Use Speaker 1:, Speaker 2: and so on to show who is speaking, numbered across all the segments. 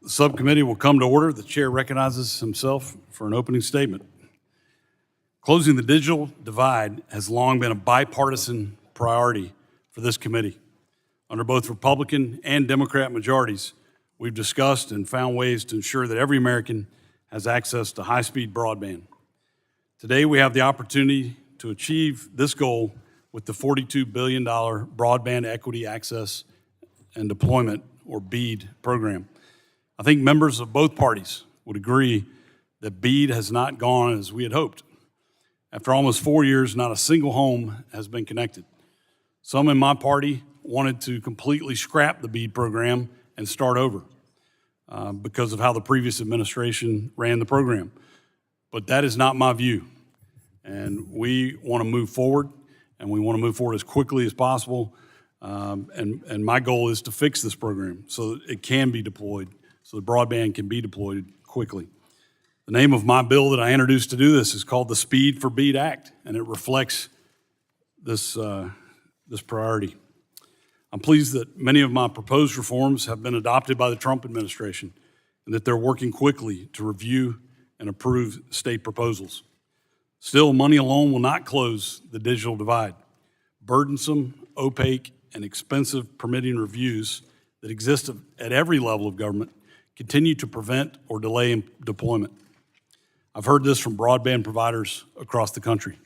Speaker 1: The subcommittee will come to order. The chair recognizes himself for an opening statement. Closing the digital divide has long been a bipartisan priority for this committee. Under both Republican and Democrat majorities, we've discussed and found ways to ensure that every American has access to high-speed broadband. Today, we have the opportunity to achieve this goal with the $42 billion Broadband Equity Access and Deployment, or BEAD, program. I think members of both parties would agree that BEAD has not gone as we had hoped. After almost 4 years, not a single home has been connected. Some in my party wanted to completely scrap the BEAD program and start over because of how the previous administration ran the program. But that is not my view. And we want to move forward, and we want to move forward as quickly as possible. And my goal is to fix this program so that it can be deployed, so the broadband can be deployed quickly. The name of my bill that I introduced to do this is called the Speed for BEAD Act, and it reflects this priority. I'm pleased that many of my proposed reforms have been adopted by the Trump administration and that they're working quickly to review and approve state proposals. Still, money alone will not close the digital divide. Burdensome, opaque, and expensive permitting reviews that exist at every level of government continue to prevent or delay deployment. I've heard this from broadband providers across the country.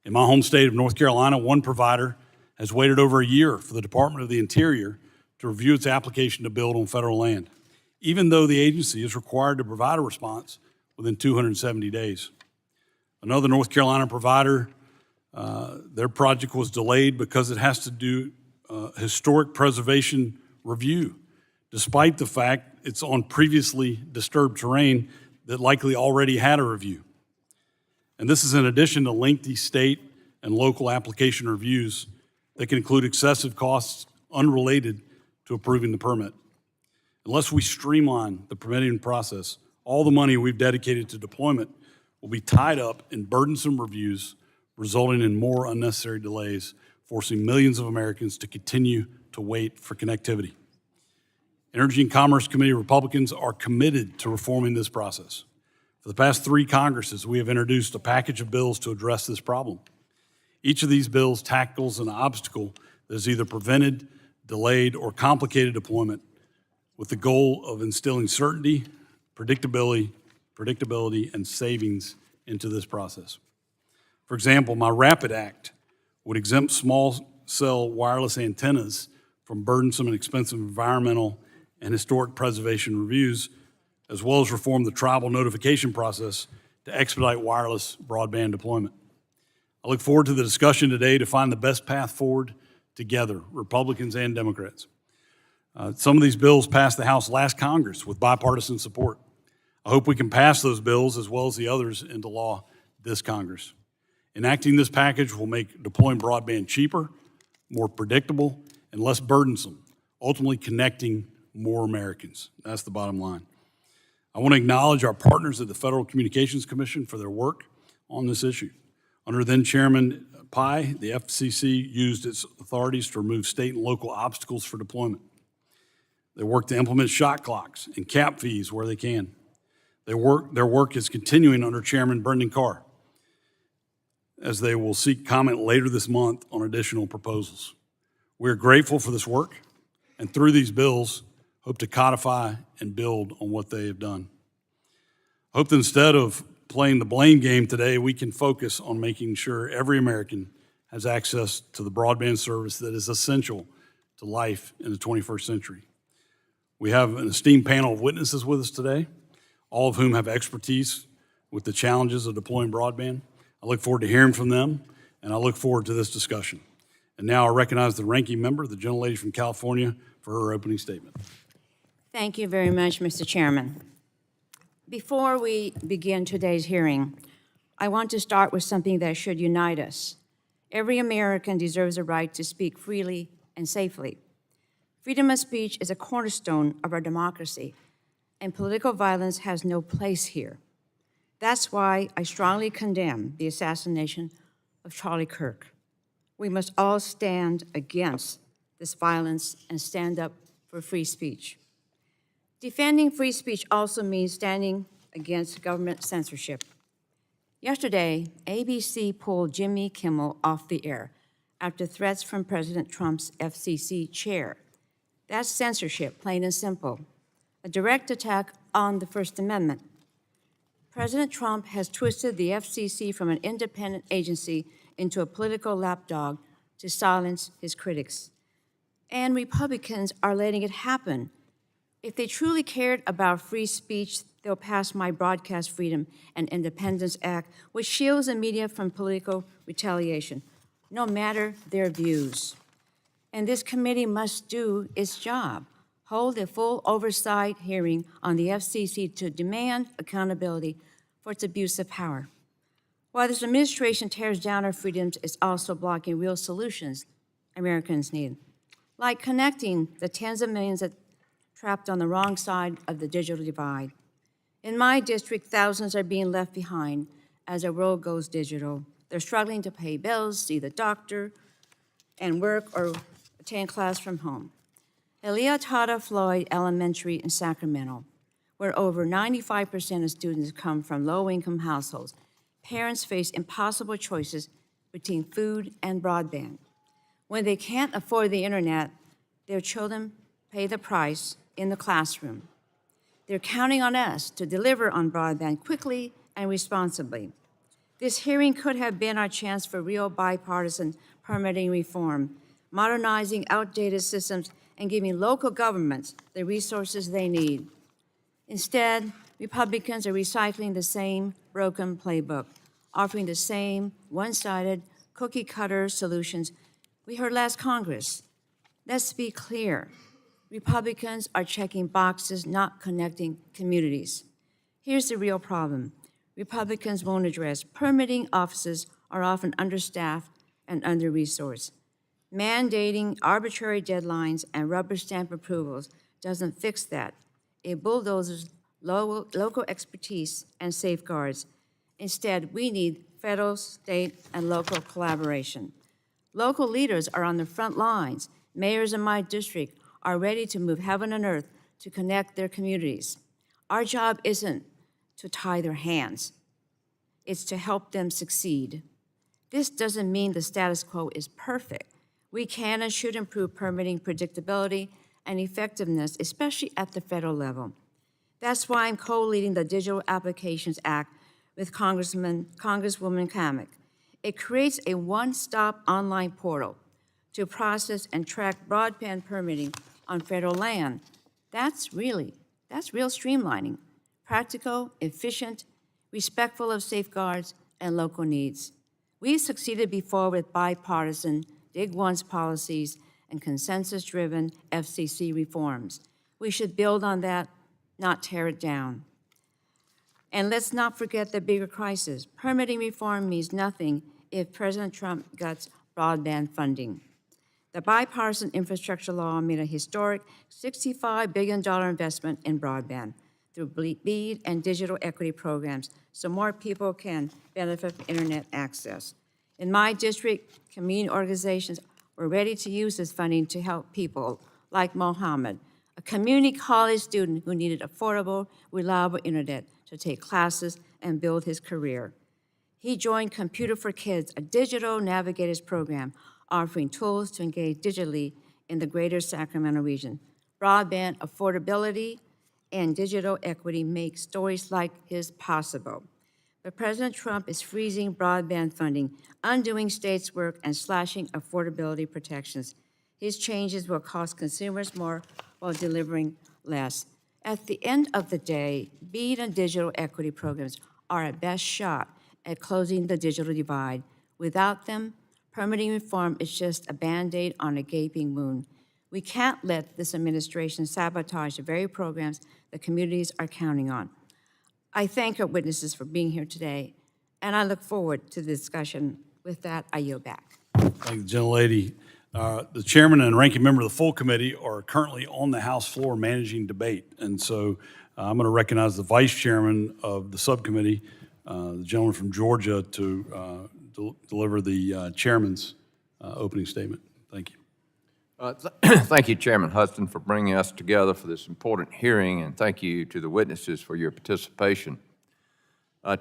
Speaker 1: In my home state of North Carolina, one provider has waited over a year for the Department of the Interior to review its application to build on federal land, even though the agency is required to provide a response within 270 days. Another North Carolina provider, their project was delayed because it has to do historic preservation review, despite the fact it's on previously disturbed terrain that likely already had a review. And this is in addition to lengthy state and local application reviews that can include excessive costs unrelated to approving the permit. Unless we streamline the permitting process, all the money we've dedicated to deployment will be tied up in burdensome reviews, resulting in more unnecessary delays, forcing millions of Americans to continue to wait for connectivity. Energy and Commerce Committee Republicans are committed to reforming this process. For the past 3 Congresses, we have introduced a package of bills to address this problem. Each of these bills tackles an obstacle that has either prevented, delayed, or complicated deployment with the goal of instilling certainty, predictability, and savings into this process. For example, my RAPID Act would exempt small cell wireless antennas from burdensome and expensive environmental and historic preservation reviews, as well as reform the tribal notification process to expedite wireless broadband deployment. I look forward to the discussion today to find the best path forward together, Republicans and Democrats. Some of these bills passed the House last Congress with bipartisan support. I hope we can pass those bills as well as the others into law this Congress. Enacting this package will make deploying broadband cheaper, more predictable, and less burdensome, ultimately connecting more Americans. That's the bottom line. I want to acknowledge our partners at the Federal Communications Commission for their work on this issue. Under then Chairman Pai, the FCC used its authorities to remove state and local obstacles for deployment. They work to implement shot clocks and cap fees where they can. Their work is continuing under Chairman Brendan Carr, as they will seek comment later this month on additional proposals. We are grateful for this work, and through these bills, hope to codify and build on what they have done. I hope that instead of playing the blame game today, we can focus on making sure every American has access to the broadband service that is essential to life in the 21st century. We have an esteemed panel of witnesses with us today, all of whom have expertise with the challenges of deploying broadband. I look forward to hearing from them, and I look forward to this discussion. And now I recognize the ranking member, the gentlelady from California, for her opening statement.
Speaker 2: Thank you very much, Mr. Chairman. Before we begin today's hearing, I want to start with something that should unite us. Every American deserves a right to speak freely and safely. Freedom of speech is a cornerstone of our democracy, and political violence has no place here. That's why I strongly condemn the assassination of Charlie Kirk. We must all stand against this violence and stand up for free speech. Defending free speech also means standing against government censorship. Yesterday, ABC pulled Jimmy Kimmel off the air after threats from President Trump's FCC chair. That's censorship, plain and simple, a direct attack on the First Amendment. President Trump has twisted the FCC from an independent agency into a political lapdog to silence his critics. And Republicans are letting it happen. If they truly cared about free speech, they'll pass my Broadcast Freedom and Independence Act, which shields the media from political retaliation, no matter their views. And this committee must do its job, hold a full oversight hearing on the FCC to demand accountability for its abuse of power. While this administration tears down our freedoms, it's also blocking real solutions Americans need, like connecting the tens of millions that trapped on the wrong side of the digital divide. In my district, thousands are being left behind as the world goes digital. They're struggling to pay bills, see the doctor, and work or attend class from home. Eliotata Floyd Elementary in Sacramento, where over 95% of students come from low-income households, parents face impossible choices between food and broadband. When they can't afford the internet, their children pay the price in the classroom. They're counting on us to deliver on broadband quickly and responsibly. This hearing could have been our chance for real bipartisan permitting reform, modernizing outdated systems and giving local governments the resources they need. Instead, Republicans are recycling the same broken playbook, offering the same one-sided, cookie-cutter solutions we heard last Congress. Let's be clear. Republicans are checking boxes, not connecting communities. Here's the real problem. Republicans won't address permitting offices are often understaffed and under-resourced. Mandating arbitrary deadlines and rubber stamp approvals doesn't fix that. It bulldozes local expertise and safeguards. Instead, we need federal, state, and local collaboration. Local leaders are on the front lines. Mayors in my district are ready to move heaven and earth to connect their communities. Our job isn't to tie their hands. It's to help them succeed. This doesn't mean the status quo is perfect. We can and should improve permitting predictability and effectiveness, especially at the federal level. That's why I'm co-leading the Digital Applications Act with Congresswoman Kamek. It creates a one-stop online portal to process and track broadband permitting on federal land. That's real streamlining, practical, efficient, respectful of safeguards and local needs. We've succeeded before with bipartisan Dig Once policies and consensus-driven FCC reforms. We should build on that, not tear it down. And let's not forget the bigger crisis. Permitting reform means nothing if President Trump guts broadband funding. The bipartisan infrastructure law made a historic $65 billion investment in broadband through BEAD and digital equity programs so more people can benefit from internet access. In my district, community organizations were ready to use this funding to help people like Mohammed, a community college student who needed affordable, reliable internet to take classes and build his career. He joined Computer for Kids, a digital navigators program offering tools to engage digitally in the greater Sacramento region. Broadband affordability and digital equity make stories like his possible. But President Trump is freezing broadband funding, undoing states' work, and slashing affordability protections. His changes will cost consumers more while delivering less. At the end of the day, BEAD and digital equity programs are our best shot at closing the digital divide. Without them, permitting reform is just a Band-Aid on a gaping wound. We can't let this administration sabotage the very programs the communities are counting on. I thank our witnesses for being here today, and I look forward to the discussion. With that, I yield back.
Speaker 1: Thank you, gentlelady. The chairman and ranking member of the full committee are currently on the House floor managing debate. And so I'm going to recognize the vice chairman of the subcommittee, the gentleman from Georgia, to deliver the chairman's opening statement. Thank you.
Speaker 3: Thank you, Chairman Hudson, for bringing us together for this important hearing, and thank you to the witnesses for your participation.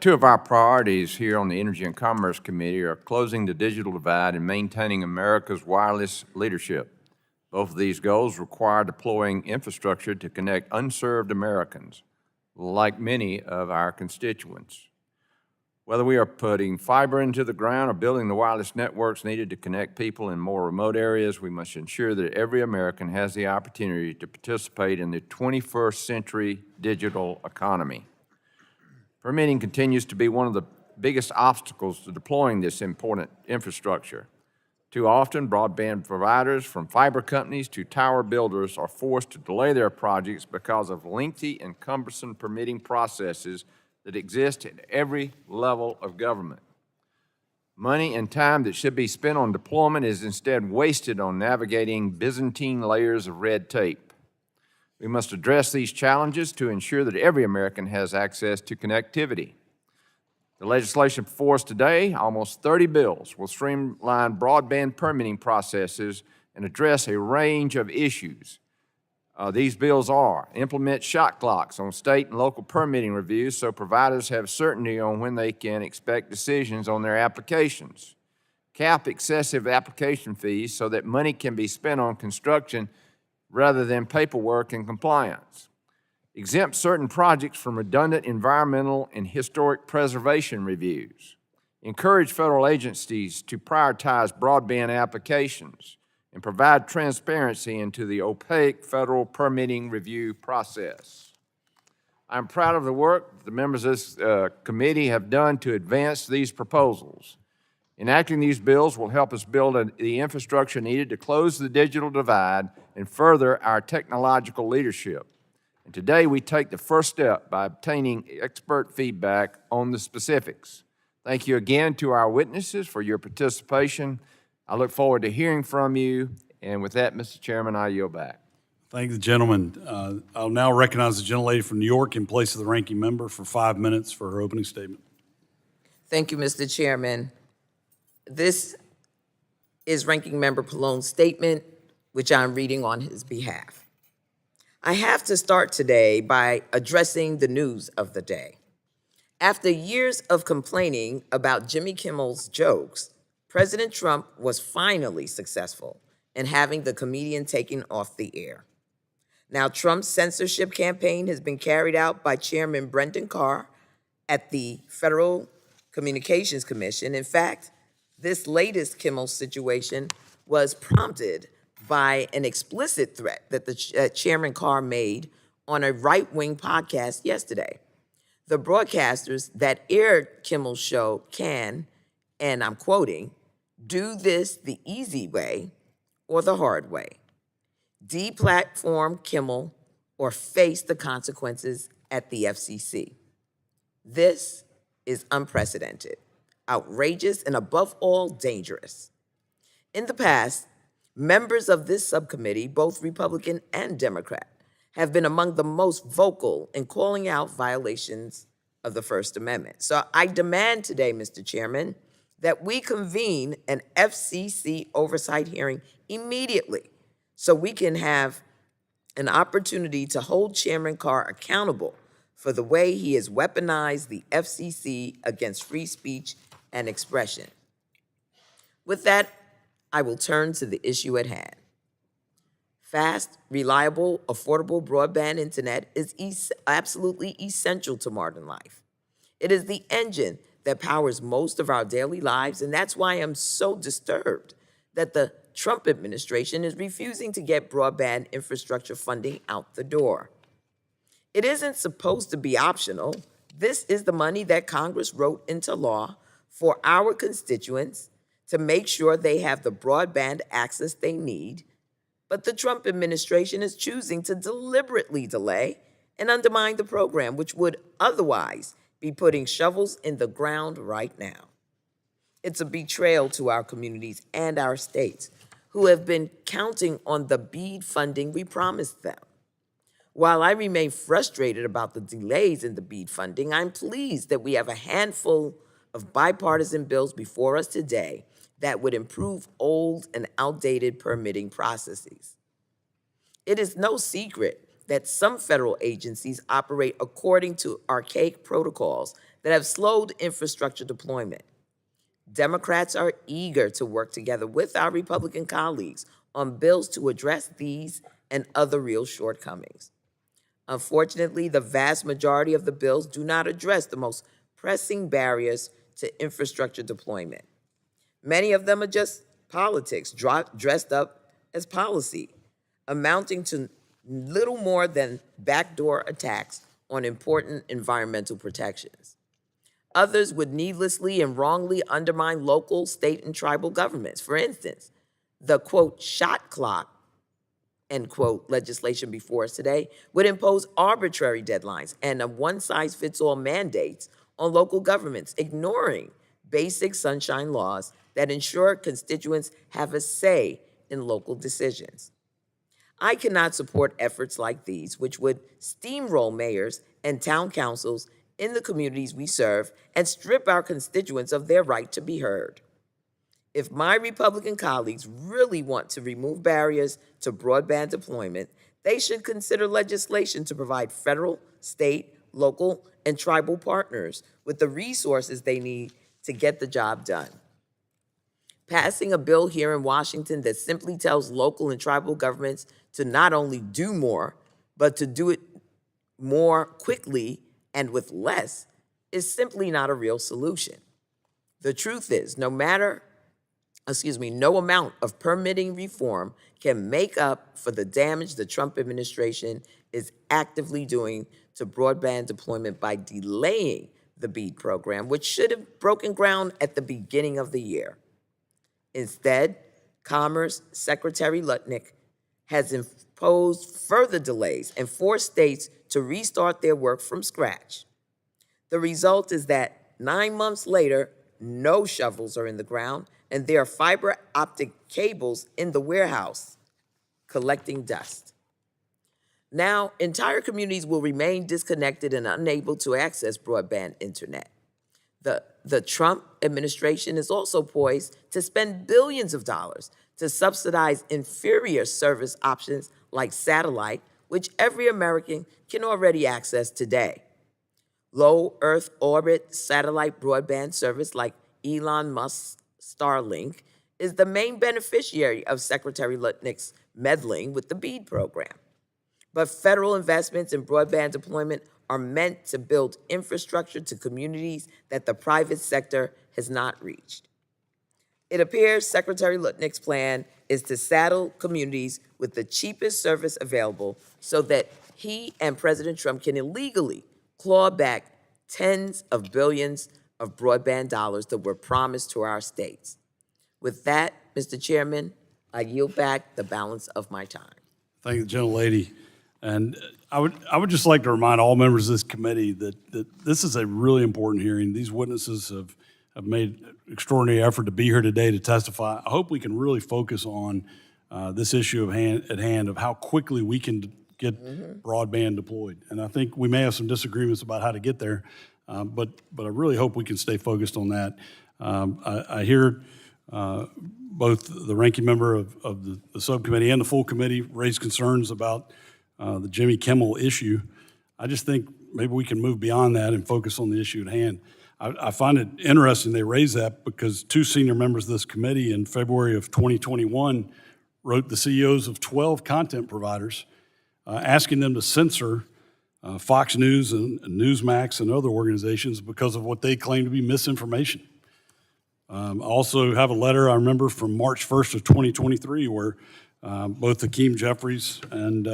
Speaker 3: Two of our priorities here on the Energy and Commerce Committee are closing the digital divide and maintaining America's wireless leadership. Both of these goals require deploying infrastructure to connect unserved Americans, like many of our constituents. Whether we are putting fiber into the ground or building the wireless networks needed to connect people in more remote areas, we must ensure that every American has the opportunity to participate in the 21st century digital economy. Permitting continues to be one of the biggest obstacles to deploying this important infrastructure. Too often, broadband providers, from fiber companies to tower builders, are forced to delay their projects because of lengthy and cumbersome permitting processes that exist at every level of government. Money and time that should be spent on deployment is instead wasted on navigating Byzantine layers of red tape. We must address these challenges to ensure that every American has access to connectivity. The legislation before us today, almost 30 bills, will streamline broadband permitting processes and address a range of issues. These bills are: implement shot clocks on state and local permitting reviews so providers have certainty on when they can expect decisions on their applications; cap excessive application fees so that money can be spent on construction rather than paperwork and compliance; exempt certain projects from redundant environmental and historic preservation reviews; encourage federal agencies to prioritize broadband applications; and provide transparency into the opaque federal permitting review process. I'm proud of the work the members of this committee have done to advance these proposals. Enacting these bills will help us build the infrastructure needed to close the digital divide and further our technological leadership. And today we take the first step by obtaining expert feedback on the specifics. Thank you again to our witnesses for your participation. I look forward to hearing from you. And with that, Mr. Chairman, I yield back.
Speaker 1: Thank the gentleman. I'll now recognize the gentlelady from New York in place of the ranking member for 5 minutes for her opening statement.
Speaker 4: Thank you, Mr. Chairman. This is Ranking Member Pallone's statement, which I'm reading on his behalf. I have to start today by addressing the news of the day. After years of complaining about Jimmy Kimmel's jokes, President Trump was finally successful in having the comedian taken off the air. Now, Trump's censorship campaign has been carried out by Chairman Brendan Carr at the Federal Communications Commission. In fact, this latest Kimmel situation was prompted by an explicit threat that the Chairman Carr made on a right-wing podcast yesterday. The broadcasters that aired Kimmel's show can, and I'm quoting, "do this the easy way or the hard way. Deplatform Kimmel or face the consequences at the FCC. This is unprecedented, outrageous, and above all, dangerous." In the past, members of this subcommittee, both Republican and Democrat, have been among the most vocal in calling out violations of the First Amendment. So I demand today, Mr. Chairman, that we convene an FCC oversight hearing immediately so we can have an opportunity to hold Chairman Carr accountable for the way he has weaponized the FCC against free speech and expression. With that, I will turn to the issue at hand. Fast, reliable, affordable broadband internet is absolutely essential to modern life. It is the engine that powers most of our daily lives, and that's why I'm so disturbed that the Trump administration is refusing to get broadband infrastructure funding out the door. It isn't supposed to be optional. This is the money that Congress wrote into law for our constituents to make sure they have the broadband access they need, but the Trump administration is choosing to deliberately delay and undermine the program, which would otherwise be putting shovels in the ground right now. It's a betrayal to our communities and our states, who have been counting on the BEAD funding we promised them. While I remain frustrated about the delays in the BEAD funding, I'm pleased that we have a handful of bipartisan bills before us today that would improve old and outdated permitting processes. It is no secret that some federal agencies operate according to archaic protocols that have slowed infrastructure deployment. Democrats are eager to work together with our Republican colleagues on bills to address these and other real shortcomings. Unfortunately, the vast majority of the bills do not address the most pressing barriers to infrastructure deployment. Many of them are just politics dressed up as policy, amounting to little more than backdoor attacks on important environmental protections. Others would needlessly and wrongly undermine local, state, and tribal governments. For instance, the, quote, shot clock, end quote, legislation before us today would impose arbitrary deadlines and a one-size-fits-all mandates on local governments, ignoring basic sunshine laws that ensure constituents have a say in local decisions. I cannot support efforts like these, which would steamroll mayors and town councils in the communities we serve and strip our constituents of their right to be heard. If my Republican colleagues really want to remove barriers to broadband deployment, they should consider legislation to provide federal, state, local, and tribal partners with the resources they need to get the job done. Passing a bill here in Washington that simply tells local and tribal governments to not only do more, but to do it more quickly and with less is simply not a real solution. The truth is, no amount of permitting reform can make up for the damage the Trump administration is actively doing to broadband deployment by delaying the BEAD program, which should have broken ground at the beginning of the year. Instead, Commerce Secretary Lutnick has imposed further delays and forced states to restart their work from scratch. The result is that 9 months later, no shovels are in the ground, and there are fiber optic cables in the warehouse collecting dust. Now, entire communities will remain disconnected and unable to access broadband internet. The Trump administration is also poised to spend billions of dollars to subsidize inferior service options like satellite, which every American can already access today. Low Earth orbit satellite broadband service like Elon Musk's Starlink is the main beneficiary of Secretary Lutnick's meddling with the BEAD program. But federal investments in broadband deployment are meant to build infrastructure to communities that the private sector has not reached. It appears Secretary Lutnick's plan is to saddle communities with the cheapest service available so that he and President Trump can illegally claw back tens of billions of broadband dollars that were promised to our states. With that, Mr. Chairman, I yield back the balance of my time.
Speaker 1: Thank you, gentlelady. And I would just like to remind all members of this committee that this is a really important hearing. These witnesses have made extraordinary effort to be here today to testify. I hope we can really focus on this issue at hand of how quickly we can get broadband deployed. And I think we may have some disagreements about how to get there, but I really hope we can stay focused on that. I hear both the ranking member of the subcommittee and the full committee raise concerns about the Jimmy Kimmel issue. I just think maybe we can move beyond that and focus on the issue at hand. I find it interesting they raise that because 2 senior members of this committee in February of 2021 wrote the CEOs of 12 content providers asking them to censor Fox News and Newsmax and other organizations because of what they claim to be misinformation. I also have a letter I remember from March 1st of 2023 where both Hakeem Jeffries and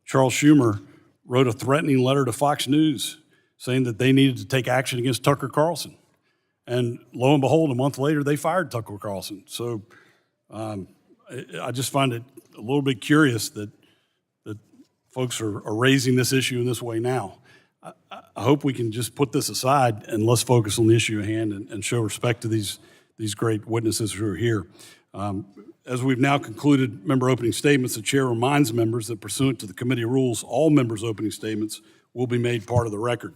Speaker 1: Charles Schumer wrote a threatening letter to Fox News saying that they needed to take action against Tucker Carlson. And lo and behold, a month later, they fired Tucker Carlson. So I just find it a little bit curious that folks are raising this issue in this way now. I hope we can just put this aside and let's focus on the issue at hand and show respect to these great witnesses who are here. As we've now concluded member opening statements, the chair reminds members that pursuant to the committee rules, all members' opening statements will be made part of the record.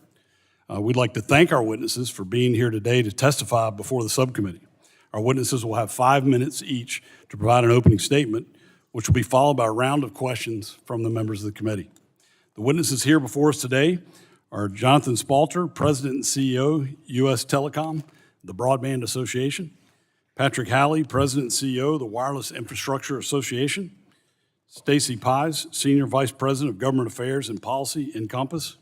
Speaker 1: We'd like to thank our witnesses for being here today to testify before the subcommittee. Our witnesses will have 5 minutes each to provide an opening statement, which will be followed by a round of questions from the members of the committee. The witnesses here before us today are Jonathan Spalter, President and CEO, U.S. Telecom, the Broadband Association; Patrick Halley, President and CEO, the Wireless Infrastructure Association; Stacy Pies, Senior Vice President of Government Affairs and Policy, Encompass;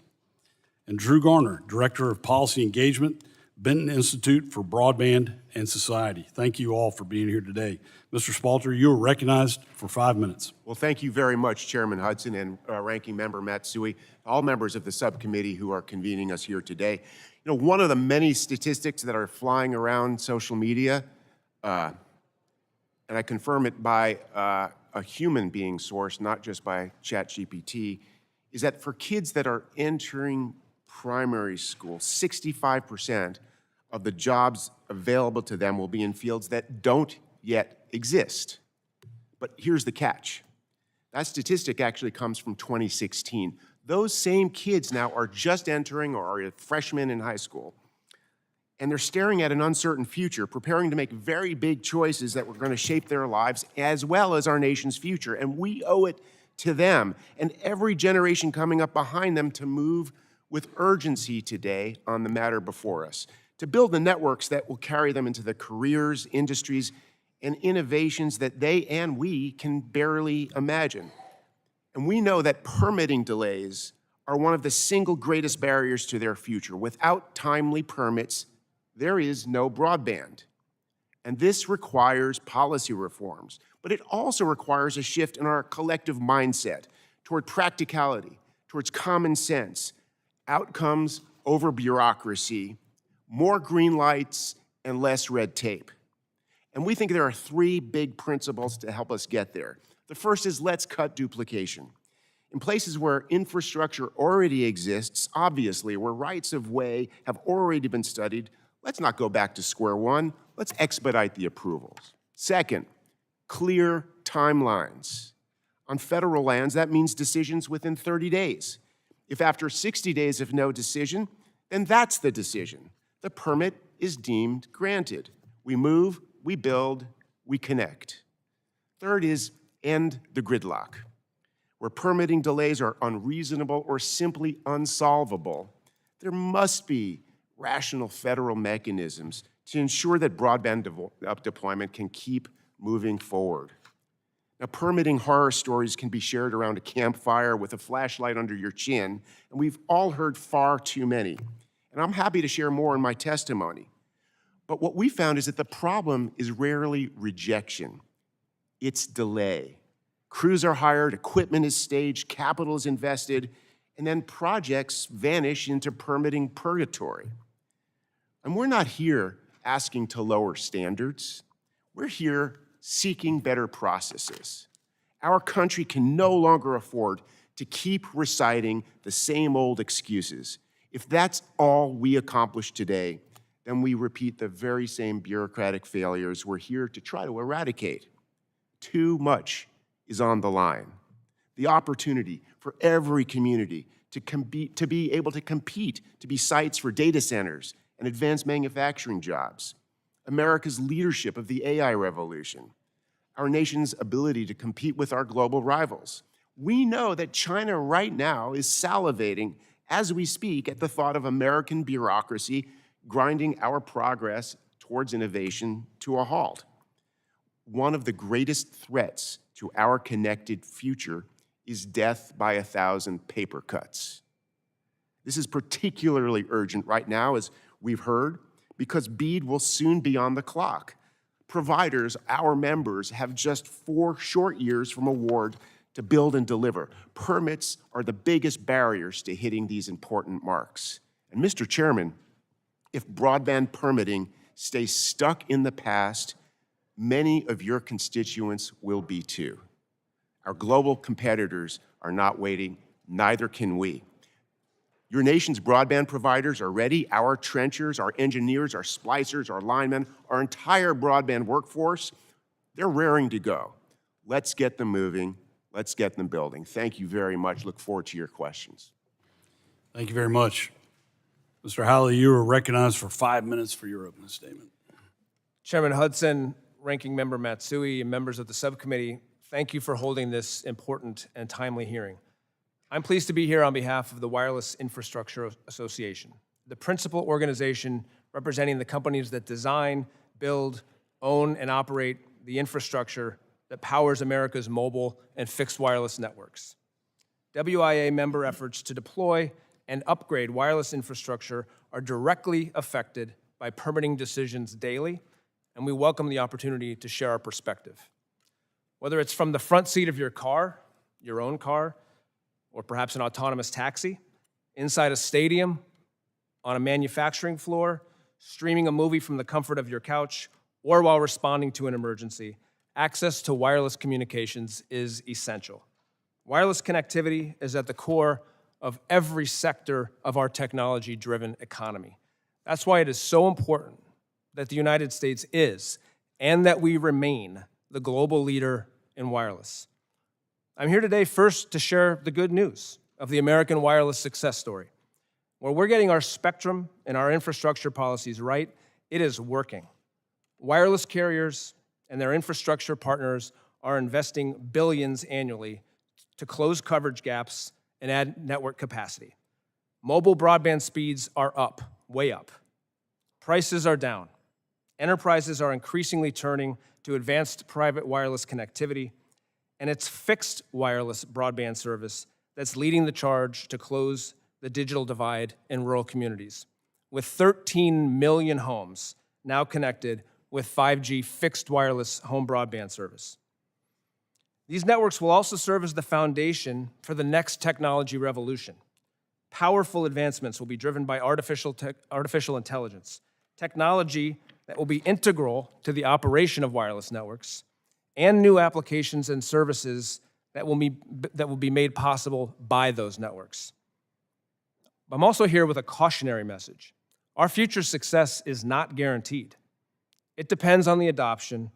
Speaker 1: and Drew Garner, Director of Policy Engagement, Benton Institute for Broadband and Society. Thank you all for being here today. Mr. Spalter, you are recognized for 5 minutes.
Speaker 5: Well, thank you very much, Chairman Hudson and Ranking Member Matsui, all members of the subcommittee who are convening us here today. You know, one of the many statistics that are flying around social media, and I confirm it by a human being source, not just by ChatGPT, is that for kids that are entering primary school, 65% of the jobs available to them will be in fields that don't yet exist. But here's the catch. That statistic actually comes from 2016. Those same kids now are just entering or are freshmen in high school, and they're staring at an uncertain future, preparing to make very big choices that were going to shape their lives as well as our nation's future. And we owe it to them and every generation coming up behind them to move with urgency today on the matter before us, to build the networks that will carry them into the careers, industries, and innovations that they and we can barely imagine. And we know that permitting delays are one of the single greatest barriers to their future. Without timely permits, there is no broadband. And this requires policy reforms, but it also requires a shift in our collective mindset toward practicality, towards common sense, outcomes over bureaucracy, more green lights, and less red tape. And we think there are three big principles to help us get there. The first is let's cut duplication. In places where infrastructure already exists, obviously, where rights of way have already been studied, let's not go back to square one. Let's expedite the approvals. Second, clear timelines. On federal lands, that means decisions within 30 days. If after 60 days of no decision, then that's the decision. The permit is deemed granted. We move, we build, we connect. Third is end the gridlock. Where permitting delays are unreasonable or simply unsolvable, there must be rational federal mechanisms to ensure that broadband deployment can keep moving forward. Now, permitting horror stories can be shared around a campfire with a flashlight under your chin, and we've all heard far too many. And I'm happy to share more in my testimony. But what we found is that the problem is rarely rejection. It's delay. Crews are hired, equipment is staged, capital is invested, and then projects vanish into permitting purgatory. And we're not here asking to lower standards. We're here seeking better processes. Our country can no longer afford to keep reciting the same old excuses. If that's all we accomplish today, then we repeat the very same bureaucratic failures we're here to try to eradicate. Too much is on the line. The opportunity for every community to be able to compete, to be sites for data centers and advanced manufacturing jobs, America's leadership of the AI revolution, our nation's ability to compete with our global rivals. We know that China right now is salivating as we speak at the thought of American bureaucracy grinding our progress towards innovation to a halt. One of the greatest threats to our connected future is death by 1,000 paper cuts. This is particularly urgent right now, as we've heard, because BEAD will soon be on the clock. Providers, our members, have just 4 short years from award to build and deliver. Permits are the biggest barriers to hitting these important marks. And Mr. Chairman, if broadband permitting stays stuck in the past, many of your constituents will be too. Our global competitors are not waiting, neither can we. Your nation's broadband providers are ready. Our trenchers, our engineers, our splicers, our linemen, our entire broadband workforce, they're raring to go. Let's get them moving. Let's get them building. Thank you very much. Look forward to your questions.
Speaker 1: Thank you very much. Mr. Halley, you are recognized for 5 minutes for your opening statement.
Speaker 6: Chairman Hudson, Ranking Member Matsui, and members of the subcommittee, thank you for holding this important and timely hearing. I'm pleased to be here on behalf of the Wireless Infrastructure Association, the principal organization representing the companies that design, build, own, and operate the infrastructure that powers America's mobile and fixed wireless networks. WIA member efforts to deploy and upgrade wireless infrastructure are directly affected by permitting decisions daily, and we welcome the opportunity to share our perspective. Whether it's from the front seat of your car, your own car, or perhaps an autonomous taxi, inside a stadium, on a manufacturing floor, streaming a movie from the comfort of your couch, or while responding to an emergency, access to wireless communications is essential. Wireless connectivity is at the core of every sector of our technology-driven economy. That's why it is so important that the United States is, and that we remain, the global leader in wireless. I'm here today first to share the good news of the American wireless success story. Where we're getting our spectrum and our infrastructure policies right, it is working. Wireless carriers and their infrastructure partners are investing billions annually to close coverage gaps and add network capacity. Mobile broadband speeds are up, way up. Prices are down. Enterprises are increasingly turning to advanced private wireless connectivity, and it's fixed wireless broadband service that's leading the charge to close the digital divide in rural communities, with 13 million homes now connected with 5G fixed wireless home broadband service. These networks will also serve as the foundation for the next technology revolution. Powerful advancements will be driven by artificial intelligence, technology that will be integral to the operation of wireless networks, and new applications and services that will be made possible by those networks. I'm also here with a cautionary message. Our future success is not guaranteed. It depends on the adoption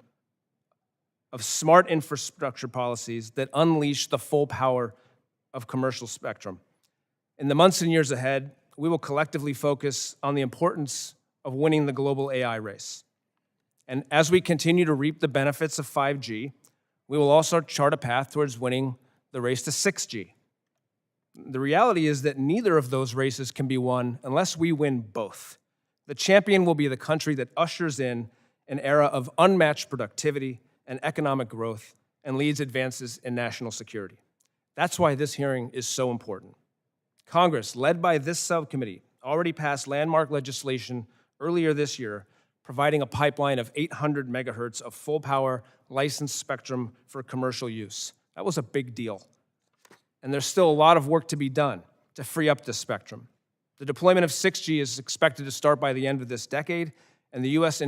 Speaker 6: of smart infrastructure policies that unleash the full power of commercial spectrum. In the months and years ahead, we will collectively focus on the importance of winning the global AI race. And as we continue to reap the benefits of 5G, we will also chart a path towards winning the race to 6G. The reality is that neither of those races can be won unless we win both. The champion will be the country that ushers in an era of unmatched productivity and economic growth and leads advances in national security. That's why this hearing is so important. Congress, led by this subcommittee, already passed landmark legislation earlier this year, providing a pipeline of 800 megahertz of full-power licensed spectrum for commercial use. That was a big deal. And there's still a lot of work to be done to free up this spectrum. The deployment of 6G is expected to start by the end of this decade, and the U.S.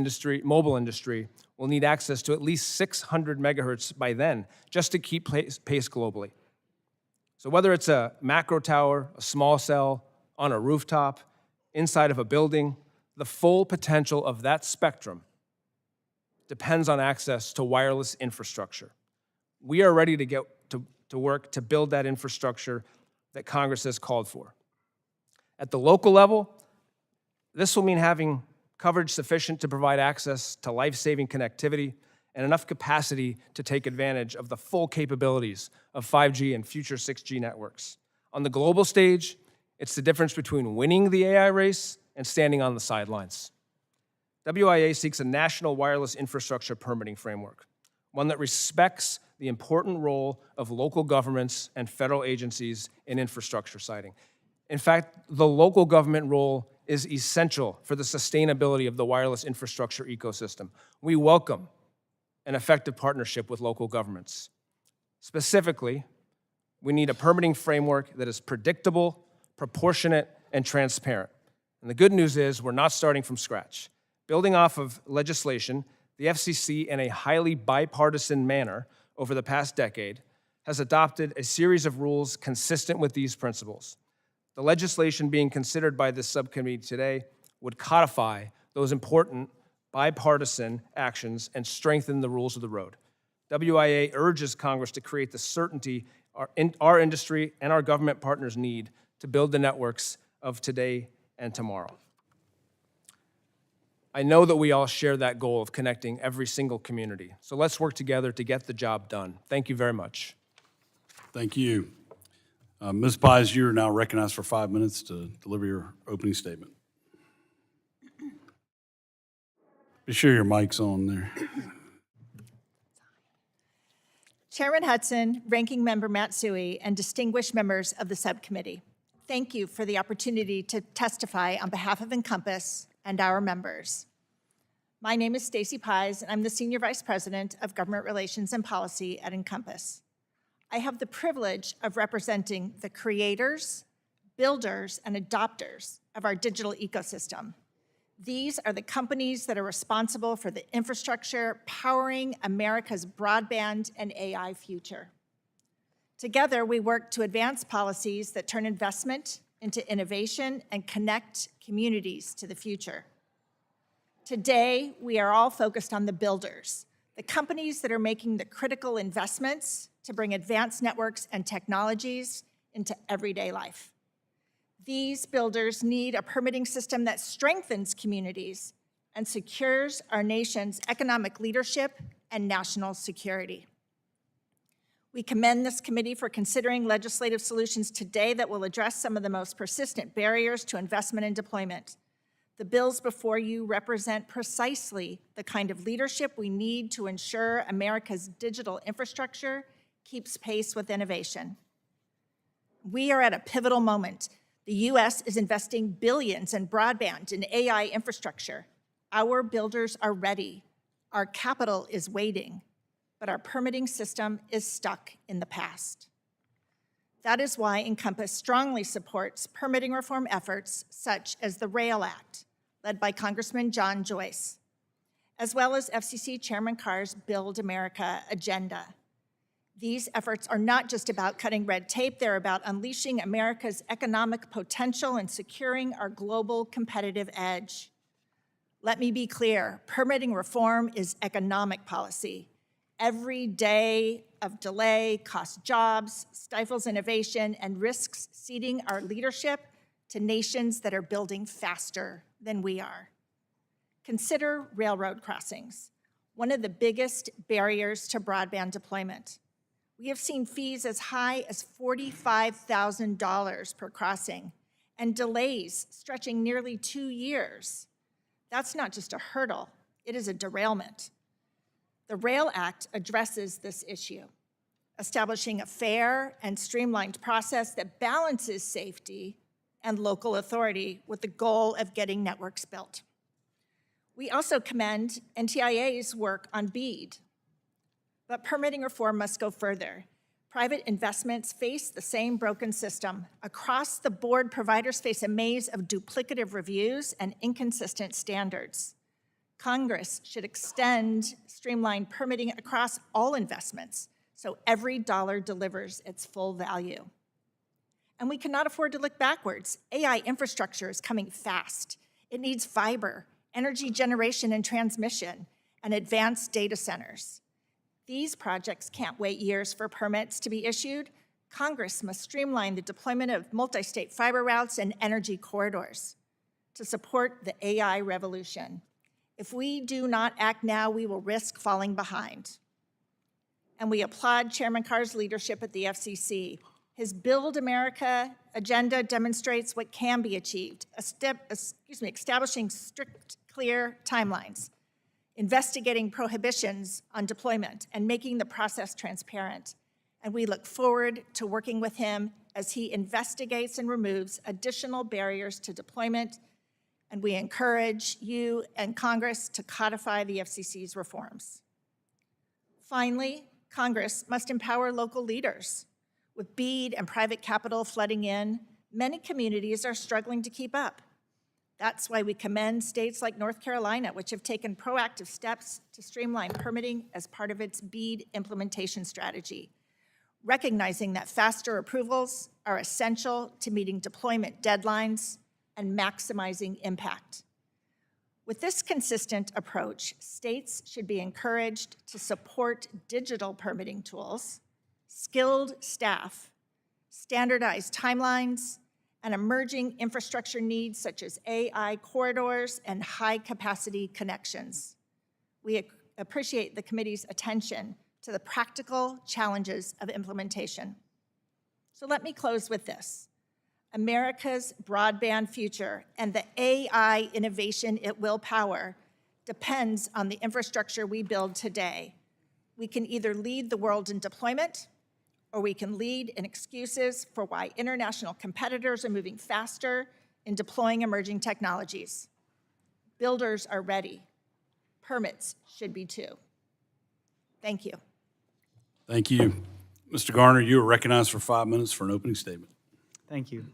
Speaker 6: mobile industry will need access to at least 600 megahertz by then, just to keep pace globally. So whether it's a macro tower, a small cell, on a rooftop, inside of a building, the full potential of that spectrum depends on access to wireless infrastructure. We are ready to get to work to build that infrastructure that Congress has called for. At the local level, this will mean having coverage sufficient to provide access to life-saving connectivity and enough capacity to take advantage of the full capabilities of 5G and future 6G networks. On the global stage, it's the difference between winning the AI race and standing on the sidelines. WIA seeks a national wireless infrastructure permitting framework, one that respects the important role of local governments and federal agencies in infrastructure siting. In fact, the local government role is essential for the sustainability of the wireless infrastructure ecosystem. We welcome an effective partnership with local governments. Specifically, we need a permitting framework that is predictable, proportionate, and transparent. And the good news is we're not starting from scratch. Building off of legislation, the FCC, in a highly bipartisan manner over the past decade, has adopted a series of rules consistent with these principles. The legislation being considered by this subcommittee today would codify those important bipartisan actions and strengthen the rules of the road. WIA urges Congress to create the certainty our industry and our government partners need to build the networks of today and tomorrow. I know that we all share that goal of connecting every single community. So let's work together to get the job done. Thank you very much.
Speaker 1: Thank you. Ms. Pies, you are now recognized for 5 minutes to deliver your opening statement. Be sure your mic's on there.
Speaker 7: Chairman Hudson, Ranking Member Matsui, and distinguished members of the subcommittee, thank you for the opportunity to testify on behalf of Encompass and our members. My name is Stacy Pies, and I'm the Senior Vice President of Government Relations and Policy at Encompass. I have the privilege of representing the creators, builders, and adopters of our digital ecosystem. These are the companies that are responsible for the infrastructure powering America's broadband and AI future. Together, we work to advance policies that turn investment into innovation and connect communities to the future. Today, we are all focused on the builders, the companies that are making the critical investments to bring advanced networks and technologies into everyday life. These builders need a permitting system that strengthens communities and secures our nation's economic leadership and national security. We commend this committee for considering legislative solutions today that will address some of the most persistent barriers to investment and deployment. The bills before you represent precisely the kind of leadership we need to ensure America's digital infrastructure keeps pace with innovation. We are at a pivotal moment. The U.S. is investing billions in broadband and AI infrastructure. Our builders are ready. Our capital is waiting, but our permitting system is stuck in the past. That is why Encompass strongly supports permitting reform efforts such as the Rail Act, led by Congressman John Joyce, as well as FCC Chairman Carr's Build America agenda. These efforts are not just about cutting red tape, they're about unleashing America's economic potential and securing our global competitive edge. Let me be clear, permitting reform is economic policy. Every day of delay costs jobs, stifles innovation, and risks ceding our leadership to nations that are building faster than we are. Consider railroad crossings, one of the biggest barriers to broadband deployment. We have seen fees as high as $45,000 per crossing and delays stretching nearly 2 years. That's not just a hurdle, it is a derailment. The Rail Act addresses this issue, establishing a fair and streamlined process that balances safety and local authority with the goal of getting networks built. We also commend NTIA's work on BEAD, but permitting reform must go further. Private investments face the same broken system. Across the board, providers face a maze of duplicative reviews and inconsistent standards. Congress should extend streamlined permitting across all investments so every dollar delivers its full value. And we cannot afford to look backwards. AI infrastructure is coming fast. It needs fiber, energy generation and transmission, and advanced data centers. These projects can't wait years for permits to be issued. Congress must streamline the deployment of multi-state fiber routes and energy corridors to support the AI revolution. If we do not act now, we will risk falling behind. And we applaud Chairman Carr's leadership at the FCC. His Build America agenda demonstrates what can be achieved, establishing strict, clear timelines, investigating prohibitions on deployment, and making the process transparent. And we look forward to working with him as he investigates and removes additional barriers to deployment. And we encourage you and Congress to codify the FCC's reforms. Finally, Congress must empower local leaders. With BEAD and private capital flooding in, many communities are struggling to keep up. That's why we commend states like North Carolina, which have taken proactive steps to streamline permitting as part of its BEAD implementation strategy, recognizing that faster approvals are essential to meeting deployment deadlines and maximizing impact. With this consistent approach, states should be encouraged to support digital permitting tools, skilled staff, standardized timelines, and emerging infrastructure needs such as AI corridors and high-capacity connections. We appreciate the committee's attention to the practical challenges of implementation. So let me close with this. America's broadband future and the AI innovation it will power depends on the infrastructure we build today. We can either lead the world in deployment, or we can lead in excuses for why international competitors are moving faster in deploying emerging technologies. Builders are ready. Permits should be too. Thank you.
Speaker 1: Thank you. Mr. Garner, you are recognized for 5 minutes for an opening statement.
Speaker 8: Thank you.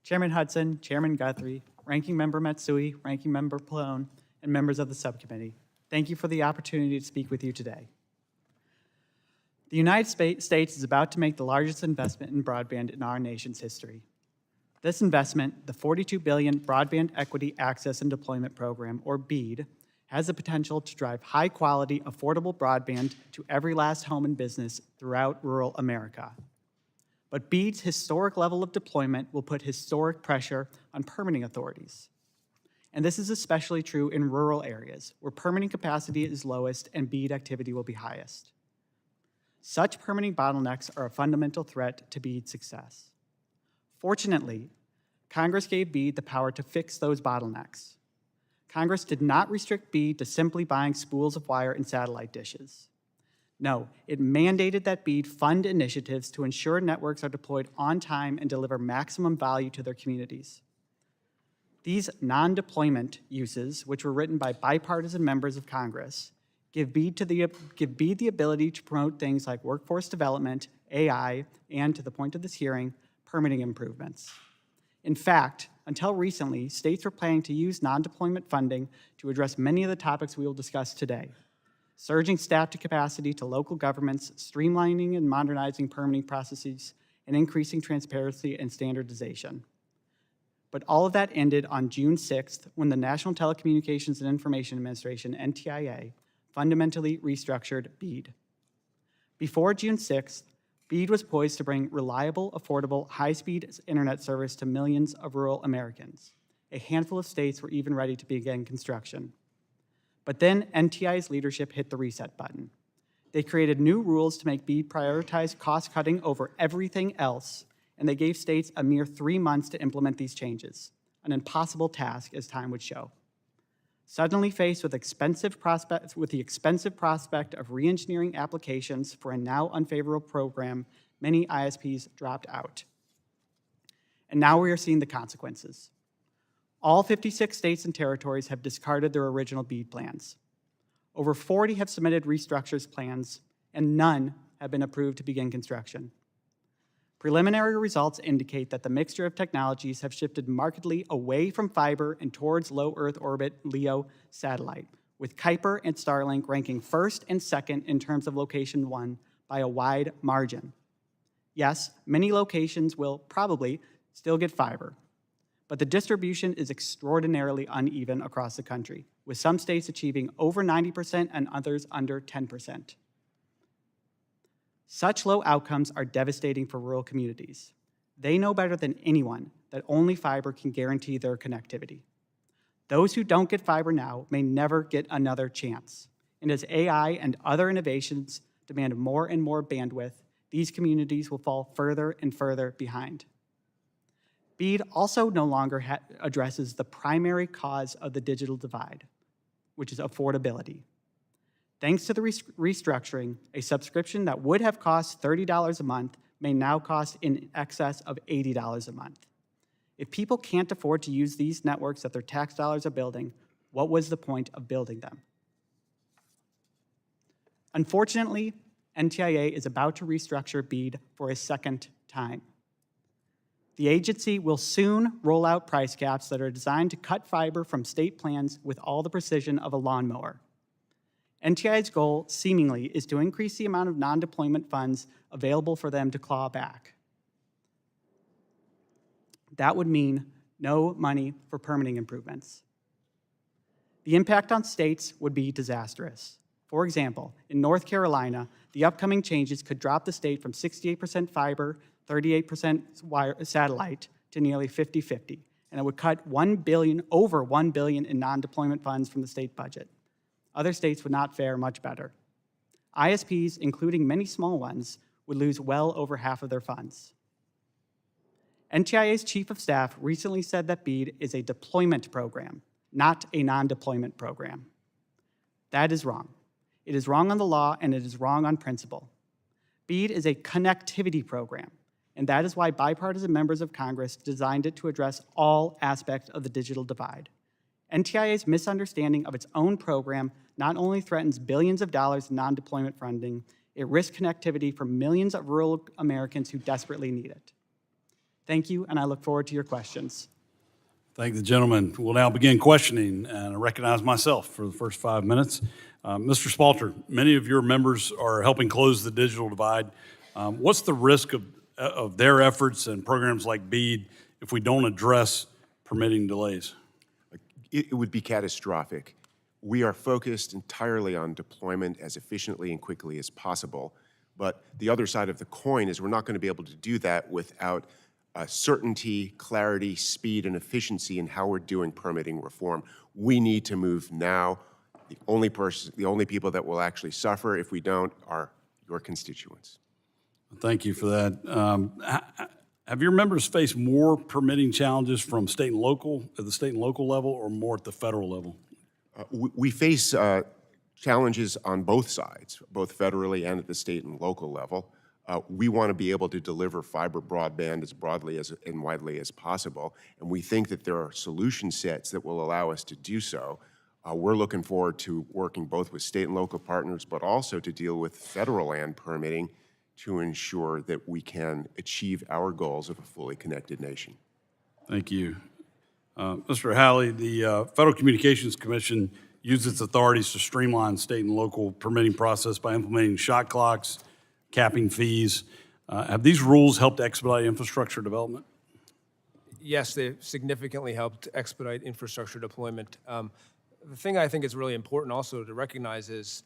Speaker 8: Chairman Hudson, Chairman Guthrie, Ranking Member Matsui, Ranking Member Pallone, and members of the subcommittee, thank you for the opportunity to speak with you today. The United States is about to make the largest investment in broadband in our nation's history. This investment, the $42 billion Broadband Equity Access and Deployment Program, or BEAD, has the potential to drive high-quality, affordable broadband to every last home and business throughout rural America. But BEAD's historic level of deployment will put historic pressure on permitting authorities. And this is especially true in rural areas, where permitting capacity is lowest and BEAD activity will be highest. Such permitting bottlenecks are a fundamental threat to BEAD's success. Fortunately, Congress gave BEAD the power to fix those bottlenecks. Congress did not restrict BEAD to simply buying spools of wire and satellite dishes. No, it mandated that BEAD fund initiatives to ensure networks are deployed on time and deliver maximum value to their communities. These non-deployment uses, which were written by bipartisan members of Congress, give BEAD the ability to promote things like workforce development, AI, and, to the point of this hearing, permitting improvements. In fact, until recently, states were planning to use non-deployment funding to address many of the topics we will discuss today: surging staff to capacity to local governments, streamlining and modernizing permitting processes, and increasing transparency and standardization. But all of that ended on June 6th, when the National Telecommunications and Information Administration, NTIA, fundamentally restructured BEAD. Before June 6th, BEAD was poised to bring reliable, affordable, high-speed internet service to millions of rural Americans. A handful of states were even ready to begin construction. But then NTIA's leadership hit the reset button. They created new rules to make BEAD prioritize cost-cutting over everything else, and they gave states a mere 3 months to implement these changes, an impossible task as time would show. Suddenly faced with the expensive prospect of re-engineering applications for a now unfavorable program, many ISPs dropped out. And now we are seeing the consequences. All 56 states and territories have discarded their original BEAD plans. Over 40 have submitted restructures plans, and none have been approved to begin construction. Preliminary results indicate that the mixture of technologies have shifted markedly away from fiber and towards low Earth orbit LEO satellite, with Kuiper and Starlink ranking first and second in terms of location one by a wide margin. Yes, many locations will probably still get fiber, but the distribution is extraordinarily uneven across the country, with some states achieving over 90% and others under 10%. Such low outcomes are devastating for rural communities. They know better than anyone that only fiber can guarantee their connectivity. Those who don't get fiber now may never get another chance. And as AI and other innovations demand more and more bandwidth, these communities will fall further and further behind. BEAD also no longer addresses the primary cause of the digital divide, which is affordability. Thanks to the restructuring, a subscription that would have cost $30 a month may now cost in excess of $80 a month. If people can't afford to use these networks that their tax dollars are building, what was the point of building them? Unfortunately, NTIA is about to restructure BEAD for a second time. The agency will soon roll out price caps that are designed to cut fiber from state plans with all the precision of a lawnmower. NTIA's goal, seemingly, is to increase the amount of non-deployment funds available for them to claw back. That would mean no money for permitting improvements. The impact on states would be disastrous. For example, in North Carolina, the upcoming changes could drop the state from 68% fiber, 38% satellite, to nearly 50-50, and it would cut over $1 billion in non-deployment funds from the state budget. Other states would not fare much better. ISPs, including many small ones, would lose well over half of their funds. NTIA's Chief of Staff recently said that BEAD is a deployment program, not a non-deployment program. That is wrong. It is wrong on the law, and it is wrong on principle. BEAD is a connectivity program, and that is why bipartisan members of Congress designed it to address all aspects of the digital divide. NTIA's misunderstanding of its own program not only threatens billions of dollars in non-deployment funding, it risks connectivity for millions of rural Americans who desperately need it. Thank you, and I look forward to your questions.
Speaker 1: Thank the gentleman. We'll now begin questioning, and I recognize myself for the first 5 minutes. Mr. Spalter, many of your members are helping close the digital divide. What's the risk of their efforts and programs like BEAD if we don't address permitting delays?
Speaker 5: It would be catastrophic. We are focused entirely on deployment as efficiently and quickly as possible, but the other side of the coin is we're not going to be able to do that without certainty, clarity, speed, and efficiency in how we're doing permitting reform. We need to move now. The only people that will actually suffer if we don't are your constituents.
Speaker 1: Thank you for that. Have your members faced more permitting challenges from state and local, at the state and local level, or more at the federal level?
Speaker 5: We face challenges on both sides, both federally and at the state and local level. We want to be able to deliver fiber broadband as broadly and widely as possible, and we think that there are solution sets that will allow us to do so. We're looking forward to working both with state and local partners, but also to deal with federal land permitting to ensure that we can achieve our goals of a fully connected nation.
Speaker 1: Thank you. Mr. Halley, the Federal Communications Commission used its authorities to streamline state and local permitting process by implementing shot clocks, capping fees. Have these rules helped expedite infrastructure development?
Speaker 6: Yes, they've significantly helped expedite infrastructure deployment. The thing I think is really important also to recognize is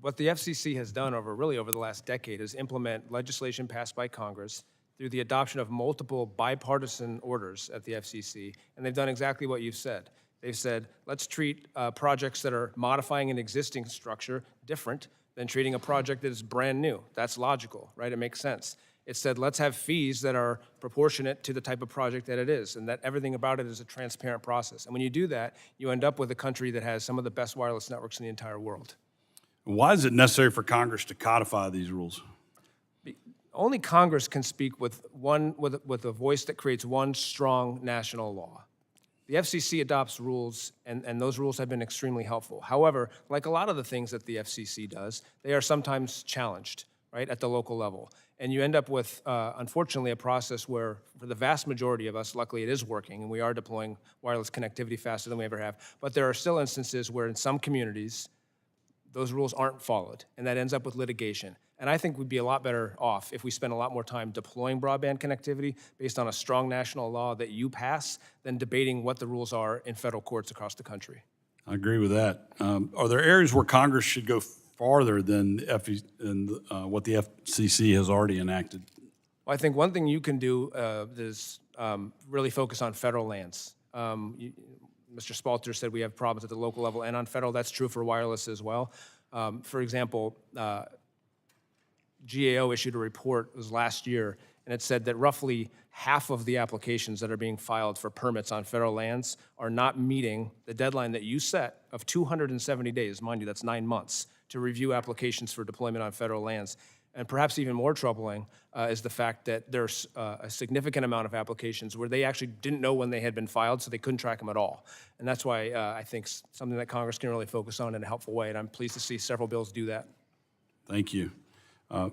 Speaker 6: what the FCC has done over the last decade is implement legislation passed by Congress through the adoption of multiple bipartisan orders at the FCC, and they've done exactly what you've said. They've said, let's treat projects that are modifying an existing structure different than treating a project that is brand new. That's logical, right? It makes sense. It said, let's have fees that are proportionate to the type of project that it is, and that everything about it is a transparent process. And when you do that, you end up with a country that has some of the best wireless networks in the entire world.
Speaker 1: Why is it necessary for Congress to codify these rules?
Speaker 6: Only Congress can speak with a voice that creates one strong national law. The FCC adopts rules, and those rules have been extremely helpful. However, like a lot of the things that the FCC does, they are sometimes challenged, right, at the local level. And you end up with, unfortunately, a process where, for the vast majority of us, luckily it is working, and we are deploying wireless connectivity faster than we ever have. But there are still instances where in some communities, those rules aren't followed, and that ends up with litigation. And I think we'd be a lot better off if we spent a lot more time deploying broadband connectivity based on a strong national law that you pass than debating what the rules are in federal courts across the country.
Speaker 1: I agree with that. Are there areas where Congress should go farther than what the FCC has already enacted?
Speaker 6: Well, I think one thing you can do is really focus on federal lands. Mr. Spalter said we have problems at the local level and on federal. That's true for wireless as well. For example, GAO issued a report, it was last year, and it said that roughly half of the applications that are being filed for permits on federal lands are not meeting the deadline that you set of 270 days. Mind you, that's 9 months to review applications for deployment on federal lands. And perhaps even more troubling is the fact that there's a significant amount of applications where they actually didn't know when they had been filed, so they couldn't track them at all. And that's why I think something that Congress can really focus on in a helpful way, and I'm pleased to see several bills do that.
Speaker 1: Thank you.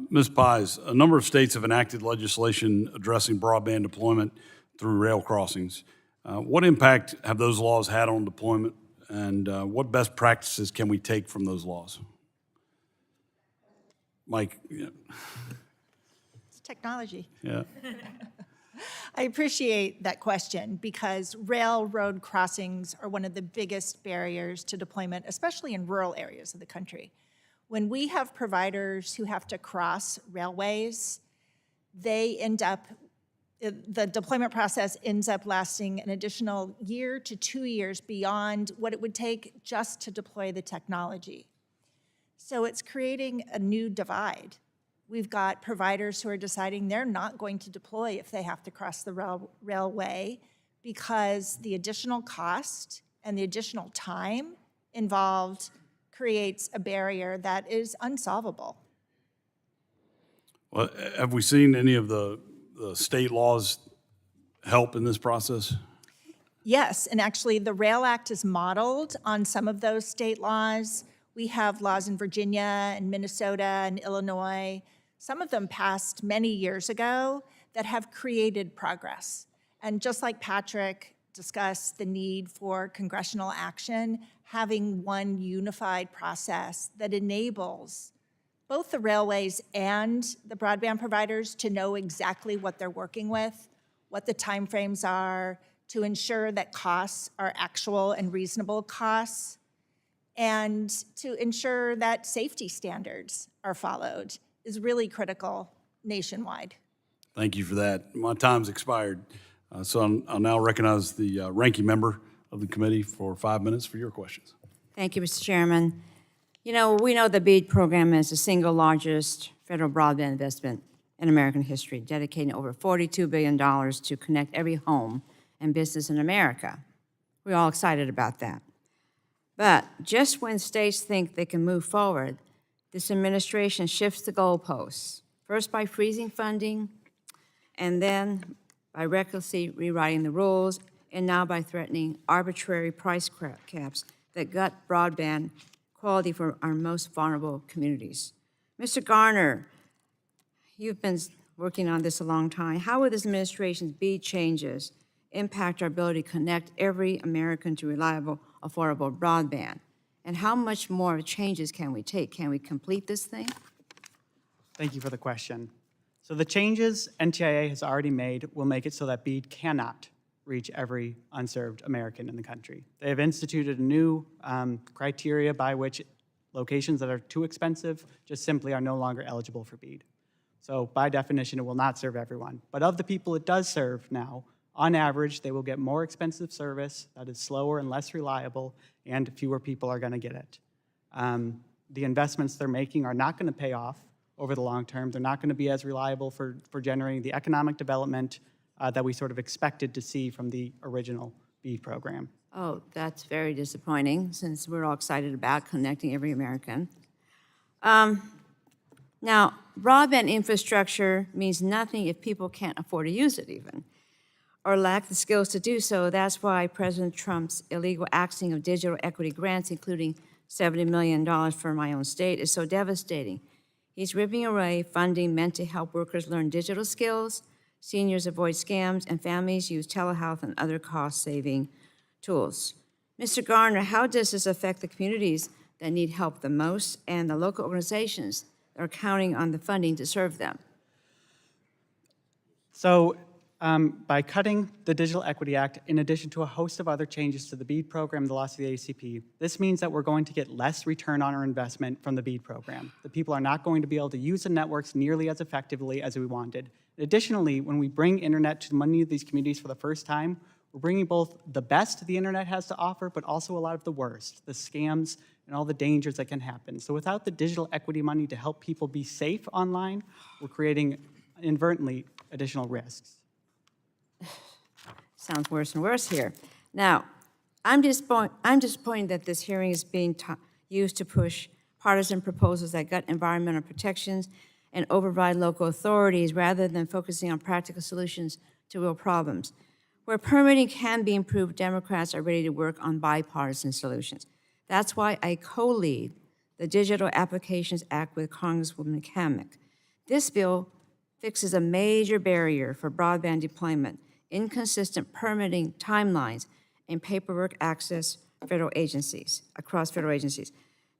Speaker 1: Ms. Pies, a number of states have enacted legislation addressing broadband deployment through rail crossings. What impact have those laws had on deployment, and what best practices can we take from those laws? Mike. Yeah.
Speaker 7: It's technology.
Speaker 1: Yeah.
Speaker 7: I appreciate that question because railroad crossings are one of the biggest barriers to deployment, especially in rural areas of the country. When we have providers who have to cross railways, they end up the deployment process ends up lasting an additional year to 2 years beyond what it would take just to deploy the technology. So it's creating a new divide. We've got providers who are deciding they're not going to deploy if they have to cross the railway because the additional cost and the additional time involved creates a barrier that is unsolvable.
Speaker 1: Well, have we seen any of the state laws help in this process?
Speaker 7: Yes, and actually the RAIL Act is modeled on some of those state laws. We have laws in Virginia and Minnesota and Illinois, some of them passed many years ago, that have created progress. And just like Patrick discussed the need for congressional action, having one unified process that enables both the railways and the broadband providers to know exactly what they're working with, what the timeframes are, to ensure that costs are actual and reasonable costs, and to ensure that safety standards are followed is really critical nationwide.
Speaker 1: Thank you for that. My time's expired. So I'll now recognize the ranking member of the committee for 5 minutes for your questions.
Speaker 2: Thank you, Mr. Chairman. You know, we know the BEAD program is the single largest federal broadband investment in American history, dedicating over $42 billion to connect every home and business in America. We're all excited about that. But just when states think they can move forward, this administration shifts the goalposts, first by freezing funding, and then by recklessly rewriting the rules, and now by threatening arbitrary price caps that gut broadband quality for our most vulnerable communities. Mr. Garner, you've been working on this a long time. How will this administration's BEAD changes impact our ability to connect every American to reliable, affordable broadband? And how much more changes can we take? Can we complete this thing?
Speaker 8: Thank you for the question. So the changes NTIA has already made will make it so that BEAD cannot reach every unserved American in the country. They have instituted a new criteria by which locations that are too expensive just simply are no longer eligible for BEAD. So by definition, it will not serve everyone. But of the people it does serve now, on average, they will get more expensive service that is slower and less reliable, and fewer people are going to get it. The investments they're making are not going to pay off over the long term. They're not going to be as reliable for generating the economic development that we sort of expected to see from the original BEAD program.
Speaker 2: Oh, that's very disappointing, since we're all excited about connecting every American. Now, broadband infrastructure means nothing if people can't afford to use it even, or lack the skills to do so. That's why President Trump's illegal axing of digital equity grants, including $70 million for my own state, is so devastating. He's ripping away funding meant to help workers learn digital skills, seniors avoid scams, and families use telehealth and other cost-saving tools. Mr. Garner, how does this affect the communities that need help the most and the local organizations that are counting on the funding to serve them?
Speaker 8: So by cutting the Digital Equity Act, in addition to a host of other changes to the BEAD program, the loss of the ACP, this means that we're going to get less return on our investment from the BEAD program. The people are not going to be able to use the networks nearly as effectively as we wanted. Additionally, when we bring internet to many of these communities for the first time, we're bringing both the best the internet has to offer, but also a lot of the worst, the scams and all the dangers that can happen. So without the digital equity money to help people be safe online, we're creating inadvertently additional risks.
Speaker 2: Sounds worse and worse here. Now, I'm disappointed that this hearing is being used to push partisan proposals that gut environmental protections and override local authorities rather than focusing on practical solutions to real problems. Where permitting can be improved, Democrats are ready to work on bipartisan solutions. That's why I co-lead the Digital Applications Act with Congresswoman Kamek. This bill fixes a major barrier for broadband deployment, inconsistent permitting timelines, and paperwork access federal agencies, across federal agencies.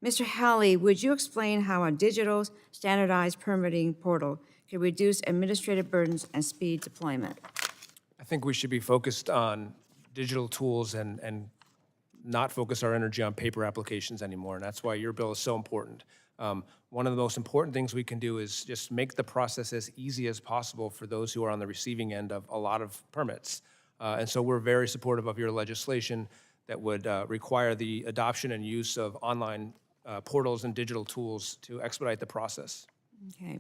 Speaker 2: Mr. Halley, would you explain how a digital standardized permitting portal can reduce administrative burdens and speed deployment?
Speaker 6: I think we should be focused on digital tools and not focus our energy on paper applications anymore, and that's why your bill is so important. One of the most important things we can do is just make the process as easy as possible for those who are on the receiving end of a lot of permits. And so we're very supportive of your legislation that would require the adoption and use of online portals and digital tools to expedite the process.
Speaker 2: Okay.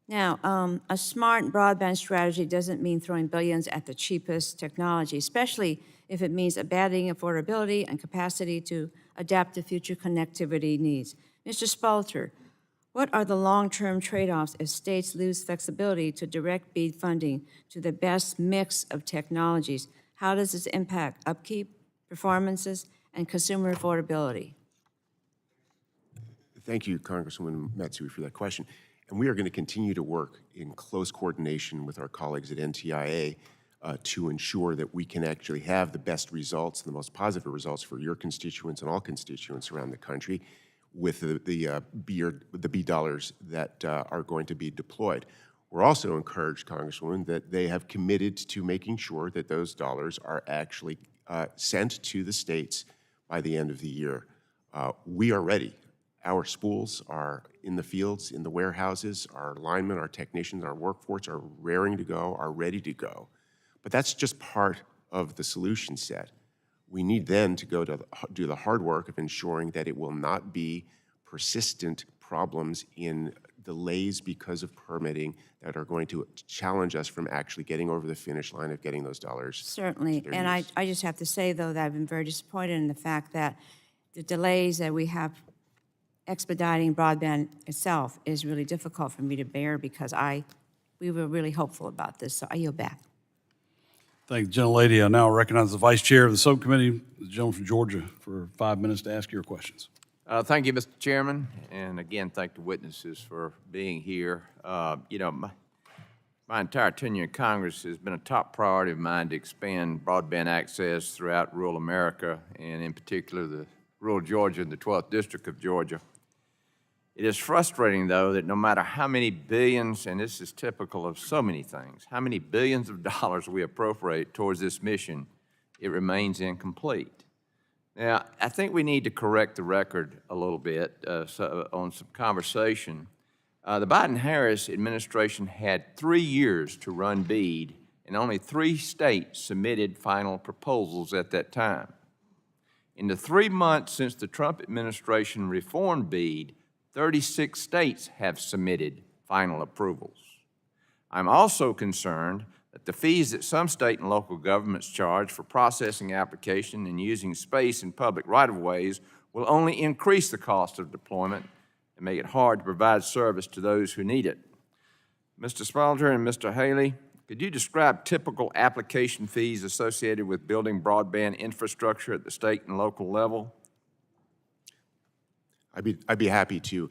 Speaker 2: Now, a smart broadband strategy doesn't mean throwing billions at the cheapest technology, especially if it means abandoning affordability and capacity to adapt to future connectivity needs. Mr. Spalter, what are the long-term trade-offs if states lose flexibility to direct BEAD funding to the best mix of technologies? How does this impact upkeep, performances, and consumer affordability?
Speaker 5: Thank you, Congresswoman Matsui, for that question. And we are going to continue to work in close coordination with our colleagues at NTIA to ensure that we can actually have the best results, the most positive results for your constituents and all constituents around the country with the BEAD dollars that are going to be deployed. We're also encouraged, Congresswoman, that they have committed to making sure that those dollars are actually sent to the states by the end of the year. We are ready. Our schools are in the fields, in the warehouses. Our linemen, our technicians, our workforce are raring to go, are ready to go. But that's just part of the solution set. We need then to go to do the hard work of ensuring that it will not be persistent problems in delays because of permitting that are going to challenge us from actually getting over the finish line of getting those dollars.
Speaker 2: Certainly. And I just have to say, though, that I've been very disappointed in the fact that the delays that we have expediting broadband itself is really difficult for me to bear because we were really hopeful about this, so I yield back.
Speaker 1: Thank the gentlelady. I now recognize the Vice Chair of the Subcommittee, the gentleman from Georgia, for 5 minutes to ask your questions.
Speaker 3: Thank you, Mr. Chairman, and again, thank the witnesses for being here. You know, my entire tenure in Congress has been a top priority of mine to expand broadband access throughout rural America, and in particular, the rural Georgia and the 12th District of Georgia. It is frustrating, though, that no matter how many billions, and this is typical of so many things, how many billions of dollars we appropriate towards this mission, it remains incomplete. Now, I think we need to correct the record a little bit on some conversation. The Biden-Harris administration had 3 years to run BEAD, and only 3 states submitted final proposals at that time. In the 3 months since the Trump administration reformed BEAD, 36 states have submitted final approvals. I'm also concerned that the fees that some state and local governments charge for processing application and using space in public right-of-ways will only increase the cost of deployment and make it hard to provide service to those who need it. Mr. Spalter and Mr. Haley, could you describe typical application fees associated with building broadband infrastructure at the state and local level?
Speaker 5: I'd be happy to.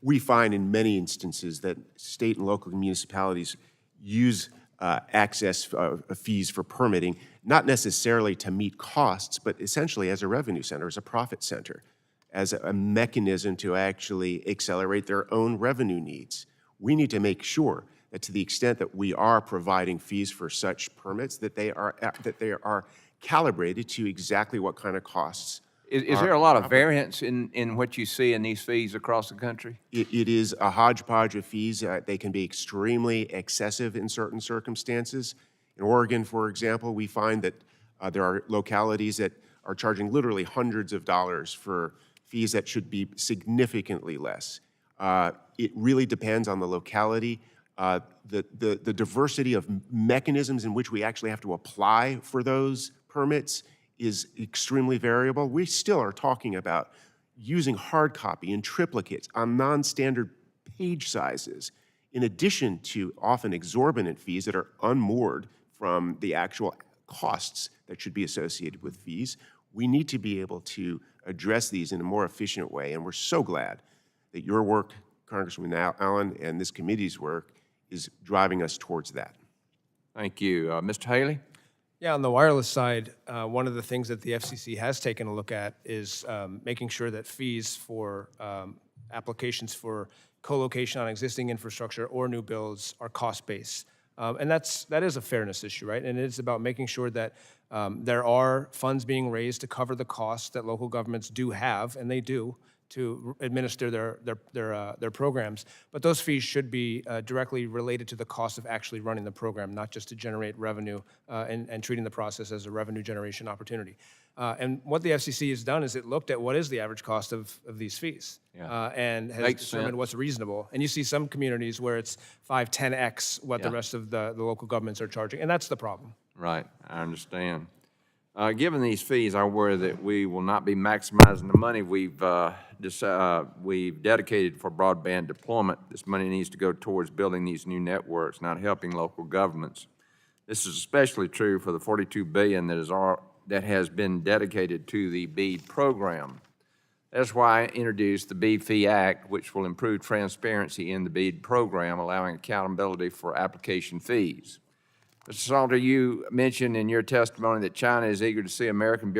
Speaker 5: We find in many instances that state and local municipalities use access fees for permitting, not necessarily to meet costs, but essentially as a revenue center, as a profit center, as a mechanism to actually accelerate their own revenue needs. We need to make sure that to the extent that we are providing fees for such permits, that they are calibrated to exactly what kind of costs.
Speaker 3: Is there a lot of variance in what you see in these fees across the country?
Speaker 5: It is a hodgepodge of fees. They can be extremely excessive in certain circumstances. In Oregon, for example, we find that there are localities that are charging literally hundreds of dollars for fees that should be significantly less. It really depends on the locality. The diversity of mechanisms in which we actually have to apply for those permits is extremely variable. We still are talking about using hard copy and triplicates on non-standard page sizes, in addition to often exorbitant fees that are unmoored from the actual costs that should be associated with fees. We need to be able to address these in a more efficient way, and we're so glad that your work, Congressman Allen, and this committee's work is driving us towards that.
Speaker 3: Thank you. Mr. Haley?
Speaker 6: Yeah, on the wireless side, one of the things that the FCC has taken a look at is making sure that fees for applications for co-location on existing infrastructure or new builds are cost-based. And that is a fairness issue, right? And it's about making sure that there are funds being raised to cover the costs that local governments do have, and they do, to administer their programs. But those fees should be directly related to the cost of actually running the program, not just to generate revenue and treating the process as a revenue generation opportunity. And what the FCC has done is it looked at what is the average cost of these fees and has
Speaker 3: Makes
Speaker 6: determined
Speaker 3: sense.
Speaker 6: what's reasonable. And you see some communities where it's 5, 10x what the
Speaker 3: Yeah.
Speaker 6: rest of the local governments are charging, and that's the problem.
Speaker 3: Right, I understand. Given these fees, I worry that we will not be maximizing the money we've dedicated for broadband deployment. This money needs to go towards building these new networks, not helping local governments. This is especially true for the $42 billion that has been dedicated to the BEAD program. That's why I introduced the BEAD Fee Act, which will improve transparency in the BEAD program, allowing accountability for application fees. Mr. Salter, you mentioned in your testimony that China is eager to see American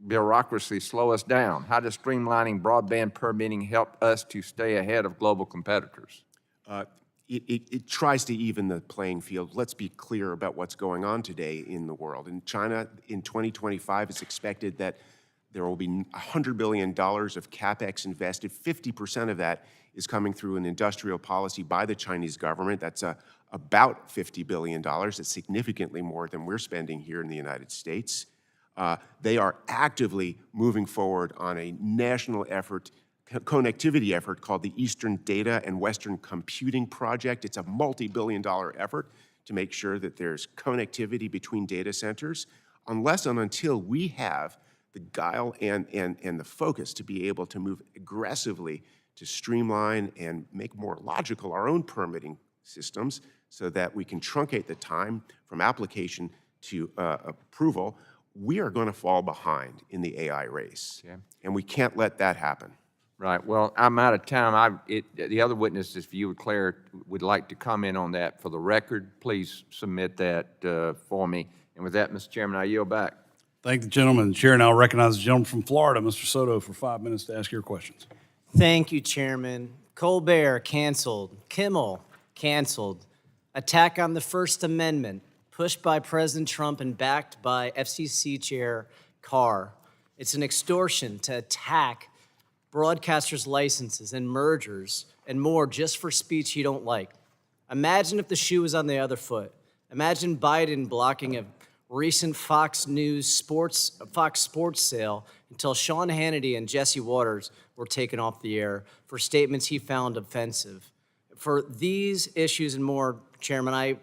Speaker 3: bureaucracy slow us down. How does streamlining broadband permitting help us to stay ahead of global competitors?
Speaker 5: It tries to even the playing field. Let's be clear about what's going on today in the world. In China, in 2025, it's expected that there will be $100 billion of CapEx invested. 50% of that is coming through an industrial policy by the Chinese government. That's about $50 billion. It's significantly more than we're spending here in the United States. They are actively moving forward on a national effort, connectivity effort called the Eastern Data and Western Computing Project. It's a multi-billion-dollar effort to make sure that there's connectivity between data centers. Unless and until we have the guile and the focus to be able to move aggressively to streamline and make more logical our own permitting systems so that we can truncate the time from application to approval, we are going to fall behind in the AI race.
Speaker 3: Okay.
Speaker 5: And we can't let that happen.
Speaker 3: Right, well, I'm out of time. The other witnesses, if you would like to comment on that for the record, please submit that for me. And with that, Mr. Chairman, I yield back.
Speaker 1: Thank the gentleman. The chair now recognizes the gentleman from Florida, Mr. Soto, for 5 minutes to ask your questions.
Speaker 9: Thank you, Chairman. Colbert, canceled. Kimmel, canceled. Attack on the First Amendment, pushed by President Trump and backed by FCC Chair Carr. It's an extortion to attack broadcasters' licenses and mergers and more just for speech you don't like. Imagine if the shoe was on the other foot. Imagine Biden blocking a recent Fox Sports sale until Sean Hannity and Jesse Waters were taken off the air for statements he found offensive. For these issues and more, Chairman, I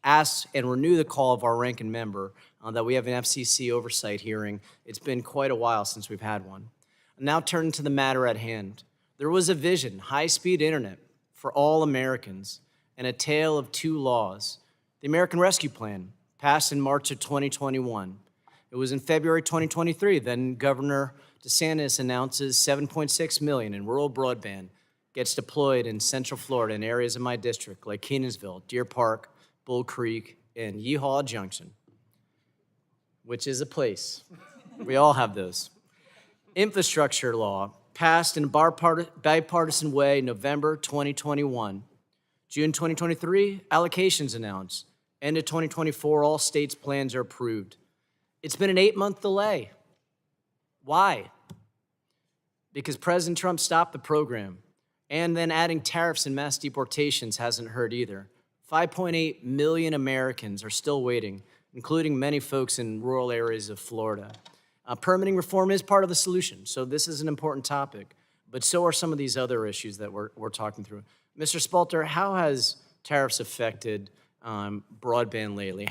Speaker 9: ask and renew the call of our ranking member that we have an FCC oversight hearing. It's been quite a while since we've had one. Now turning to the matter at hand. There was a vision, high-speed internet for all Americans, and a tale of two laws. The American Rescue Plan, passed in March of 2021. It was in February 2023, then Governor DeSantis announces $7.6 million in rural broadband gets deployed in Central Florida in areas of my district like Kenansville, Deer Park, Bull Creek, and Yeehaw Junction, which is a place. We all have those. Infrastructure law passed in a bipartisan way November 2021. June 2023, allocations announced. End of 2024, all states' plans are approved. It's been an 8-month delay. Why? Because President Trump stopped the program, and then adding tariffs and mass deportations hasn't hurt either. 5.8 million Americans are still waiting, including many folks in rural areas of Florida. Permitting reform is part of the solution, so this is an important topic, but so are some of these other issues that we're talking through. Mr. Spalter, how has tariffs affected broadband lately?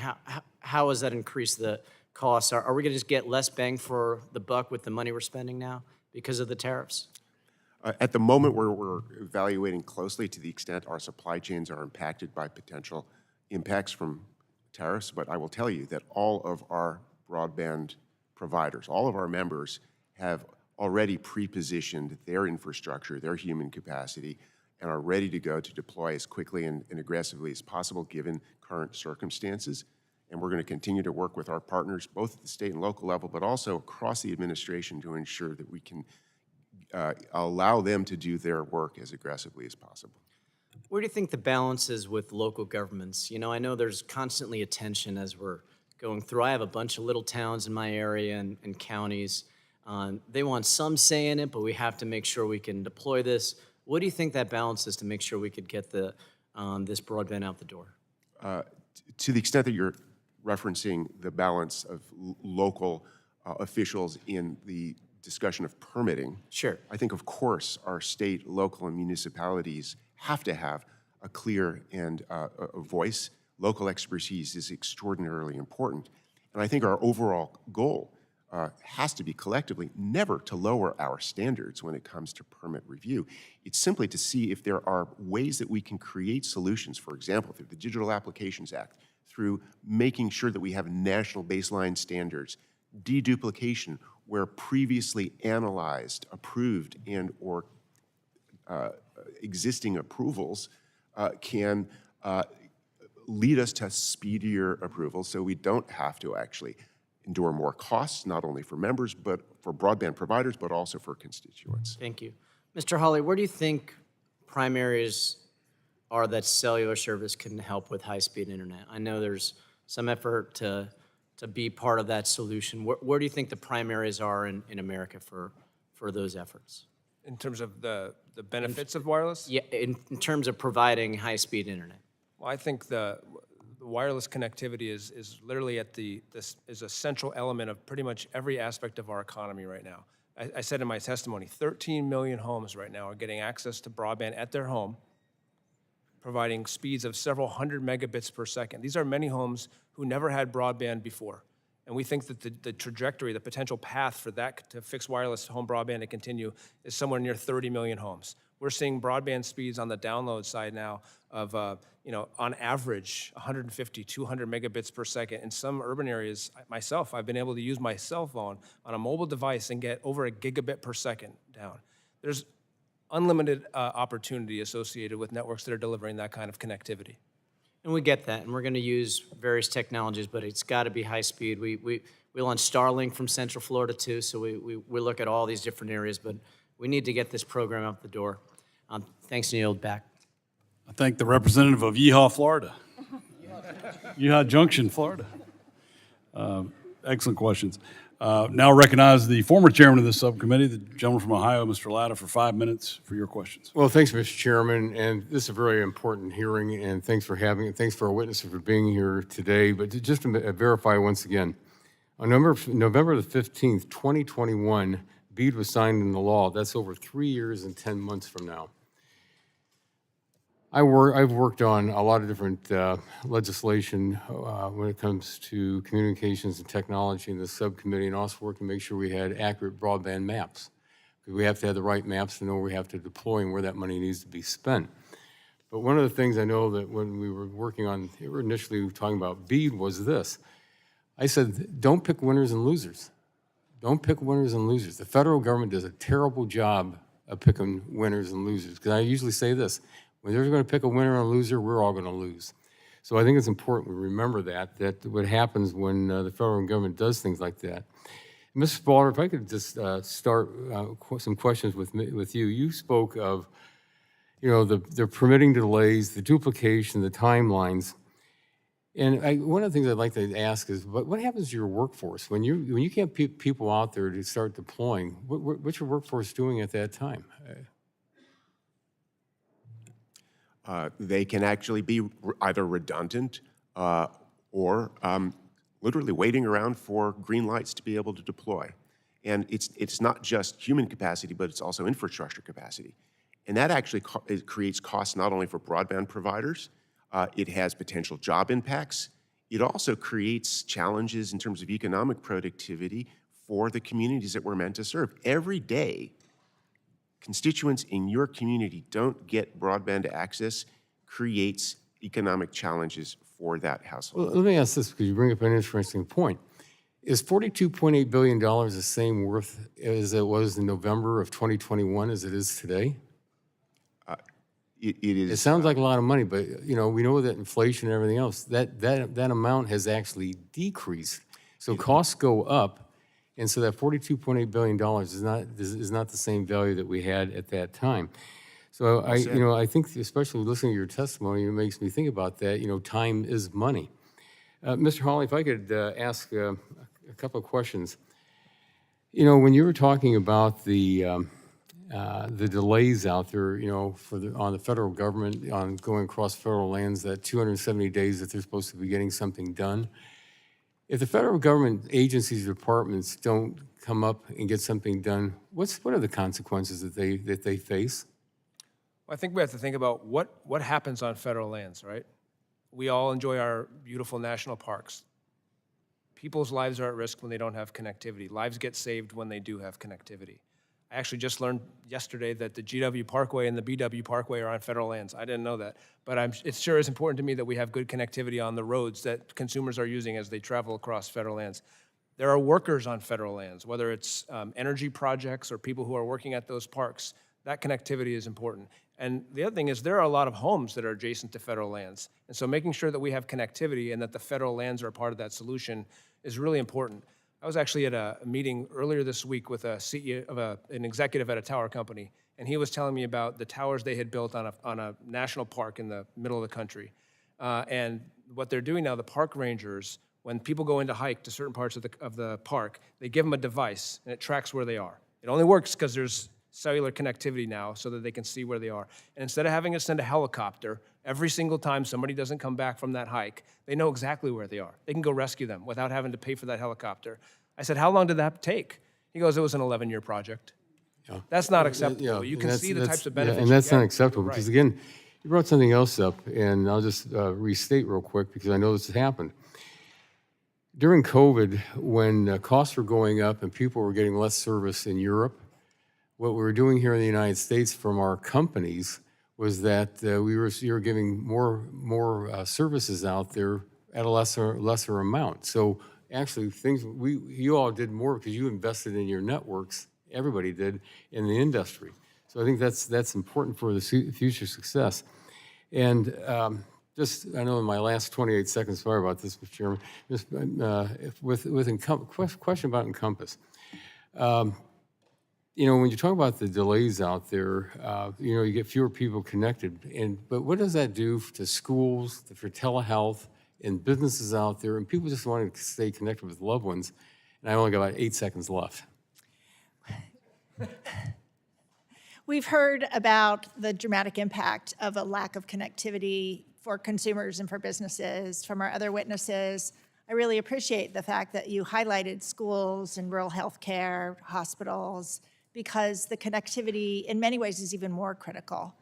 Speaker 9: How has that increased the costs? Are we going to just get less bang for the buck with the money we're spending now because of the tariffs?
Speaker 5: At the moment, we're evaluating closely to the extent our supply chains are impacted by potential impacts from tariffs, but I will tell you that all of our broadband providers, all of our members have already pre-positioned their infrastructure, their human capacity, and are ready to go to deploy as quickly and aggressively as possible given current circumstances. And we're going to continue to work with our partners, both at the state and local level, but also across the administration to ensure that we can allow them to do their work as aggressively as possible.
Speaker 9: Where do you think the balance is with local governments? You know, I know there's constantly a tension as we're going through. I have a bunch of little towns in my area and counties. They want some say in it, but we have to make sure we can deploy this. What do you think that balance is to make sure we could get this broadband out the door?
Speaker 5: To the extent that you're referencing the balance of local officials in the discussion of permitting,
Speaker 9: Sure.
Speaker 5: I think, of course, our state, local, and municipalities have to have a clear and a voice. Local expertise is extraordinarily important. And I think our overall goal has to be collectively never to lower our standards when it comes to permit review. It's simply to see if there are ways that we can create solutions, for example, through the Digital Applications Act, through making sure that we have national baseline standards, deduplication, where previously analyzed, approved, and or existing approvals can lead us to speedier approvals so we don't have to actually endure more costs, not only for members, but for broadband providers, but also for constituents.
Speaker 9: Thank you. Mr. Hawley, where do you think prime areas are that cellular service can help with high-speed internet? I know there's some effort to be part of that solution. Where do you think the prime areas are in America for those efforts?
Speaker 6: In terms of the benefits of wireless?
Speaker 9: Yeah, in terms of providing high-speed internet.
Speaker 6: Well, I think the wireless connectivity is literally is a central element of pretty much every aspect of our economy right now. I said in my testimony, 13 million homes right now are getting access to broadband at their home, providing speeds of several hundred megabits per second. These are many homes who never had broadband before. And we think that the trajectory, the potential path for that to fixed wireless home broadband to continue is somewhere near 30 million homes. We're seeing broadband speeds on the download side now of, on average, 150, 200 megabits per second. In some urban areas, myself, I've been able to use my cell phone on a mobile device and get over a gigabit per second down. There's unlimited opportunity associated with networks that are delivering that kind of connectivity.
Speaker 9: And we get that, and we're going to use various technologies, but it's got to be high speed. We launched Starlink from Central Florida too, so we look at all these different areas, but we need to get this program out the door. Thanks, and yield back.
Speaker 1: I thank the representative of Yeehaw, Florida. Yeehaw Junction, Florida. Excellent questions. Now recognize the former chairman of this subcommittee, the gentleman from Ohio, Mr. Latta, for 5 minutes for your questions.
Speaker 10: Well, thanks, Mr. Chairman, and this is a very important hearing, and thanks for having it. Thanks for our witnesses for being here today. But just to verify once again, on November the 15th, 2021, BEAD was signed into law. That's over 3 years and 10 months from now. I've worked on a lot of different legislation when it comes to communications and technology in the subcommittee, and also worked to make sure we had accurate broadband maps. Because we have to have the right maps to know where we have to deploy and where that money needs to be spent. But one of the things I know that when we were working on, initially talking about BEAD was this. I said, don't pick winners and losers. Don't pick winners and losers. The federal government does a terrible job of picking winners and losers. Because I usually say this, when they're going to pick a winner and a loser, we're all going to lose. So I think it's important we remember that what happens when the federal government does things like that. And Mr. Spaulding, if I could just start some questions with you. You spoke of, the permitting delays, the duplication, the timelines. And one of the things I'd like to ask is, what happens to your workforce? When you can't get people out there to start deploying, what's your workforce doing at that time?
Speaker 5: They can actually be either redundant or literally waiting around for green lights to be able to deploy. And it's not just human capacity, but it's also infrastructure capacity. And that actually it creates costs not only for broadband providers, it has potential job impacts. It also creates challenges in terms of economic productivity for the communities that we're meant to serve. Every day, constituents in your community don't get broadband access creates economic challenges for that household.
Speaker 10: Well, let me ask this, because you bring up an interesting point. Is $42.8 billion the same worth as it was in November of 2021 as it is today?
Speaker 5: It is.
Speaker 10: It sounds like a lot of money, but we know that inflation and everything else, that amount has actually decreased. So costs go up. And so that $42.8 billion is not the same value that we had at that time. So I think especially listening to your testimony, it makes me think about that. Time is money. Mr. Hawley, if I could ask a couple of questions. When you were talking about the delays out there, on the federal government on going across federal lands, that 270 days that they're supposed to be getting something done. If the federal government agencies or departments don't come up and get something done, what are the consequences that they face?
Speaker 6: Well, I think we have to think about what happens on federal lands, right? We all enjoy our beautiful national parks. People's lives are at risk when they don't have connectivity. Lives get saved when they do have connectivity. I actually just learned yesterday that the GW Parkway and the BW Parkway are on federal lands. I didn't know that, but it sure is important to me that we have good connectivity on the roads that consumers are using as they travel across federal lands. There are workers on federal lands, whether it's energy projects or people who are working at those parks. That connectivity is important. And the other thing is there are a lot of homes that are adjacent to federal lands. And so making sure that we have connectivity and that the federal lands are a part of that solution is really important. I was actually at a meeting earlier this week with a CEO of an executive at a tower company, and he was telling me about the towers they had built on a national park in the middle of the country. And what they're doing now, the park rangers, when people go in to hike to certain parts of the park, they give them a device, and it tracks where they are. It only works because there's cellular connectivity now so that they can see where they are. And instead of having to send a helicopter every single time somebody doesn't come back from that hike, they know exactly where they are. They can go rescue them without having to pay for that helicopter. I said, how long did that take? He goes, it was an 11-year project.
Speaker 10: Yeah.
Speaker 6: That's not acceptable. You can see the types of benefits.
Speaker 10: And that's
Speaker 6: you
Speaker 10: not
Speaker 6: get.
Speaker 10: acceptable
Speaker 6: Right.
Speaker 10: because, again, you brought something else up, and I'll just restate real quick because I know this has happened. During COVID, when costs were going up and people were getting less service in Europe, what we were doing here in the United States from our companies was that we were giving more services out there at a lesser amount. So actually, you all did more because you invested in your networks. Everybody did in the industry. So I think that's important for the future success. And I know in my last 28 seconds, sorry about this, Mr. Chairman, just question about Encompass. When you talk about the delays out there, you get fewer people connected. But what does that do to schools, for telehealth, and businesses out there, and people just want to stay connected with loved ones? And I only got about 8 seconds left.
Speaker 7: We've heard about the dramatic impact of a lack of connectivity for consumers and for businesses from our other witnesses. I really appreciate the fact that you highlighted schools and rural healthcare, hospitals, because the connectivity in many ways is even more critical.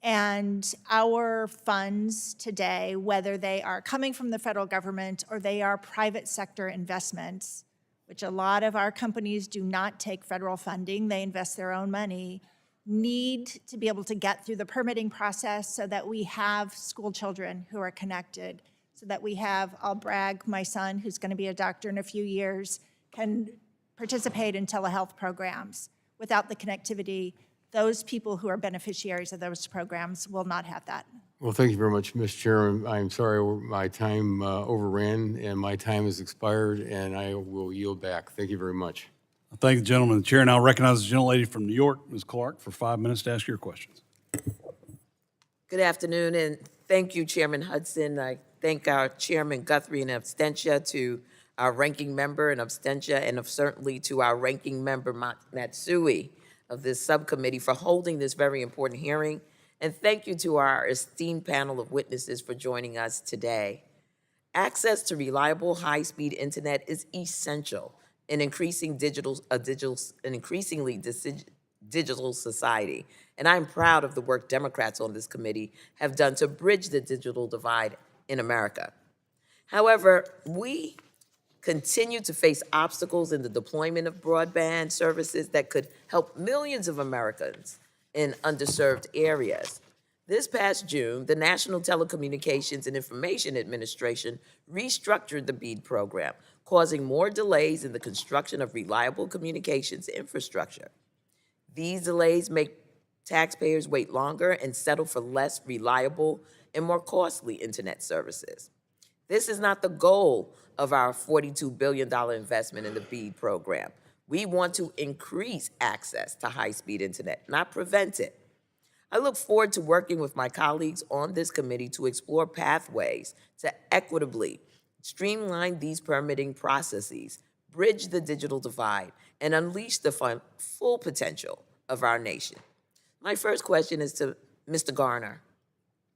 Speaker 7: And our funds today, whether they are coming from the federal government or they are private sector investments, which a lot of our companies do not take federal funding, they invest their own money, need to be able to get through the permitting process so that we have school children who are connected, so that we have, I'll brag, my son, who's going to be a doctor in a few years, can participate in telehealth programs. Without the connectivity, those people who are beneficiaries of those programs will not have that.
Speaker 10: Well, thank you very much, Mr. Chairman. I'm sorry my time overran, and my time has expired, and I will yield back. Thank you very much.
Speaker 1: I thank the gentleman. The chair now recognizes the gentlelady from New York, Ms. Clark, for 5 minutes to ask your questions.
Speaker 4: Good afternoon, and thank you, Chairman Hudson. I thank our Chairman Guthrie in absentia, to our ranking member in absentia, and certainly to our ranking member Matsui of this subcommittee for holding this very important hearing. And thank you to our esteemed panel of witnesses for joining us today. Access to reliable, high-speed internet is essential in increasingly digital society. And I'm proud of the work Democrats on this committee have done to bridge the digital divide in America. However, we continue to face obstacles in the deployment of broadband services that could help millions of Americans in underserved areas. This past June, the National Telecommunications and Information Administration restructured the BEAD program, causing more delays in the construction of reliable communications infrastructure. These delays make taxpayers wait longer and settle for less reliable and more costly internet services. This is not the goal of our $42 billion investment in the BEAD program. We want to increase access to high-speed internet, not prevent it. I look forward to working with my colleagues on this committee to explore pathways to equitably streamline these permitting processes, bridge the digital divide, and unleash the full potential of our nation. My first question is to Mr. Garner.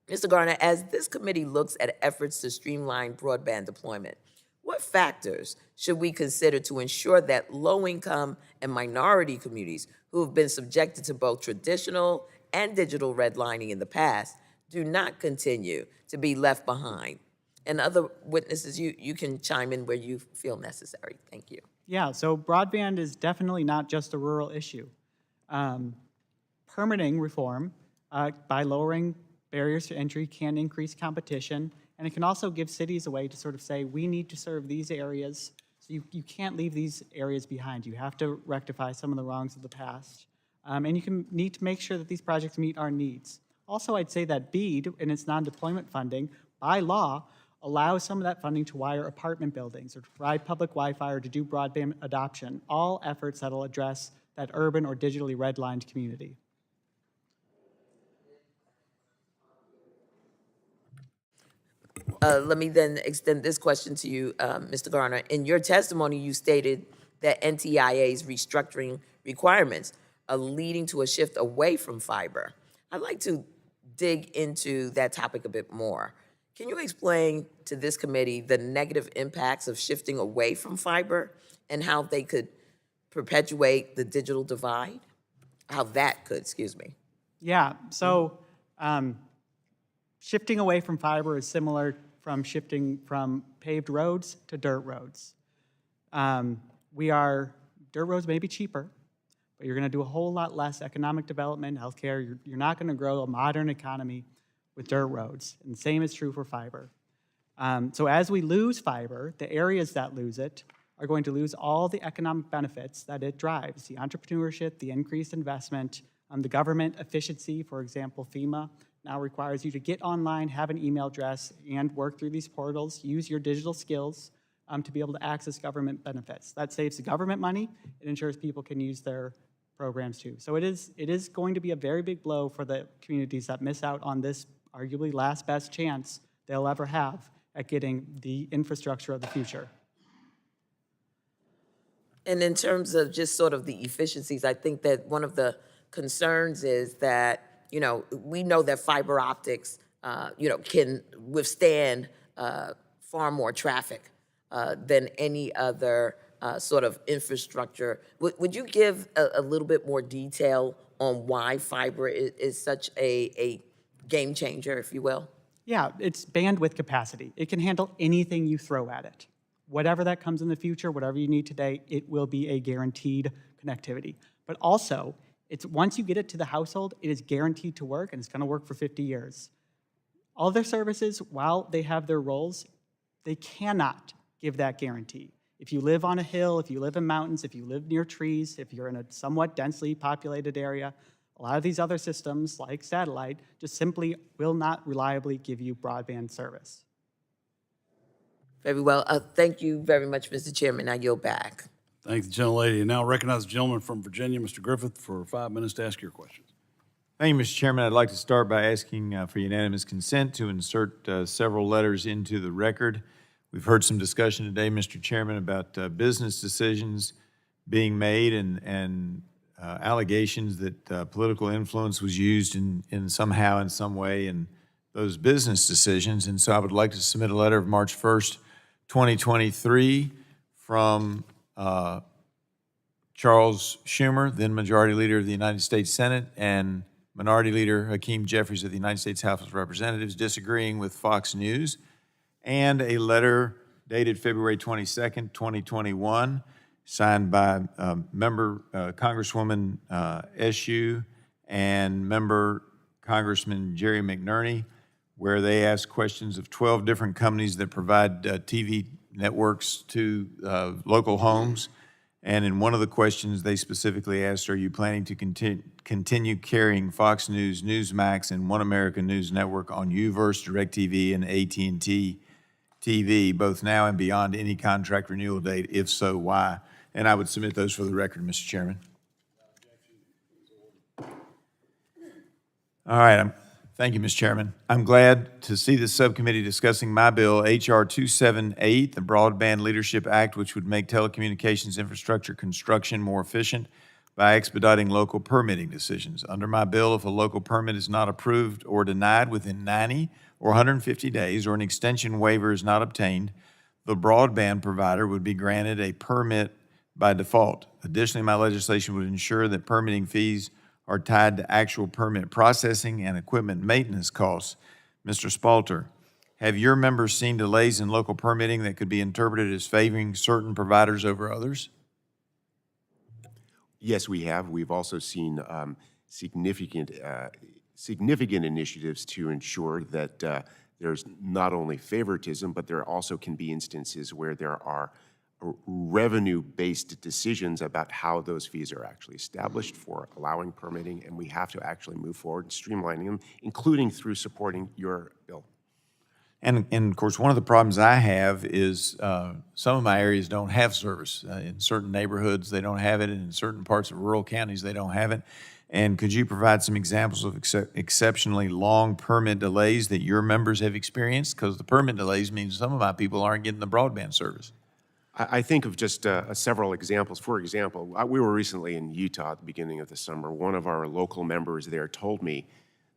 Speaker 4: Mr. Garner, as this committee looks at efforts to streamline broadband deployment, what factors should we consider to ensure that low-income and minority communities who have been subjected to both traditional and digital redlining in the past do not continue to be left behind? And other witnesses, you can chime in where you feel necessary. Thank you.
Speaker 8: Yeah, so broadband is definitely not just a rural issue. Permitting reform by lowering barriers to entry can increase competition, and it can also give cities a way to sort of say, we need to serve these areas, so you can't leave these areas behind. You have to rectify some of the wrongs of the past. And you need to make sure that these projects meet our needs. Also, I'd say that BEAD, in its non-deployment funding, by law, allows some of that funding to wire apartment buildings or to provide public Wi-Fi or to do broadband adoption, all efforts that will address that urban or digitally redlined community.
Speaker 4: Let me then extend this question to you, Mr. Garner. In your testimony, you stated that NTIA's restructuring requirements are leading to a shift away from fiber. I'd like to dig into that topic a bit more. Can you explain to this committee the negative impacts of shifting away from fiber and how they could perpetuate the digital divide? How that could, excuse me.
Speaker 8: Yeah, so shifting away from fiber is similar from shifting from paved roads to dirt roads. Dirt roads may be cheaper, but you're gonna do a whole lot less economic development, healthcare. You're not gonna grow a modern economy with dirt roads, and the same is true for fiber. So as we lose fiber, the areas that lose it are going to lose all the economic benefits that it drives, the entrepreneurship, the increased investment, the government efficiency. For example, FEMA now requires you to get online, have an email address, and work through these portals, use your digital skills to be able to access government benefits. That saves the government money. It ensures people can use their programs too. So it is going to be a very big blow for the communities that miss out on this arguably last best chance they'll ever have at getting the infrastructure of the future.
Speaker 4: And in terms of just sort of the efficiencies, I think that one of the concerns is that, we know that fiber optics, can withstand far more traffic than any other sort of infrastructure. Would you give a little bit more detail on why fiber is such a game changer, if you will?
Speaker 8: Yeah, it's bandwidth capacity. It can handle anything you throw at it. Whatever that comes in the future, whatever you need today, it will be a guaranteed connectivity. But also, once you get it to the household, it is guaranteed to work, and it's going to work for 50 years. All their services, while they have their roles, they cannot give that guarantee. If you live on a hill, if you live in mountains, if you live near trees, if you're in a somewhat densely populated area, a lot of these other systems, like satellite, just simply will not reliably give you broadband service.
Speaker 4: Very well. Thank you very much, Mr. Chairman. I yield back.
Speaker 1: Thank the gentlelady. And now recognize the gentleman from Virginia, Mr. Griffith, for 5 minutes to ask your questions.
Speaker 11: Thank you, Mr. Chairman. I'd like to start by asking for unanimous consent to insert several letters into the record. We've heard some discussion today, Mr. Chairman, about business decisions being made and allegations that political influence was used in somehow, in some way, in those business decisions. And so I would like to submit a letter of March 1st, 2023 from Charles Schumer, then Majority Leader of the United States Senate, and Minority Leader Hakeem Jeffries of the United States House of Representatives, disagreeing with Fox News, and a letter dated February 22nd, 2021, signed by member Congresswoman Eshoo and member Congressman Jerry McNerney, where they asked questions of 12 different companies that provide TV networks to local homes. And in one of the questions, they specifically asked, are you planning to continue carrying Fox News, Newsmax, and One America News Network on UVerse, DirecTV, and AT&T TV, both now and beyond any contract renewal date? If so, why? And I would submit those for the record, Mr. Chairman. All right, thank you, Mr. Chairman. I'm glad to see this subcommittee discussing my bill, H.R. 278, the Broadband Leadership Act, which would make telecommunications infrastructure construction more efficient by expediting local permitting decisions. Under my bill, if a local permit is not approved or denied within 90 or 150 days, or an extension waiver is not obtained, the broadband provider would be granted a permit by default. Additionally, my legislation would ensure that permitting fees are tied to actual permit processing and equipment maintenance costs. Mr. Spalter, have your members seen delays in local permitting that could be interpreted as favoring certain providers over others?
Speaker 5: Yes, we have. We've also seen significant initiatives to ensure that there's not only favoritism, but there also can be instances where there are revenue-based decisions about how those fees are actually established for allowing permitting, and we have to actually move forward and streamlining them, including through supporting your bill.
Speaker 11: And of course, one of the problems I have is some of my areas don't have service. In certain neighborhoods, they don't have it, and in certain parts of rural counties, they don't have it. And could you provide some examples of exceptionally long permit delays that your members have experienced? Because the permit delays means some of my people aren't getting the broadband service.
Speaker 5: I think of just several examples. For example, we were recently in Utah at the beginning of the summer. One of our local members there told me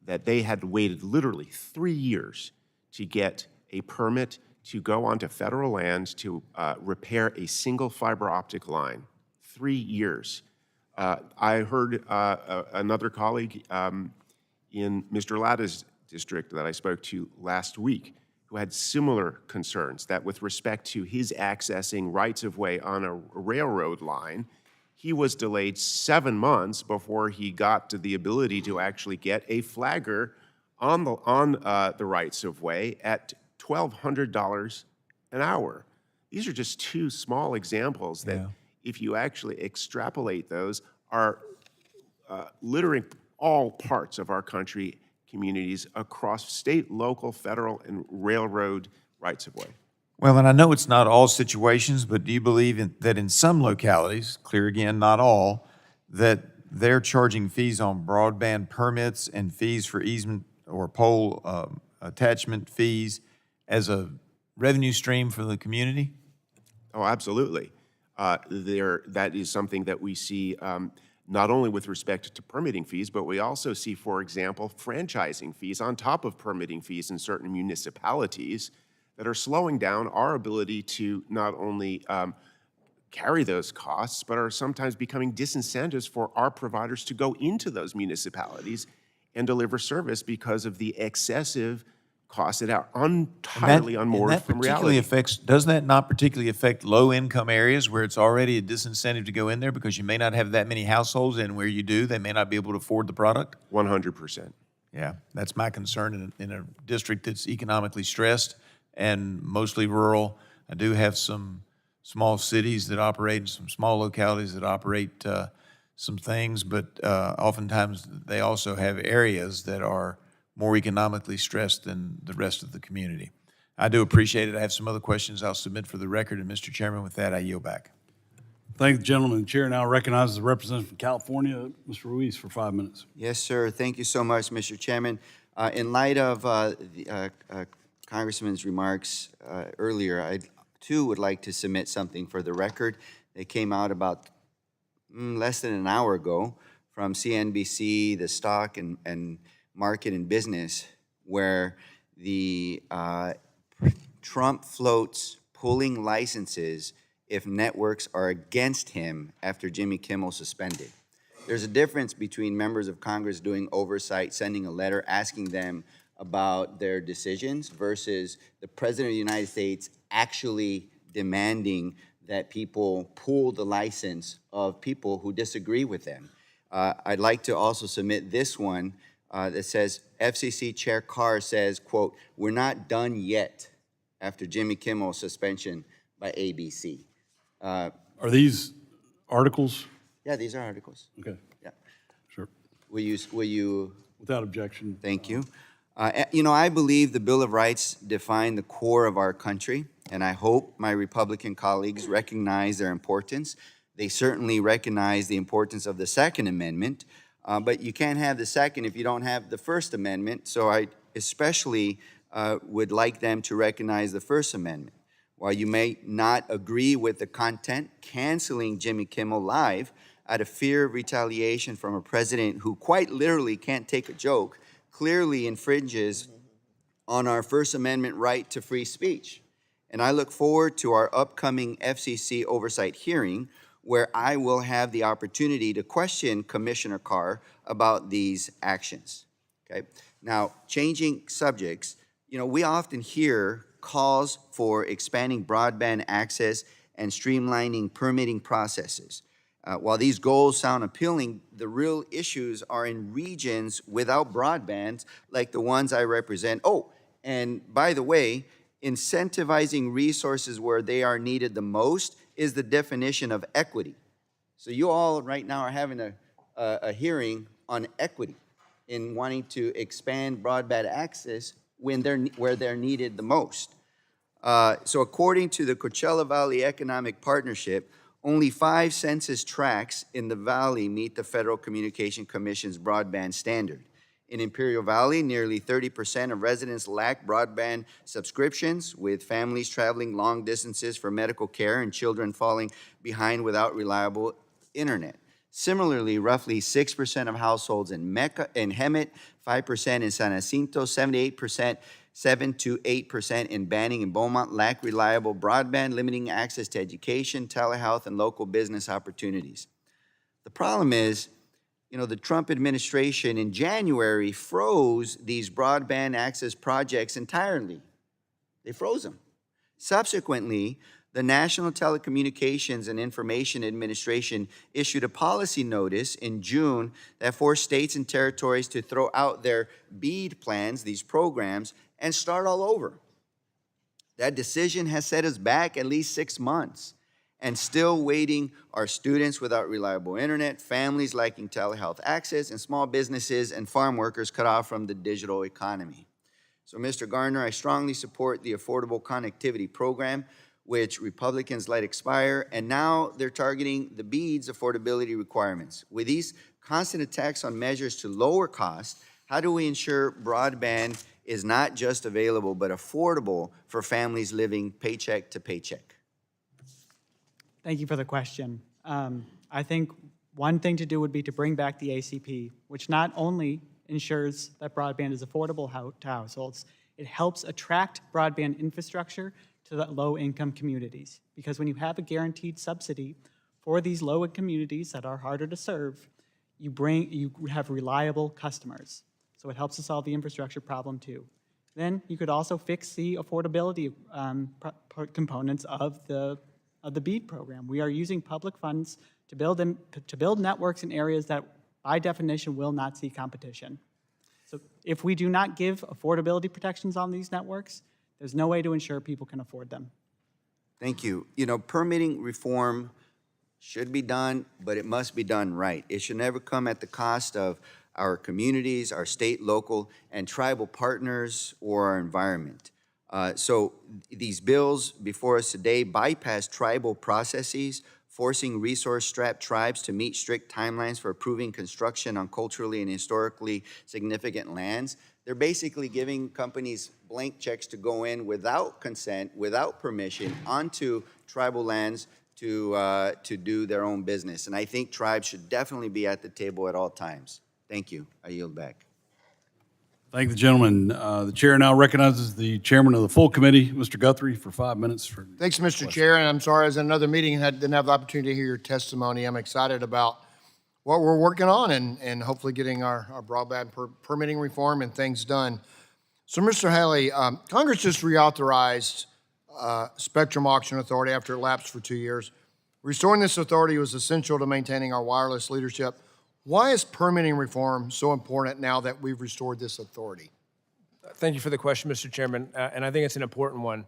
Speaker 5: that they had waited literally 3 years to get a permit to go onto federal land to repair a single fiber optic line. 3 years. I heard another colleague in Mr. Latta's district that I spoke to last week who had similar concerns that with respect to his accessing rights-of-way on a railroad line, he was delayed 7 months before he got to the ability to actually get a flagger on the rights-of-way at $1,200 an hour. These are just two small examples that, if you actually extrapolate those, are littering all parts of our country, communities across state, local, federal, and railroad rights-of-way.
Speaker 11: Well, and I know it's not all situations, but do you believe that in some localities, clear again, not all, that they're charging fees on broadband permits and fees for easement or pole attachment fees as a revenue stream for the community?
Speaker 5: Oh, absolutely. That is something that we see not only with respect to permitting fees, but we also see, for example, franchising fees on top of permitting fees in certain municipalities that are slowing down our ability to not only carry those costs, but are sometimes becoming disincentives for our providers to go into those municipalities and deliver service because of the excessive costs that are entirely unmoored from reality.
Speaker 11: Does that not particularly affect low-income areas where it's already a disincentive to go in there because you may not have that many households, and where you do, they may not be able to afford the product?
Speaker 5: 100%.
Speaker 11: Yeah, that's my concern in a district that's economically stressed and mostly rural. I do have some small cities that operate and some small localities that operate some things, but oftentimes they also have areas that are more economically stressed than the rest of the community. I do appreciate it. I have some other questions I'll submit for the record, and Mr. Chairman, with that, I yield back.
Speaker 1: Thank the gentleman. The chair now recognizes the representative from California, Mr. Ruiz, for 5 minutes.
Speaker 12: Yes, sir. Thank you so much, Mr. Chairman. In light of the Congressman's remarks earlier, I too would like to submit something for the record. They came out about less than an hour ago from CNBC, the Stock and Market and Business, where the Trump floats pulling licenses if networks are against him after Jimmy Kimmel suspended. There's a difference between members of Congress doing oversight, sending a letter asking them about their decisions, versus the President of the United States actually demanding that people pull the license of people who disagree with them. I'd like to also submit this one that says, FCC Chair Carr says, quote, "We're not done yet," after Jimmy Kimmel's suspension by ABC.
Speaker 1: Are these articles?
Speaker 12: Yeah, these are articles.
Speaker 1: Okay,
Speaker 12: Yeah.
Speaker 1: sure.
Speaker 12: Will you?
Speaker 1: Without objection.
Speaker 12: Thank you. You know, I believe the Bill of Rights define the core of our country, and I hope my Republican colleagues recognize their importance. They certainly recognize the importance of the Second Amendment, But you can't have the second if you don't have the First Amendment, so I especially would like them to recognize the First Amendment. While you may not agree with the content, canceling Jimmy Kimmel Live out of fear of retaliation from a president who quite literally can't take a joke clearly infringes on our First Amendment right to free speech. And I look forward to our upcoming FCC oversight hearing, where I will have the opportunity to question Commissioner Carr about these actions. Okay? Now, changing subjects, we often hear calls for expanding broadband access and streamlining permitting processes. While these goals sound appealing, the real issues are in regions without broadband, like the ones I represent. Oh, and by the way, incentivizing resources where they are needed the most is the definition of equity. So you all right now are having a hearing on equity in wanting to expand broadband access where they're needed the most. So according to the Coachella Valley Economic Partnership, only 5 census tracts in the valley meet the Federal Communication Commission's broadband standard. In Imperial Valley, nearly 30% of residents lack broadband subscriptions, with families traveling long distances for medical care and children falling behind without reliable internet. Similarly, roughly 6% of households in Hemet, 5% in San Jacinto, 7 to 8% in Banning and Beaumont lack reliable broadband, limiting access to education, telehealth, and local business opportunities. The problem is, the Trump administration in January froze these broadband access projects entirely. They froze them. Subsequently, the National Telecommunications and Information Administration issued a policy notice in June that forced states and territories to throw out their BEAD plans, these programs, and start all over. That decision has set us back at least 6 months, and still waiting are students without reliable internet, families lacking telehealth access, and small businesses and farm workers cut off from the digital economy. So, Mr. Gardner, I strongly support the Affordable Connectivity Program, which Republicans let expire, and now they're targeting the BEAD's affordability requirements. With these constant attacks on measures to lower costs, how do we ensure broadband is not just available, but affordable for families living paycheck to paycheck?
Speaker 8: Thank you for the question. I think one thing to do would be to bring back the ACP, which not only ensures that broadband is affordable to households, it helps attract broadband infrastructure to the low-income communities. Because when you have a guaranteed subsidy for these low-income communities that are harder to serve, you have reliable customers. So it helps to solve the infrastructure problem too. Then you could also fix the affordability components of the BEAD program. We are using public funds to build networks in areas that, by definition, will not see competition. So if we do not give affordability protections on these networks, there's no way to ensure people can afford them.
Speaker 12: Thank you. Permitting reform should be done, but it must be done right. It should never come at the cost of our communities, our state, local, and tribal partners, or our environment. So these bills before us today bypass tribal processes, forcing resource-strapped tribes to meet strict timelines for approving construction on culturally and historically significant lands. They're basically giving companies blank checks to go in without consent, without permission, onto tribal lands to do their own business. And I think tribes should definitely be at the table at all times. Thank you. I yield back.
Speaker 1: Thank the gentleman. The chair now recognizes the chairman of the full committee, Mr. Guthrie, for 5 minutes.
Speaker 13: Thanks, Mr. Chair, and I'm sorry I was in another meeting and didn't have the opportunity to hear your testimony. I'm excited about what we're working on and hopefully getting our broadband permitting reform and things done. So, Mr. Haley, Congress just reauthorized Spectrum Auction Authority after it lapsed for 2 years. Restoring this authority was essential to maintaining our wireless leadership. Why is permitting reform so important now that we've restored this authority?
Speaker 6: Thank you for the question, Mr. Chairman, and I think it's an important one.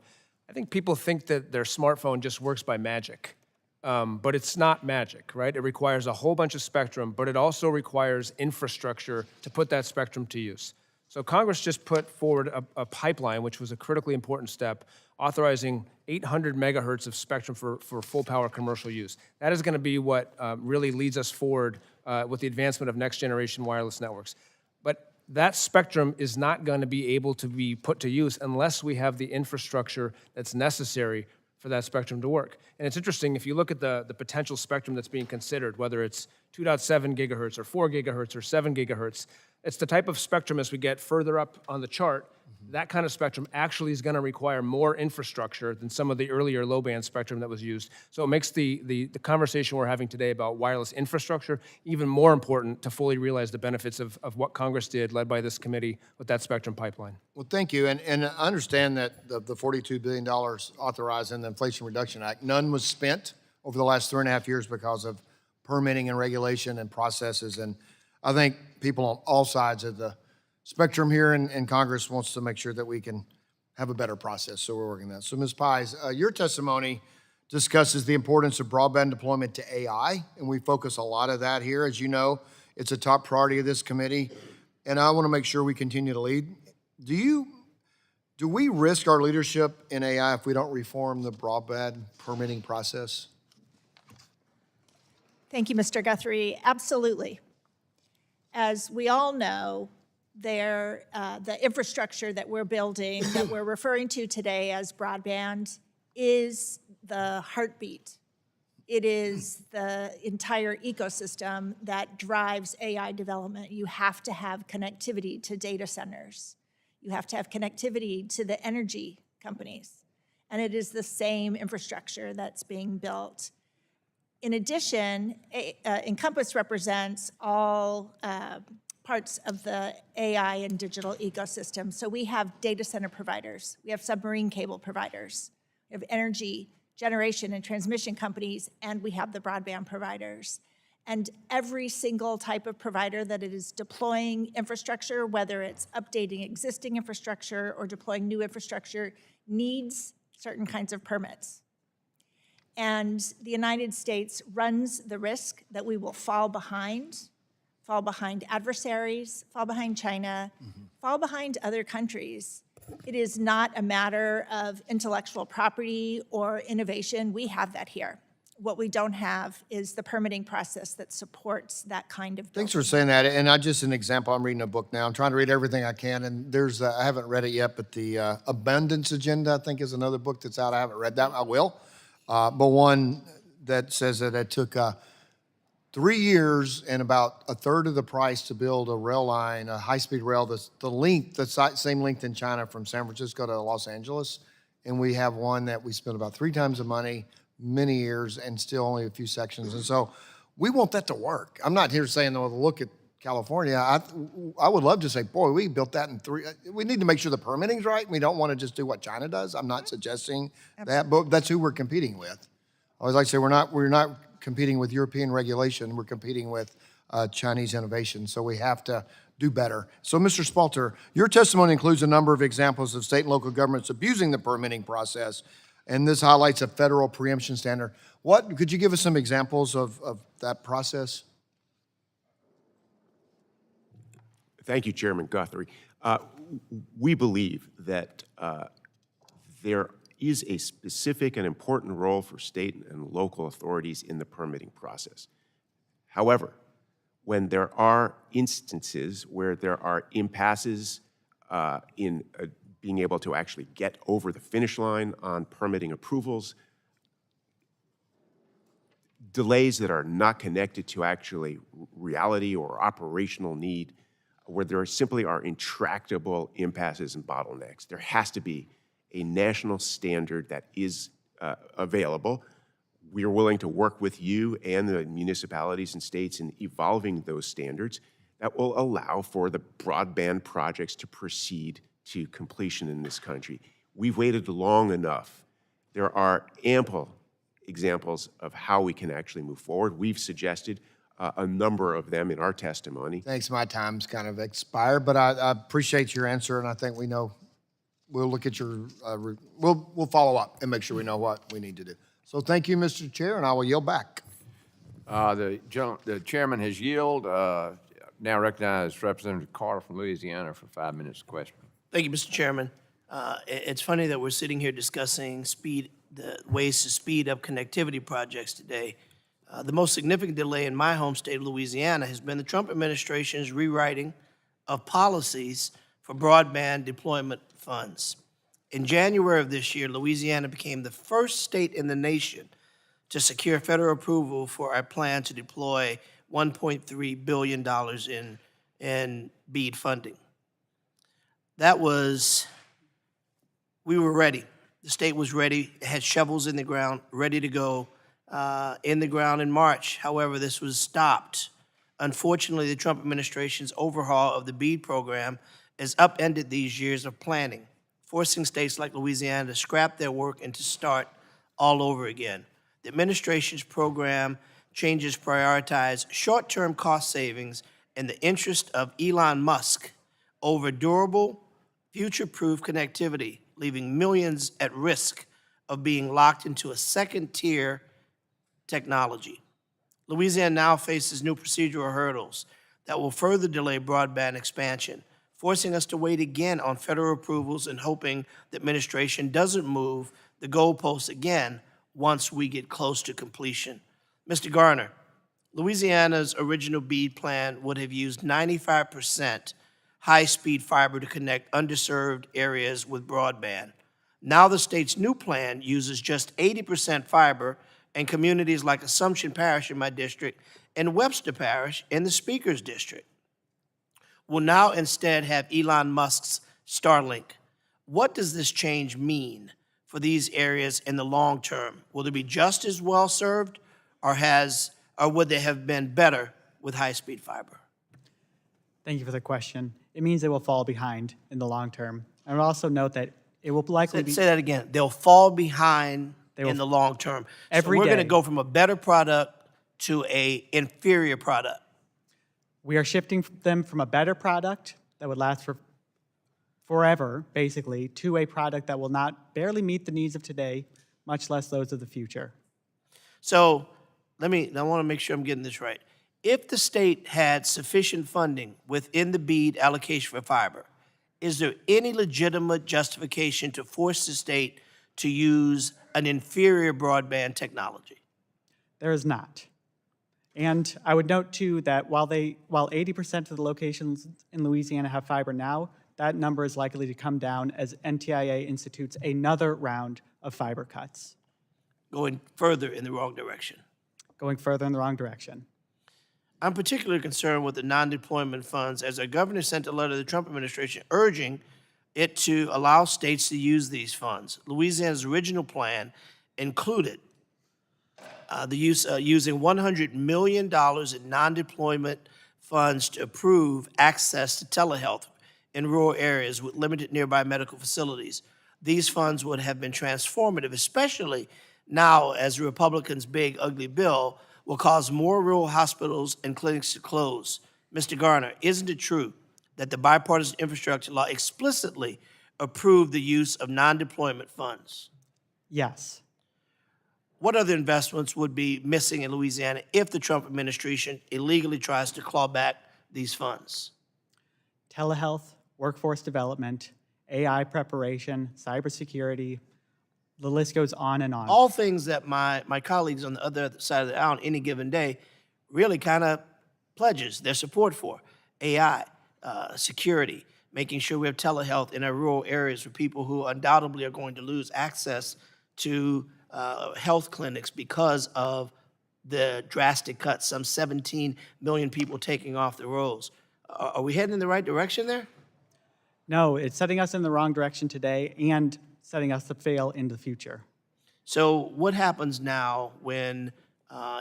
Speaker 6: I think people think that their smartphone just works by magic, but it's not magic, right? It requires a whole bunch of spectrum, but it also requires infrastructure to put that spectrum to use. So Congress just put forward a pipeline, which was a critically important step, authorizing 800 megahertz of spectrum for full power commercial use. That is going to be what really leads us forward with the advancement of next-generation wireless networks. But that spectrum is not going to be able to be put to use unless we have the infrastructure that's necessary for that spectrum to work. And it's interesting, if you look at the potential spectrum that's being considered, whether it's 2.7 gigahertz or 4 gigahertz or 7 gigahertz, it's the type of spectrum as we get further up on the chart, that kind of spectrum actually is going to require more infrastructure than some of the earlier low-band spectrum that was used. So it makes the conversation we're having today about wireless infrastructure even more important to fully realize the benefits of what Congress did, led by this committee, with that spectrum pipeline.
Speaker 13: Well, thank you. And I understand that the $42 billion authorized in the Inflation Reduction Act, none was spent over the last 3.5 years because of permitting and regulation and processes. And I think people on all sides of the spectrum here in Congress wants to make sure that we can have a better process, so we're working that. So Ms. Pies, your testimony discusses the importance of broadband deployment to AI, and we focus a lot of that here. As you know, it's a top priority of this committee, and I want to make sure we continue to lead. Do we risk our leadership in AI if we don't reform the broadband permitting process?
Speaker 7: Thank you, Mr. Guthrie. Absolutely. As we all know, the infrastructure that we're building, that we're referring to today as broadband, is the heartbeat. It is the entire ecosystem that drives AI development. You have to have connectivity to data centers. You have to have connectivity to the energy companies. And it is the same infrastructure that's being built. In addition, Encompass represents all parts of the AI and digital ecosystem. So we have data center providers, we have submarine cable providers, we have energy generation and transmission companies, and we have the broadband providers. And every single type of provider that is deploying infrastructure, whether it's updating existing infrastructure or deploying new infrastructure, needs certain kinds of permits. And the United States runs the risk that we will fall behind adversaries, fall behind China, fall behind other countries. It is not a matter of intellectual property or innovation. We have that here. What we don't have is the permitting process that supports that kind of building.
Speaker 13: Thanks for saying that. And an example, I'm reading a book now. I'm trying to read everything I can, and there's, I haven't read it yet, but the Abundance Agenda, I think, is another book that's out. I haven't read that. I will. But one that says that it took 3 years and about a third of the price to build a rail line, a high-speed rail, the same length in China from San Francisco to Los Angeles. And we have one that we spent about 3 times the money, many years, and still only a few sections. And so we want that to work. I'm not here saying, though, look at California. I would love to say, boy, we built that in 3. We need to make sure the permitting's right. We don't want to just do what China does. I'm not suggesting that, but that's who we're competing with. I always like to say we're not competing with European regulation. We're competing with Chinese innovation. So we have to do better. So, Mr. Spalter, your testimony includes a number of examples of state and local governments abusing the permitting process, and this highlights a federal preemption standard. Could you give us some examples of that process?
Speaker 5: Thank you, Chairman Guthrie. We believe that there is a specific and important role for state and local authorities in the permitting process. However, when there are instances where there are impasses in being able to actually get over the finish line on permitting approvals, delays that are not connected to actually reality or operational need, where there simply are intractable impasses and bottlenecks, there has to be a national standard that is available. We are willing to work with you and the municipalities and states in evolving those standards that will allow for the broadband projects to proceed to completion in this country. We've waited long enough. There are ample examples of how we can actually move forward. We've suggested a number of them in our testimony.
Speaker 13: Thanks, my time's kind of expired, but I appreciate your answer, and I think we know, we'll look at your, we'll follow up and make sure we know what we need to do. So thank you, Mr. Chair, and I will yield back.
Speaker 3: The chairman has yielded. Now recognize Representative Carter from Louisiana for 5 minutes of question.
Speaker 14: Thank you, Mr. Chairman. It's funny that we're sitting here discussing the ways to speed up connectivity projects today. The most significant delay in my home state of Louisiana has been the Trump administration's rewriting of policies for broadband deployment funds. In January of this year, Louisiana became the first state in the nation to secure federal approval for our plan to deploy $1.3 billion in BEAD funding. We were ready. The state was ready, it had shovels in the ground, ready to go in the ground in March. However, this was stopped. Unfortunately, the Trump administration's overhaul of the BEAD program has upended these years of planning, forcing states like Louisiana to scrap their work and to start all over again. The administration's program changes prioritize short-term cost savings in the interest of Elon Musk over durable, future-proof connectivity, leaving millions at risk of being locked into a second-tier technology. Louisiana now faces new procedural hurdles that will further delay broadband expansion, forcing us to wait again on federal approvals and hoping the administration doesn't move the goalposts again once we get close to completion. Mr. Garner, Louisiana's original BEAD plan would have used 95% high-speed fiber to connect underserved areas with broadband. Now the state's new plan uses just 80% fiber, and communities like Assumption Parish in my district and Webster Parish in the Speaker's district will now instead have Elon Musk's Starlink. What does this change mean for these areas in the long term? Will they be just as well served, or would they have been better with high-speed fiber?
Speaker 8: Thank you for the question. It means they will fall behind in the long term. I would also note that it will likely be...
Speaker 14: Say that again. They'll fall behind in the long term. So we're going to go from a better product to an inferior product.
Speaker 8: We are shifting them from a better product that would last for forever, basically, to a product that will barely meet the needs of today, much less those of the future.
Speaker 14: So I want to make sure I'm getting this right. If the state had sufficient funding within the BEAD allocation for fiber, is there any legitimate justification to force the state to use an inferior broadband technology?
Speaker 8: There is not. And I would note, too, that while 80% of the locations in Louisiana have fiber now, that number is likely to come down as NTIA institutes another round of fiber cuts.
Speaker 14: Going further in the wrong direction.
Speaker 8: Going further in the wrong direction.
Speaker 14: I'm particularly concerned with the non-deployment funds, as our governor sent a letter to the Trump administration urging it to allow states to use these funds. Louisiana's original plan included the use using $100 million in non-deployment funds to approve access to telehealth in rural areas with limited nearby medical facilities. These funds would have been transformative, especially now as the Republicans' big, ugly bill will cause more rural hospitals and clinics to close. Mr. Garner, isn't it true that the bipartisan infrastructure law explicitly approved the use of non-deployment funds?
Speaker 8: Yes.
Speaker 14: What other investments would be missing in Louisiana if the Trump administration illegally tries to claw back these funds?
Speaker 8: Telehealth, workforce development, AI preparation, cybersecurity, the list goes on and on.
Speaker 14: All things that my colleagues on the other side of the aisle on any given day really kind of pledges their support for. AI, security, making sure we have telehealth in our rural areas for people who undoubtedly are going to lose access to health clinics because of the drastic cuts, some 17 million people taking off the rolls. Are we heading in the right direction there?
Speaker 8: No, it's setting us in the wrong direction today and setting us to fail in the future.
Speaker 14: So what happens now when,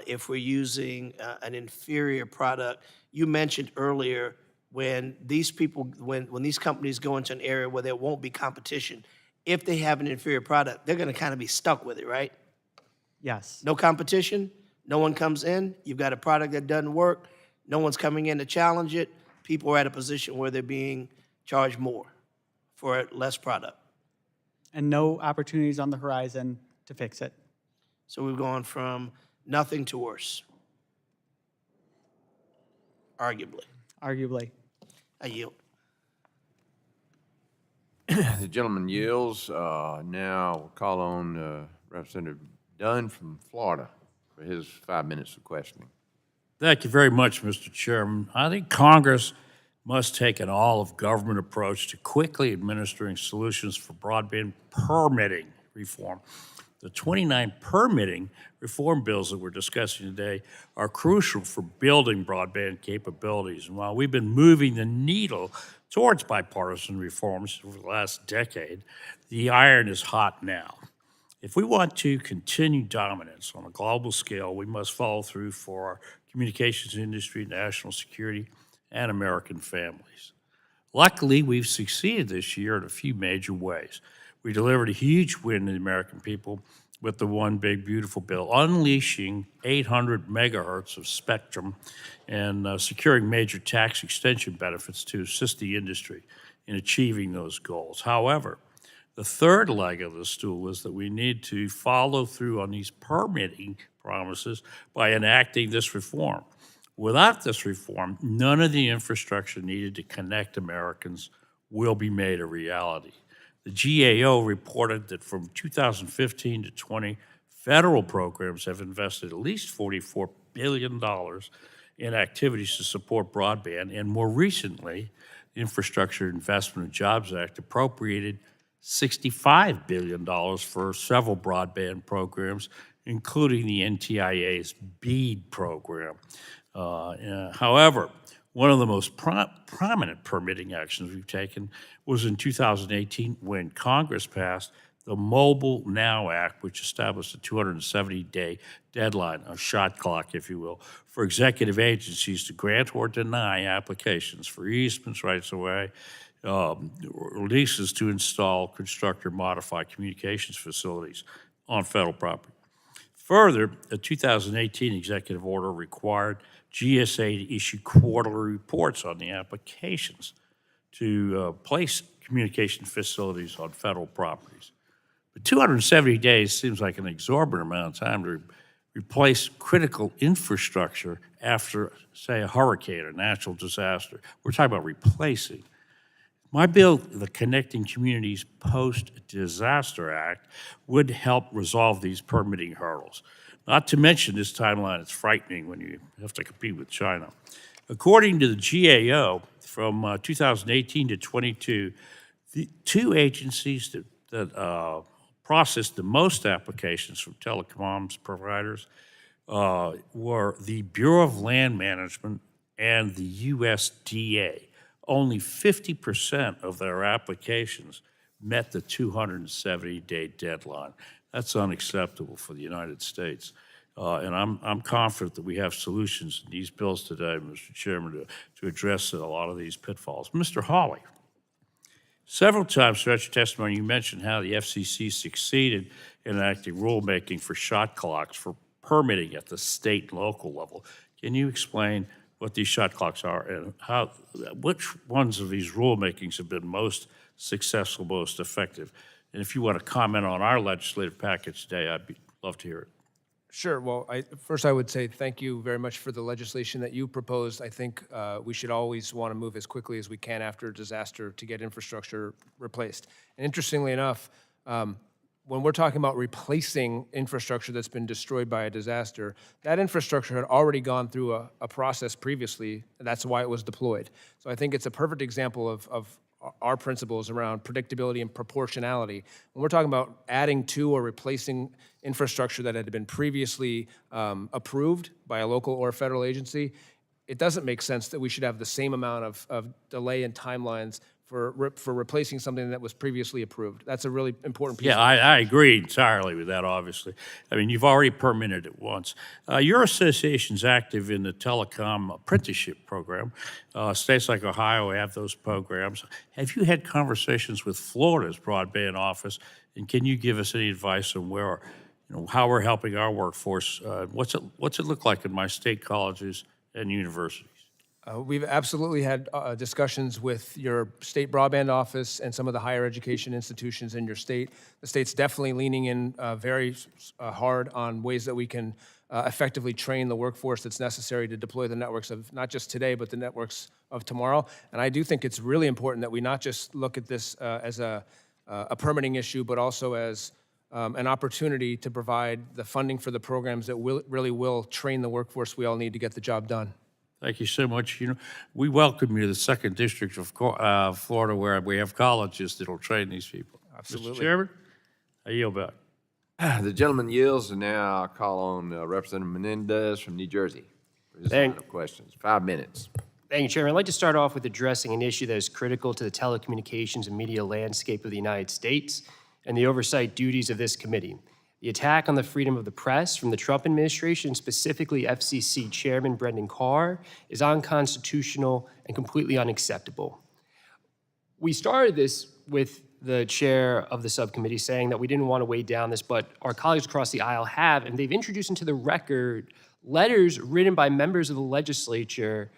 Speaker 14: if we're using an inferior product? You mentioned earlier when these people, when these companies go into an area where there won't be competition, if they have an inferior product, they're going to kind of be stuck with it, right?
Speaker 8: Yes.
Speaker 14: No competition, no one comes in, you've got a product that doesn't work, no one's coming in to challenge it, people are at a position where they're being charged more for less product.
Speaker 8: And no opportunities on the horizon to fix it.
Speaker 14: So we've gone from nothing to worse, arguably.
Speaker 8: Arguably.
Speaker 14: I yield.
Speaker 3: The gentleman yields. Now we'll call on Representative Dunn from Florida. for his 5 minutes of questioning.
Speaker 15: Thank you very much, Mr. Chairman. I think Congress must take an all-of-government approach to quickly administering solutions for broadband permitting reform. The 29 permitting reform bills that we're discussing today are crucial for building broadband capabilities. And while we've been moving the needle towards bipartisan reforms over the last decade, the iron is hot now. If we want to continue dominance on a global scale, we must follow through for our communications industry, national security, and American families. Luckily, we've succeeded this year in a few major ways. We delivered a huge win to the American people with the One Big Beautiful Bill, unleashing 800 megahertz of spectrum and securing major tax extension benefits to assist the industry in achieving those goals. However, the third leg of the stool is that we need to follow through on these permitting promises by enacting this reform. Without this reform, none of the infrastructure needed to connect Americans will be made a reality. The GAO reported that from 2015 to 20, federal programs have invested at least $44 billion in activities to support broadband, and more recently, the Infrastructure Investment and Jobs Act appropriated $65 billion for several broadband programs, including the NTIA's BEAD program. However, one of the most prominent permitting actions we've taken was in 2018 when Congress passed the Mobile Now Act, which established a 270-day deadline, a shot clock, if you will, for executive agencies to grant or deny applications for easements, rights-of-way, leases to install, construct, or modify communications facilities on federal property. Further, a 2018 executive order required GSA to issue quarterly reports on the applications to place communication facilities on federal properties. But 270 days seems like an exorbitant amount of time to replace critical infrastructure after, say, a hurricane or natural disaster. We're talking about replacing. My bill, the Connecting Communities Post-Disaster Act, would help resolve these permitting hurdles. Not to mention this timeline is frightening when you have to compete with China. According to the GAO, from 2018 to 22, the two agencies that processed the most applications from telecoms providers were the Bureau of Land Management and the USDA. Only 50% of their applications met the 270-day deadline. That's unacceptable for the United States. And I'm confident that we have solutions in these bills today, Mr. Chairman, to address a lot of these pitfalls. Mr. Hawley, several times throughout your testimony, you mentioned how the FCC succeeded in enacting rulemaking for shot clocks for permitting at the state and local level. Can you explain what these shot clocks are and which ones of these rulemakings have been most successful, most effective? And if you want to comment on our legislative package today, I'd love to hear it.
Speaker 6: Sure. Well, first I would say thank you very much for the legislation that you proposed. I think we should always want to move as quickly as we can after a disaster to get infrastructure replaced. And interestingly enough, when we're talking about replacing infrastructure that's been destroyed by a disaster, that infrastructure had already gone through a process previously, and that's why it was deployed. So I think it's a perfect example of our principles around predictability and proportionality. When we're talking about adding to or replacing infrastructure that had been previously approved by a local or federal agency, it doesn't make sense that we should have the same amount of delay and timelines for replacing something that was previously approved. That's a really important piece.
Speaker 15: Yeah, I agree entirely with that, obviously. I mean, you've already permitted it once. Your association's active in the telecom apprenticeship program. States like Ohio have those programs. Have you had conversations with Florida's broadband office, and can you give us any advice on where, how we're helping our workforce? What's it look like in my state colleges and universities?
Speaker 6: We've absolutely had discussions with your state broadband office and some of the higher education institutions in your state. The state's definitely leaning in very hard on ways that we can effectively train the workforce that's necessary to deploy the networks of not just today, but the networks of tomorrow. And I do think it's really important that we not just look at this as a permitting issue, but also as an opportunity to provide the funding for the programs that really will train the workforce we all need to get the job done.
Speaker 15: Thank you so much. You know, we welcome you to the 2nd District of Florida, where we have colleges that'll train these people.
Speaker 6: Absolutely.
Speaker 15: Mr. Chairman, I yield back.
Speaker 3: The gentleman yields, and now I call on Representative Menendez from New Jersey for his line of questions. 5 minutes.
Speaker 16: Thank you, Chairman. I'd like to start off with addressing an issue that is critical to the telecommunications and media landscape of the United States and the oversight duties of this committee. The attack on the freedom of the press from the Trump administration, specifically FCC Chairman Brendan Carr, is unconstitutional and completely unacceptable. We started this with the chair of the subcommittee saying that we didn't want to weigh down this, but our colleagues across the aisle have, and they've introduced into the record letters written by members of the legislature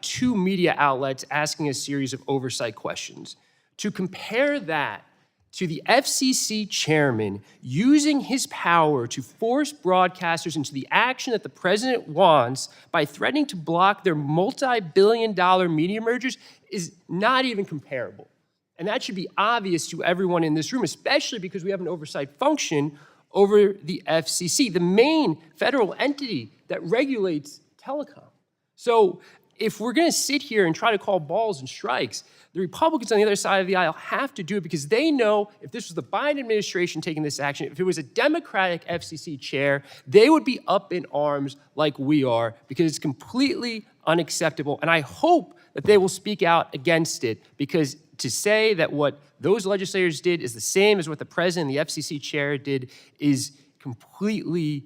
Speaker 16: to media outlets asking a series of oversight questions. To compare that to the FCC chairman using his power to force broadcasters into the action that the president wants by threatening to block their multi-billion-dollar media mergers is not even comparable. And that should be obvious to everyone in this room, especially because we have an oversight function over the FCC, the main federal entity that regulates telecom. So if we're going to sit here and try to call balls and strikes, the Republicans on the other side of the aisle have to do it because they know if this was the Biden administration taking this action, if it was a Democratic FCC chair, they would be up in arms like we are because it's completely unacceptable. And I hope that they will speak out against it, because to say that what those legislators did is the same as what the president and the FCC chair did is completely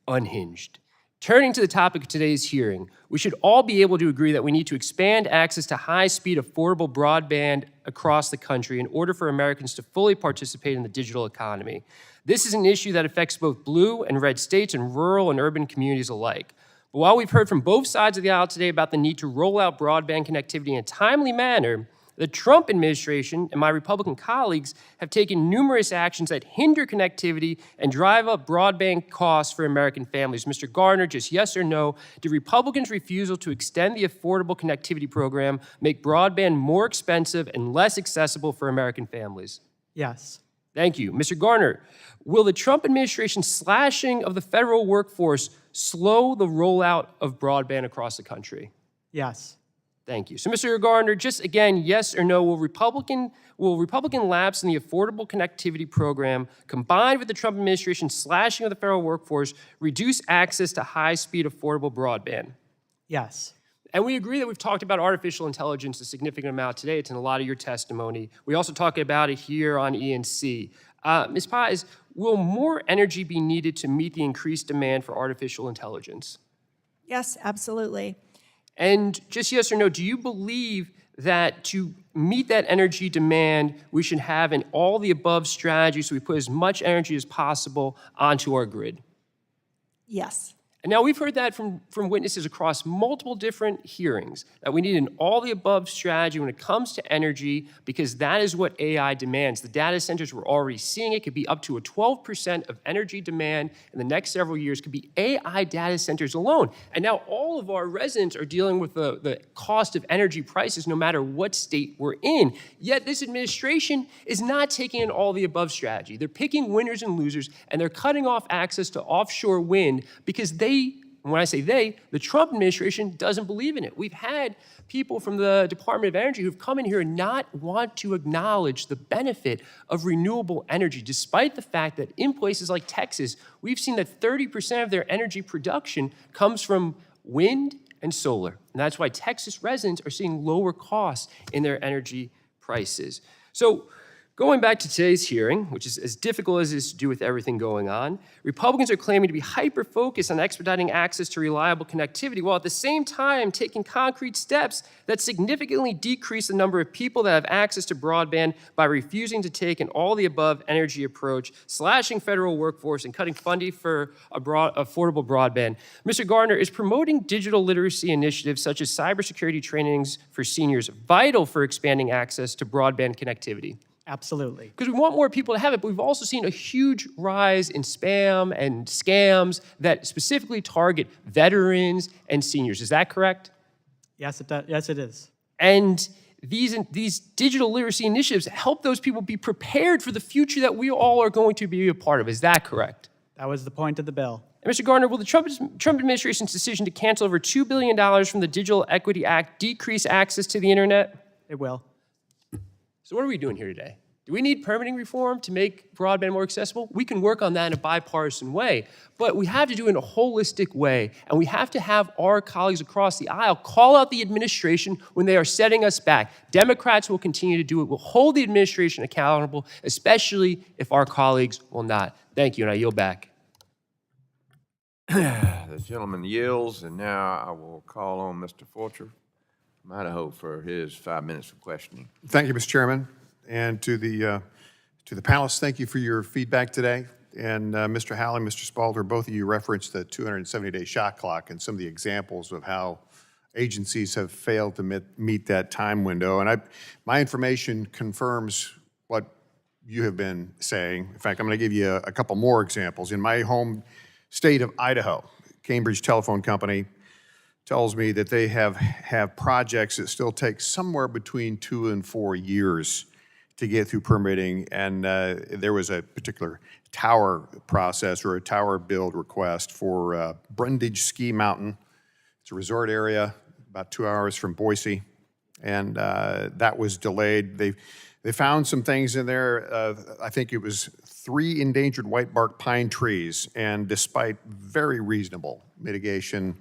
Speaker 16: unhinged. Turning to the topic of today's hearing, we should all be able to agree that we need to expand access to high-speed, affordable broadband across the country in order for Americans to fully participate in the digital economy. This is an issue that affects both blue and red states and rural and urban communities alike. But while we've heard from both sides of the aisle today about the need to roll out broadband connectivity in a timely manner, the Trump administration and my Republican colleagues have taken numerous actions that hinder connectivity and drive up broadband costs for American families. Mr. Garner, just yes or no, do Republicans' refusal to extend the Affordable Connectivity Program make broadband more expensive and less accessible for American families?
Speaker 8: Yes.
Speaker 16: Thank you. Mr. Garner, will the Trump administration's slashing of the federal workforce slow the rollout of broadband across the country?
Speaker 8: Yes.
Speaker 16: Thank you. So, Mr. Gardner, just again, yes or no, will Republican lapse in the Affordable Connectivity Program, combined with the Trump administration's slashing of the federal workforce, reduce access to high-speed, affordable broadband?
Speaker 8: Yes.
Speaker 16: And we agree that we've talked about artificial intelligence a significant amount today. It's in a lot of your testimony. We also talk about it here on ENC. Ms. Paz, will more energy be needed to meet the increased demand for artificial intelligence?
Speaker 7: Yes, absolutely.
Speaker 16: And just yes or no, do you believe that to meet that energy demand, we should have an all-the-above strategy so we put as much energy as possible onto our grid?
Speaker 7: Yes.
Speaker 16: And now we've heard that from witnesses across multiple different hearings, that we need an all-the-above strategy when it comes to energy, because that is what AI demands. The data centers, we're already seeing it, could be up to a 12% of energy demand in the next several years, could be AI data centers alone. And now all of our residents are dealing with the cost of energy prices no matter what state we're in. Yet this administration is not taking an all-the-above strategy. They're picking winners and losers, and they're cutting off access to offshore wind because when I say they, the Trump administration doesn't believe in it. We've had people from the Department of Energy who've come in here and not want to acknowledge the benefit of renewable energy, despite the fact that in places like Texas, we've seen that 30% of their energy production comes from wind and solar. And that's why Texas residents are seeing lower costs in their energy prices. So, going back to today's hearing, which is as difficult as it is to do with everything going on, Republicans are claiming to be hyper-focused on expediting access to reliable connectivity, while at the same time taking concrete steps that significantly decrease the number of people that have access to broadband by refusing to take an all-the-above energy approach, slashing federal workforce, and cutting funding for affordable broadband. Mr. Gardner, is promoting digital literacy initiatives such as cybersecurity trainings for seniors vital for expanding access to broadband connectivity?
Speaker 8: Absolutely.
Speaker 16: Because we want more people to have it, but we've also seen a huge rise in spam and scams that specifically target veterans and seniors. Is that correct?
Speaker 8: Yes, it does. Yes, it is.
Speaker 16: And these digital literacy initiatives help those people be prepared for the future that we all are going to be a part of. Is that correct?
Speaker 8: That was the point of the bill.
Speaker 16: And Mr. Gardner, will the Trump administration's decision to cancel over $2 billion from the Digital Equity Act decrease access to the internet?
Speaker 8: It will.
Speaker 16: So what are we doing here today? Do we need permitting reform to make broadband more accessible? We can work on that in a bipartisan way, but we have to do it in a holistic way, and we have to have our colleagues across the aisle call out the administration when they are setting us back. Democrats will continue to do it. We'll hold the administration accountable, especially if our colleagues will not. Thank you, and I yield back.
Speaker 3: The gentleman yields, and now I will call on Mr. Fulcher from Idaho for his 5 minutes of questioning.
Speaker 17: Thank you, Mr. Chairman. And to the panelists, thank you for your feedback today. And Mr. Howley, Mr. Spalter, both of you referenced the 270-day shot clock and some of the examples of how agencies have failed to meet that time window. And my information confirms what you have been saying. In fact, I'm going to give you a couple more examples. In my home state of Idaho, Cambridge Telephone Company tells me that they have projects that still take somewhere between 2 and 4 years to get through permitting, and there was a particular tower process or a tower build request for Brundage Ski Mountain. It's a resort area about 2 hours from Boise, and that was delayed. They found some things in there. I think it was 3 endangered whitebark pine trees, and despite very reasonable mitigation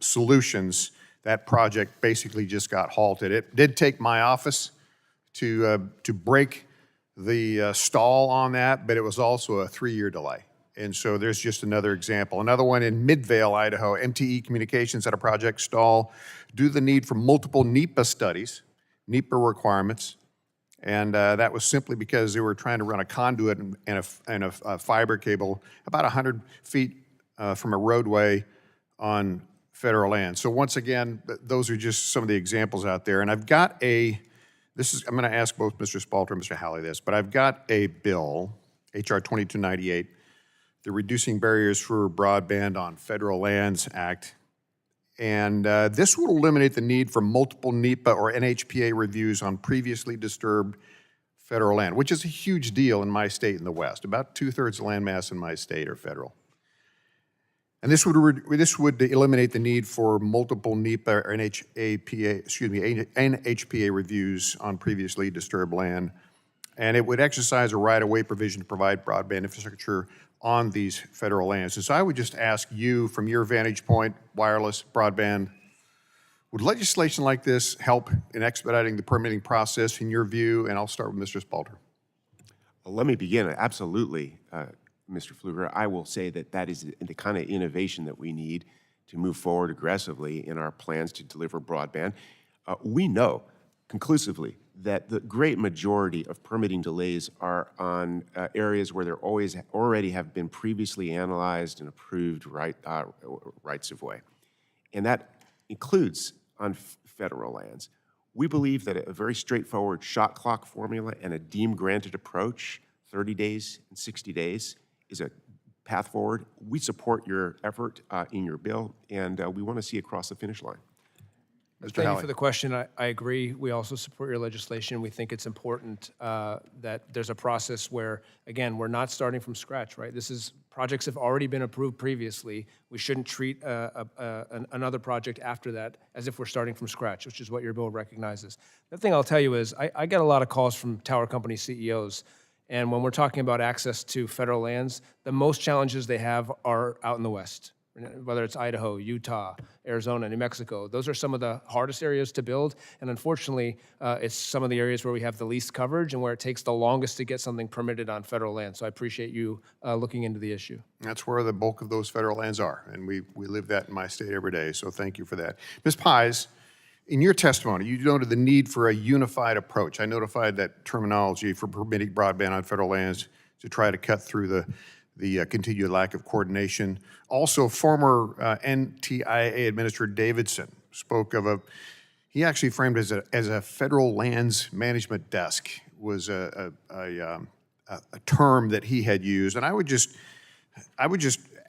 Speaker 17: solutions, that project basically just got halted. It did take my office to break the stall on that, but it was also a 3-year delay. And so there's just another example. Another one in Midvale, Idaho, MTE Communications had a project stall due to the need for multiple NEPA studies, NEPA requirements, and that was simply because they were trying to run a conduit and a fiber cable about 100 feet from a roadway on federal land. So once again, those are just some of the examples out there. And I've got I'm going to ask both Mr. Spalter and Mr. Howley this, but I've got a bill, H.R. 2298, the Reducing Barriers for Broadband on Federal Lands Act. And this will eliminate the need for multiple NEPA or NHPA reviews on previously disturbed federal land, which is a huge deal in my state in the West. About 2/3 of land mass in my state are federal. And this would eliminate the need for multiple NEPA or NHPA reviews on previously disturbed land. And it would exercise a right-of-way provision to provide broadband infrastructure on these federal lands. And so I would just ask you, from your vantage point, wireless, broadband, would legislation like this help in expediting the permitting process in your view? And I'll start with Mr. Spalter.
Speaker 5: Well, let me begin. Absolutely. Mr. Pfluger, I will say that is the kind of innovation that we need to move forward aggressively in our plans to deliver broadband. We know conclusively that the great majority of permitting delays are on areas where there already have been previously analyzed and approved rights of way. And that includes on federal lands. We believe that a very straightforward shot clock formula and a deemed granted approach, 30 days and 60 days, is a path forward. We support your effort in your bill, and we want to see it cross the finish line.
Speaker 17: Mr.
Speaker 6: Thank
Speaker 17: Howley.
Speaker 6: you for the question. I agree. We also support your legislation. We think it's important that there's a process where, again, we're not starting from scratch, right? Projects have already been approved previously. We shouldn't treat another project after that as if we're starting from scratch, which is what your bill recognizes. The thing I'll tell you is I get a lot of calls from tower company CEOs. And when we're talking about access to federal lands, the most challenges they have are out in the West, whether it's Idaho, Utah, Arizona, New Mexico. Those are some of the hardest areas to build. And unfortunately, it's some of the areas where we have the least coverage and where it takes the longest to get something permitted on federal land. So I appreciate you looking into the issue.
Speaker 17: That's where the bulk of those federal lands are, and we live that in my state every day, so thank you for that. Ms. Pies, in your testimony, you noted the need for a unified approach. I notified that terminology for permitting broadband on federal lands to try to cut through the continued lack of coordination. Also, former NTIA Administrator Davidson spoke of he actually framed it as a federal lands management desk was a term that he had used. And I would just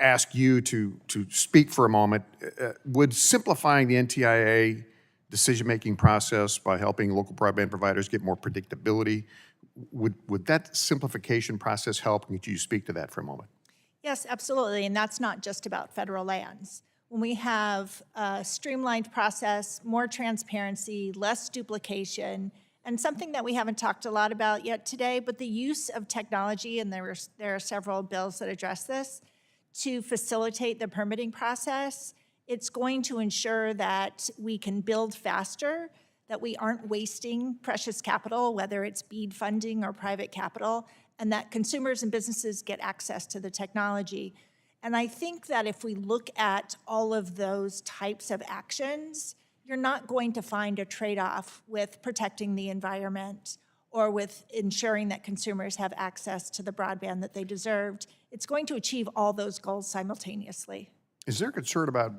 Speaker 17: ask you to speak for a moment. Would simplifying the NTIA decision-making process by helping local broadband providers get more predictability. Would that simplification process help? Could you speak to that for a moment?
Speaker 7: Yes, absolutely, and that's not just about federal lands. When we have a streamlined process, more transparency, less duplication, and something that we haven't talked a lot about yet today, but the use of technology, and there are several bills that address this, to facilitate the permitting process, it's going to ensure that we can build faster, that we aren't wasting precious capital, whether it's BEAD funding or private capital, and that consumers and businesses get access to the technology. And I think that if we look at all of those types of actions, you're not going to find a trade-off with protecting the environment or with ensuring that consumers have access to the broadband that they deserved. It's going to achieve all those goals simultaneously.
Speaker 17: Is there a concern about,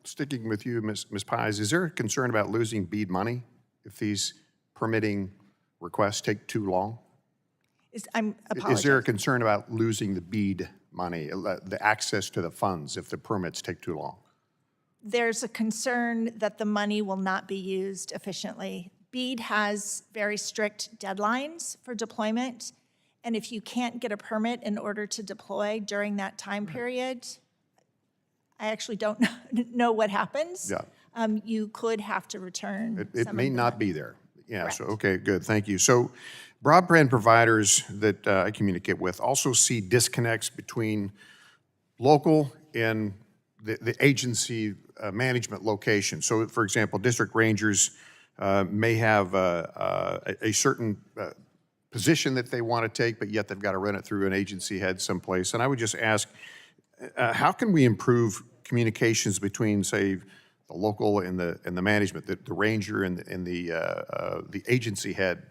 Speaker 17: sticking with you, Ms. Pies, is there a concern about losing BEAD money if these permitting requests take too long?
Speaker 7: I'm apologizing.
Speaker 17: Is there a concern about losing the BEAD money, the access to the funds, if the permits take too long?
Speaker 7: There's a concern that the money will not be used efficiently. BEAD has very strict deadlines for deployment, and if you can't get a permit in order to deploy during that time period, I actually don't know what happens.
Speaker 17: Yeah.
Speaker 7: You could have to return.
Speaker 17: It may not be there. Yeah,
Speaker 7: Correct.
Speaker 17: so, okay, good, thank you. So broadband providers that I communicate with also see disconnects between local and the agency management location. So, for example, district rangers may have a certain position that they want to take, but yet they've got to run it through an agency head someplace. And I would just ask, how can we improve communications between, say, the local and the management, the ranger and the agency head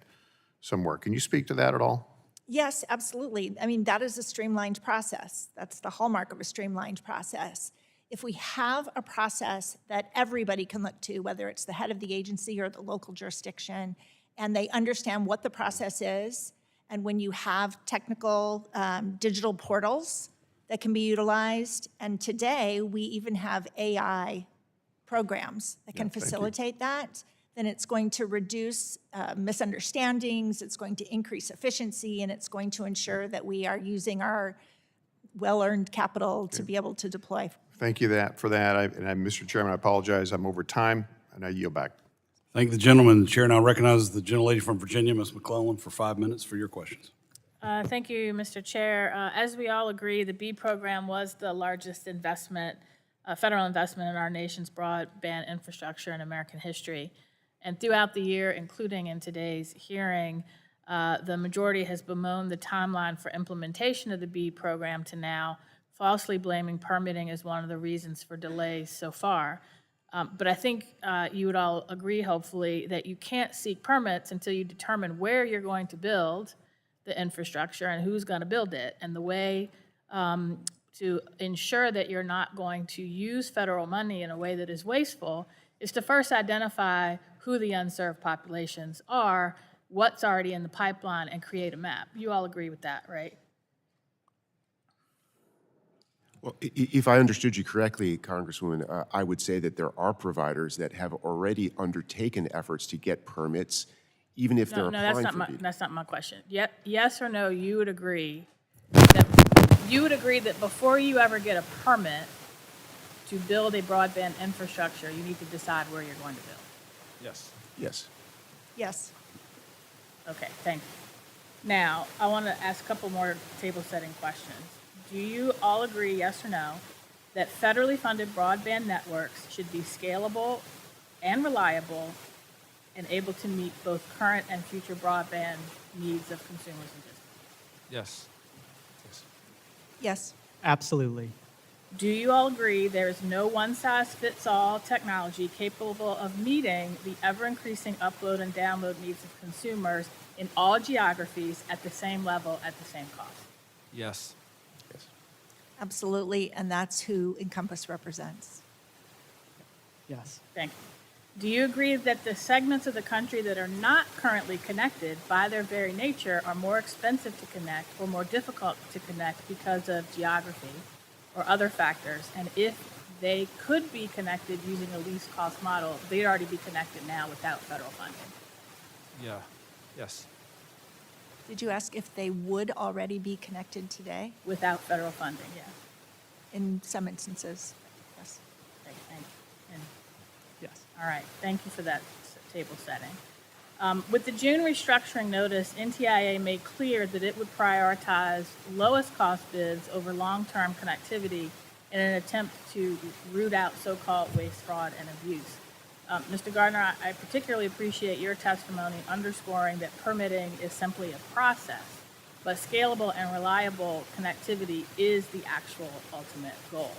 Speaker 17: somewhere? Can you speak to that at all?
Speaker 7: Yes, absolutely. I mean, that is a streamlined process. That's the hallmark of a streamlined process. If we have a process that everybody can look to, whether it's the head of the agency or the local jurisdiction, and they understand what the process is, and when you have technical digital portals that can be utilized, and today we even have AI programs that can facilitate that, then it's going to reduce misunderstandings, it's going to increase efficiency, and it's going to ensure that we are using our well-earned capital to be able to deploy.
Speaker 17: Thank you for that. Mr. Chairman, I apologize, I'm over time, and I yield back.
Speaker 1: Thank the gentleman. The chair now recognizes the gentlelady from Virginia, Ms. McClellan, for 5 minutes for your questions.
Speaker 18: Thank you, Mr. Chair. As we all agree, the BEAD program was the largest investment, federal investment in our nation's broadband infrastructure in American history. And throughout the year, including in today's hearing, the majority has bemoaned the timeline for implementation of the BEAD program to now, falsely blaming permitting as one of the reasons for delays so far. But I think you would all agree, hopefully, that you can't seek permits until you determine where you're going to build the infrastructure and who's going to build it. And the way to ensure that you're not going to use federal money in a way that is wasteful is to first identify who the unserved populations are, what's already in the pipeline, and create a map. You all agree with that, right?
Speaker 5: Well, if I understood you correctly, Congresswoman, I would say that there are providers that have already undertaken efforts to get permits, even if they're applying for BEAD.
Speaker 18: That's not my question. Yes or no, you would agree that before you ever get a permit to build a broadband infrastructure, you need to decide where you're going to build?
Speaker 6: Yes.
Speaker 5: Yes.
Speaker 7: Yes.
Speaker 18: Okay, thank you. Now, I want to ask a couple more table-setting questions. Do you all agree, yes or no, that federally funded broadband networks should be scalable and reliable and able to meet both current and future broadband needs of consumers and businesses?
Speaker 6: Yes.
Speaker 7: Yes.
Speaker 8: Absolutely.
Speaker 18: Do you all agree there is no one-size-fits-all technology capable of meeting the ever-increasing upload and download needs of consumers in all geographies at the same level at the same cost?
Speaker 6: Yes.
Speaker 7: Absolutely, and that's who Encompass represents.
Speaker 8: Yes.
Speaker 18: Thank you. Do you agree that the segments of the country that are not currently connected by their very nature are more expensive to connect or more difficult to connect because of geography or other factors? And if they could be connected using a least cost model, they'd already be connected now without federal funding.
Speaker 6: Yeah, yes.
Speaker 7: Did you ask if they would already be connected today?
Speaker 18: Without federal funding, yeah.
Speaker 7: In some instances, yes.
Speaker 18: Okay, thank you. And,
Speaker 8: Yes.
Speaker 18: all right, thank you for that table setting. With the June restructuring notice, NTIA made clear that it would prioritize lowest cost bids over long-term connectivity in an attempt to root out so-called waste, fraud, and abuse. Mr. Gardner, I particularly appreciate your testimony underscoring that permitting is simply a process, but scalable and reliable connectivity is the actual ultimate goal.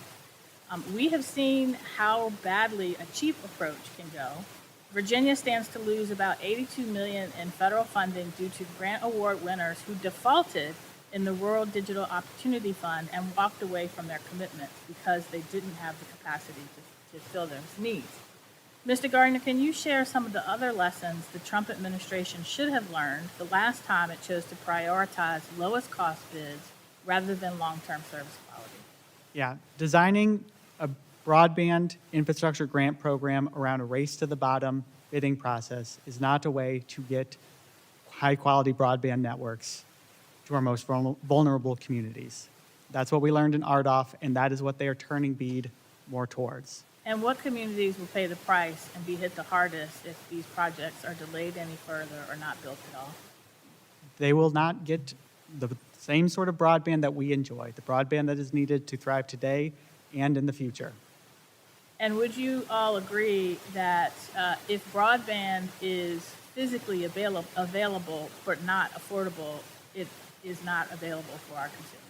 Speaker 18: We have seen how badly a cheap approach can go. Virginia stands to lose about $82 million in federal funding due to grant award winners who defaulted in the Rural Digital Opportunity Fund and walked away from their commitments because they didn't have the capacity to fill those needs. Mr. Gardner, can you share some of the other lessons the Trump administration should have learned the last time it chose to prioritize lowest cost bids rather than long-term service quality?
Speaker 8: Yeah, designing a broadband infrastructure grant program around a race to the bottom bidding process is not a way to get high-quality broadband networks to our most vulnerable communities. That's what we learned in RDOF, and that is what they are turning BEAD more towards.
Speaker 18: And what communities will pay the price and be hit the hardest if these projects are delayed any further or not built at all?
Speaker 8: They will not get the same sort of broadband that we enjoy, the broadband that is needed to thrive today and in the future.
Speaker 18: And would you all agree that if broadband is physically available but not affordable, it is not available for our consumers?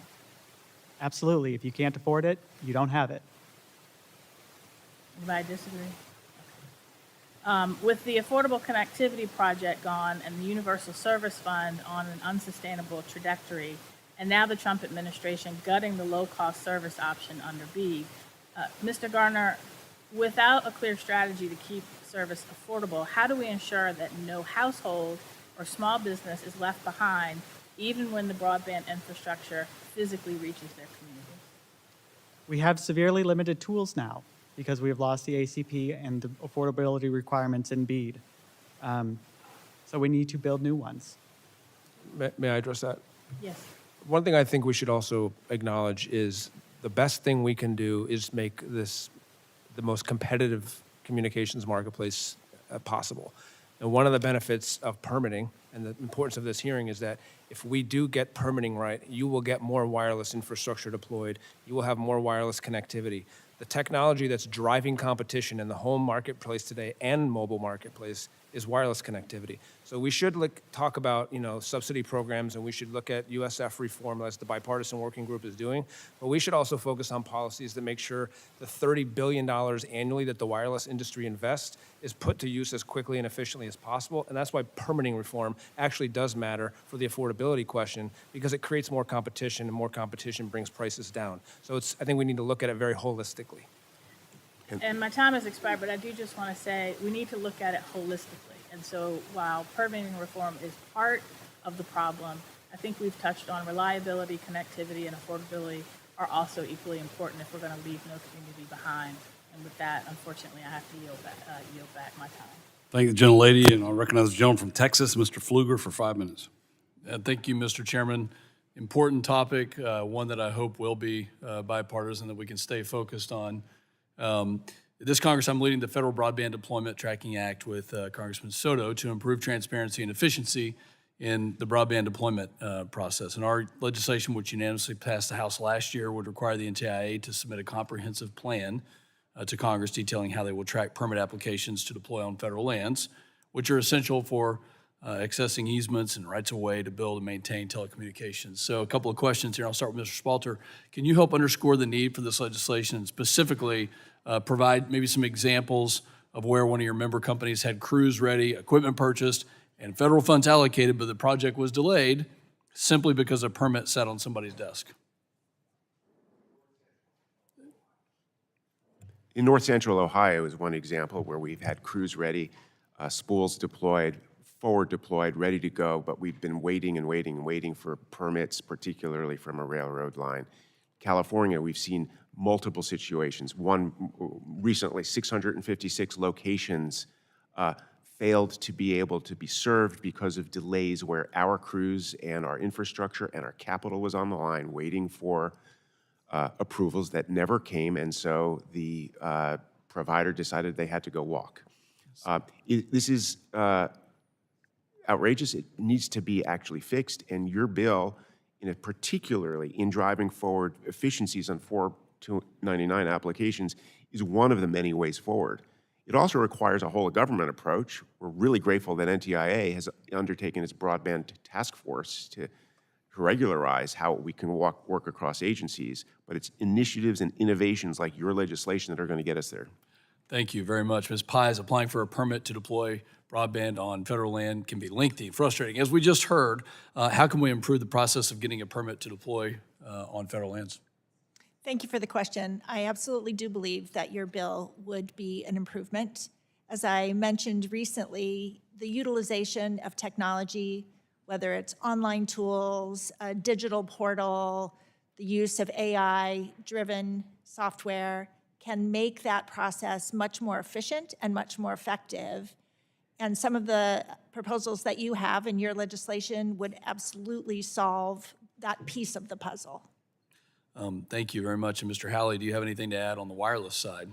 Speaker 8: Absolutely. If you can't afford it, you don't have it.
Speaker 18: Anybody disagree? Okay. With the Affordable Connectivity Project gone and the Universal Service Fund on an unsustainable trajectory, and now the Trump administration gutting the low-cost service option under BEAD, Mr. Gardner, without a clear strategy to keep service affordable, how do we ensure that no household or small business is left behind even when the broadband infrastructure physically reaches their community?
Speaker 8: We have severely limited tools now because we have lost the ACP and the affordability requirements in BEAD. So we need to build new ones.
Speaker 6: May I address that?
Speaker 18: Yes.
Speaker 6: One thing I think we should also acknowledge is the best thing we can do is make this the most competitive communications marketplace possible. And one of the benefits of permitting and the importance of this hearing is that if we do get permitting right, you will get more wireless infrastructure deployed. You will have more wireless connectivity. The technology that's driving competition in the home marketplace today and mobile marketplace is wireless connectivity. So we should talk about, subsidy programs, and we should look at USF reform as the bipartisan working group is doing. But we should also focus on policies that make sure the $30 billion annually that the wireless industry invests is put to use as quickly and efficiently as possible. And that's why permitting reform actually does matter for the affordability question, because it creates more competition, and more competition brings prices down. So I think we need to look at it very holistically.
Speaker 18: And my time has expired, but I do just want to say we need to look at it holistically. And so while permitting reform is part of the problem, I think we've touched on reliability, connectivity, and affordability are also equally important if we're going to leave no community behind. And with that, unfortunately, I have to yield back my time.
Speaker 1: Thank the gentlelady, and I'll recognize the gentleman from Texas, Mr. Pfluger, for 5 minutes.
Speaker 19: Thank you, Mr. Chairman. Important topic, one that I hope will be bipartisan, that we can stay focused on. This Congress, I'm leading the Federal Broadband Deployment Tracking Act with Congressman Soto to improve transparency and efficiency in the broadband deployment process. And our legislation, which unanimously passed the House last year, would require the NTIA to submit a comprehensive plan to Congress detailing how they will track permit applications to deploy on federal lands, which are essential for accessing easements and rights of way to build and maintain telecommunications. So a couple of questions here. I'll start with Mr. Spalter. Can you help underscore the need for this legislation and specifically provide maybe some examples of where one of your member companies had crews ready, equipment purchased, and federal funds allocated, but the project was delayed simply because a permit sat on somebody's desk?
Speaker 5: In North Central Ohio is one example where we've had crews ready, spools deployed, forward deployed, ready to go, but we've been waiting and waiting and waiting for permits, particularly from a railroad line. California, we've seen multiple situations. One recently, 656 locations failed to be able to be served because of delays where our crews and our infrastructure and our capital was on the line waiting for approvals that never came, and so the provider decided they had to go walk. This is outrageous. It needs to be actually fixed, and your bill, particularly in driving forward efficiencies on 499 applications, is one of the many ways forward. It also requires a whole of government approach. We're really grateful that NTIA has undertaken its broadband task force to regularize how we can work across agencies, but it's initiatives and innovations like your legislation that are going to get us there.
Speaker 19: Thank you very much. Ms. Pies, applying for a permit to deploy broadband on federal land can be lengthy and frustrating. As we just heard, how can we improve the process of getting a permit to deploy on federal lands?
Speaker 7: Thank you for the question. I absolutely do believe that your bill would be an improvement. As I mentioned recently, the utilization of technology, whether it's online tools, a digital portal, the use of AI-driven software, can make that process much more efficient and much more effective. And some of the proposals that you have in your legislation would absolutely solve that piece of the puzzle.
Speaker 19: Thank you very much. And Mr. Halley, do you have anything to add on the wireless side?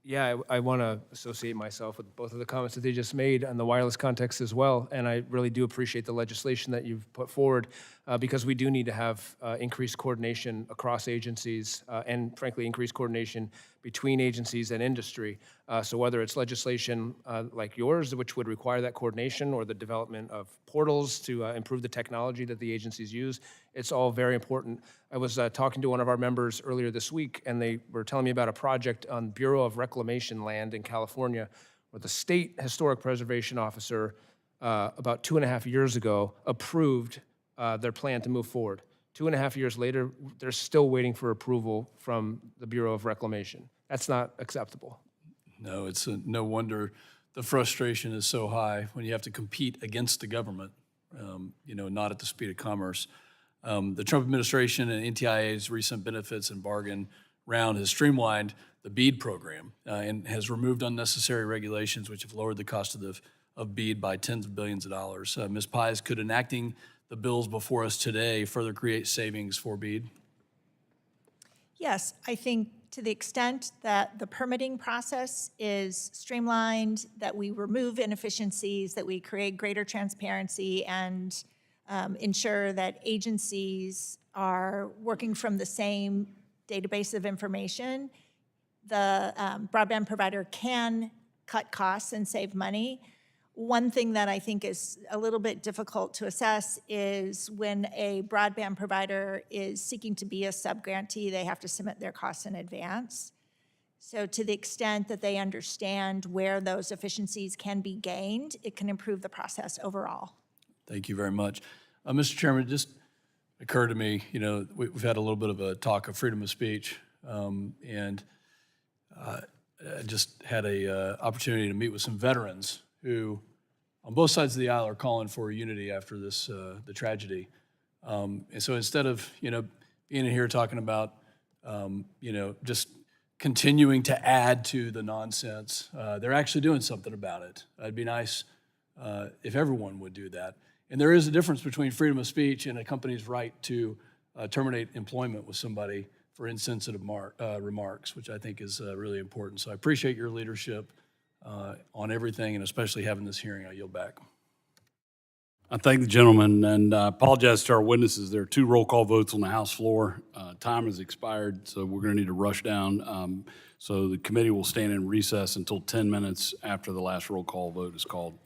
Speaker 6: Yeah, I want to associate myself with both of the comments that they just made on the wireless context as well, and I really do appreciate the legislation that you've put forward because we do need to have increased coordination across agencies and, frankly, increased coordination between agencies and industry. So whether it's legislation like yours, which would require that coordination, or the development of portals to improve the technology that the agencies use, it's all very important. I was talking to one of our members earlier this week, and they were telling me about a project on Bureau of Reclamation land in California, where the state historic preservation officer about 2.5 years ago approved their plan to move forward. 2.5 years later, they're still waiting for approval from the Bureau of Reclamation. That's not acceptable.
Speaker 19: No, it's no wonder the frustration is so high when you have to compete against the government, not at the speed of commerce. The Trump administration and NTIA's recent benefits and bargain round has streamlined the BEAD program and has removed unnecessary regulations which have lowered the cost of BEAD by tens of billions of dollars. Ms. Pies, could enacting the bills before us today further create savings for BEAD?
Speaker 7: Yes, I think to the extent that the permitting process is streamlined, that we remove inefficiencies, that we create greater transparency and ensure that agencies are working from the same database of information, the broadband provider can cut costs and save money. One thing that I think is a little bit difficult to assess is when a broadband provider is seeking to be a subgrantee, they have to submit their costs in advance. So to the extent that they understand where those efficiencies can be gained, it can improve the process overall.
Speaker 19: Thank you very much. Mr. Chairman, it just occurred to me, we've had a little bit of a talk of freedom of speech, and I just had a opportunity to meet with some veterans who, on both sides of the aisle, are calling for unity after this the tragedy. And so instead of being in here talking about just continuing to add to the nonsense, they're actually doing something about it. It'd be nice if everyone would do that. And there is a difference between freedom of speech and a company's right to terminate employment with somebody for insensitive remarks, which I think is really important. So I appreciate your leadership on everything, and especially having this hearing. I yield back.
Speaker 1: I thank the gentleman, and I apologize to our witnesses. There are 2 roll call votes on the House floor. Time has expired, so we're going to need to rush down. So the committee will stand in recess until 10 minutes after the last roll call vote is called.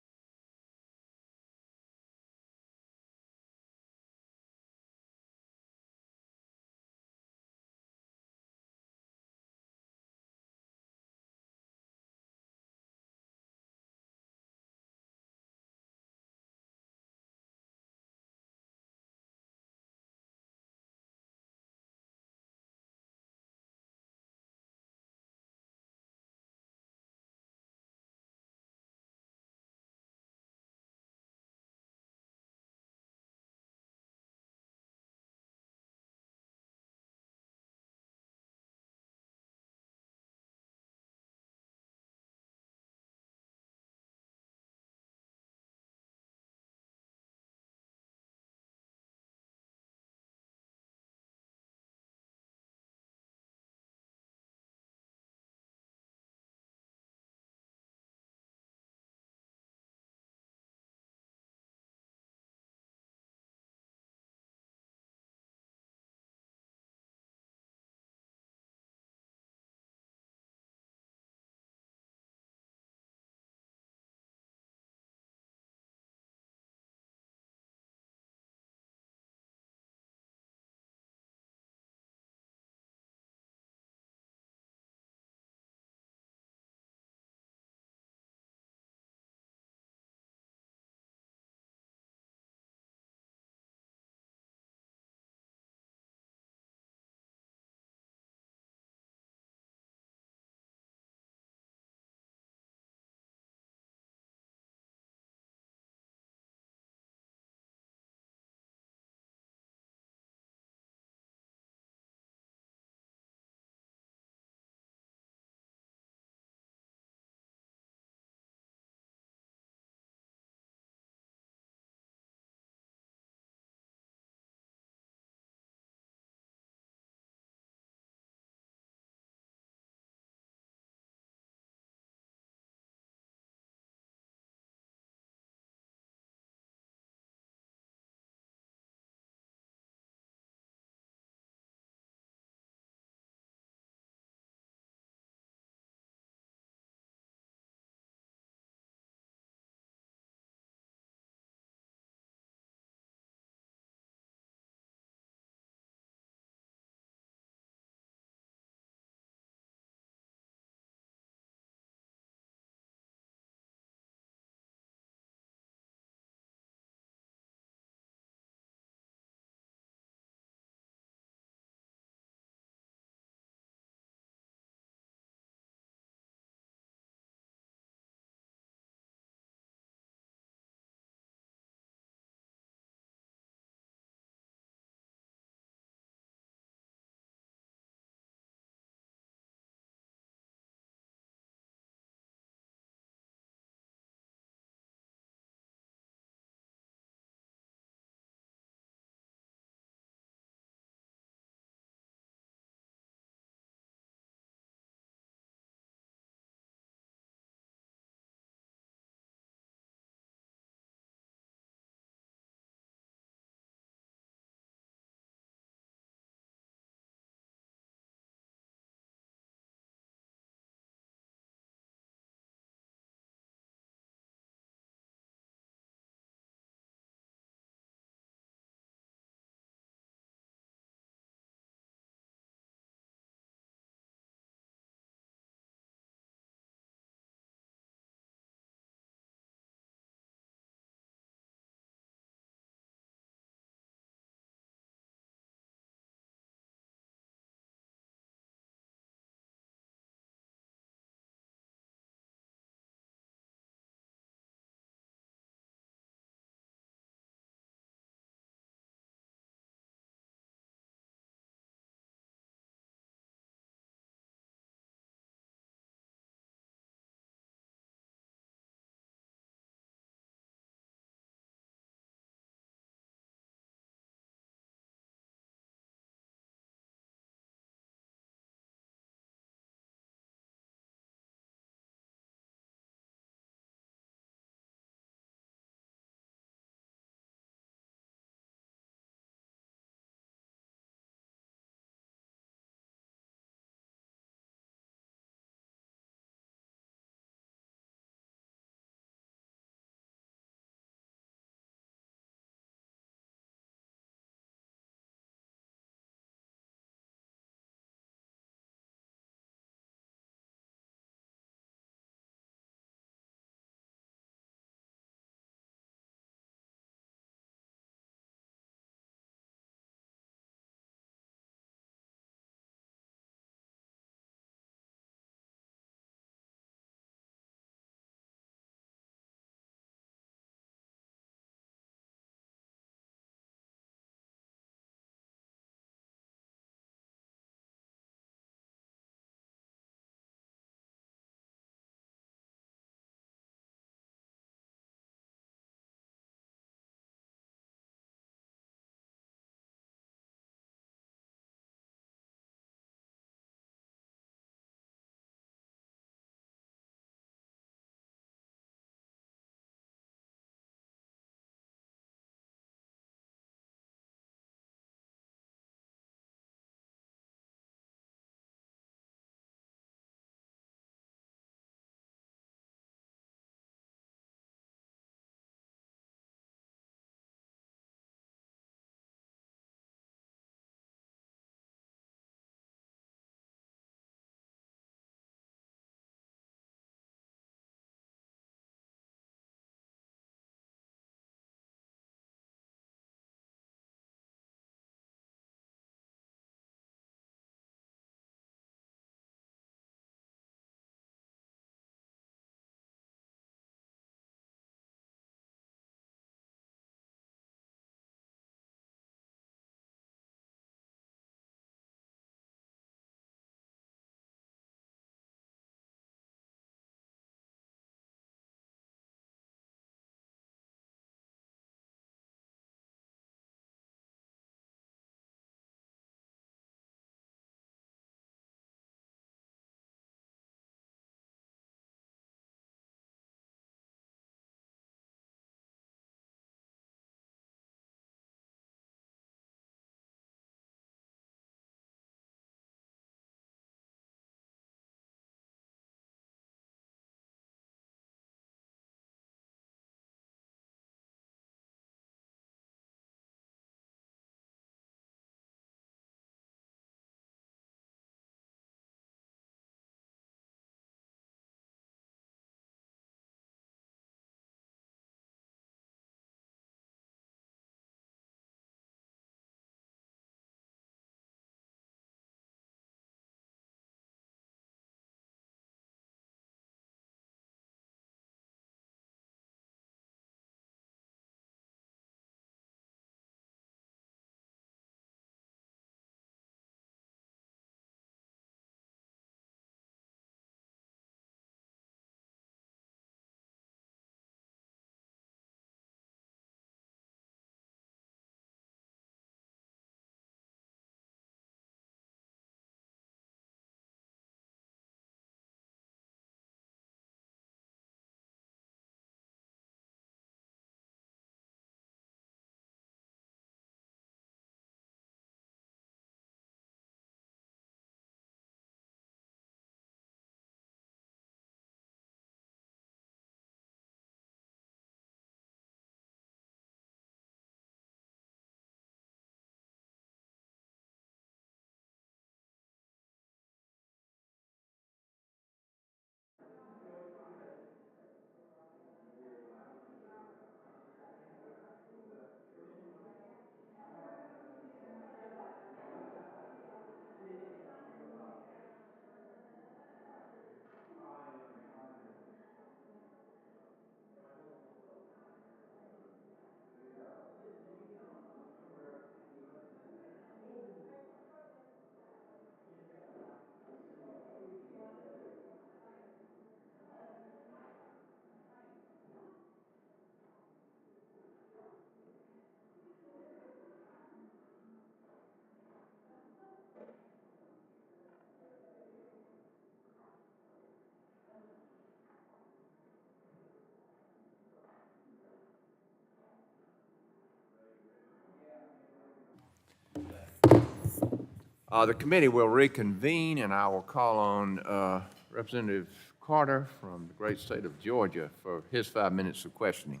Speaker 3: The committee will reconvene, and I will call on Representative Carter from the great state of Georgia for his 5 minutes of questioning.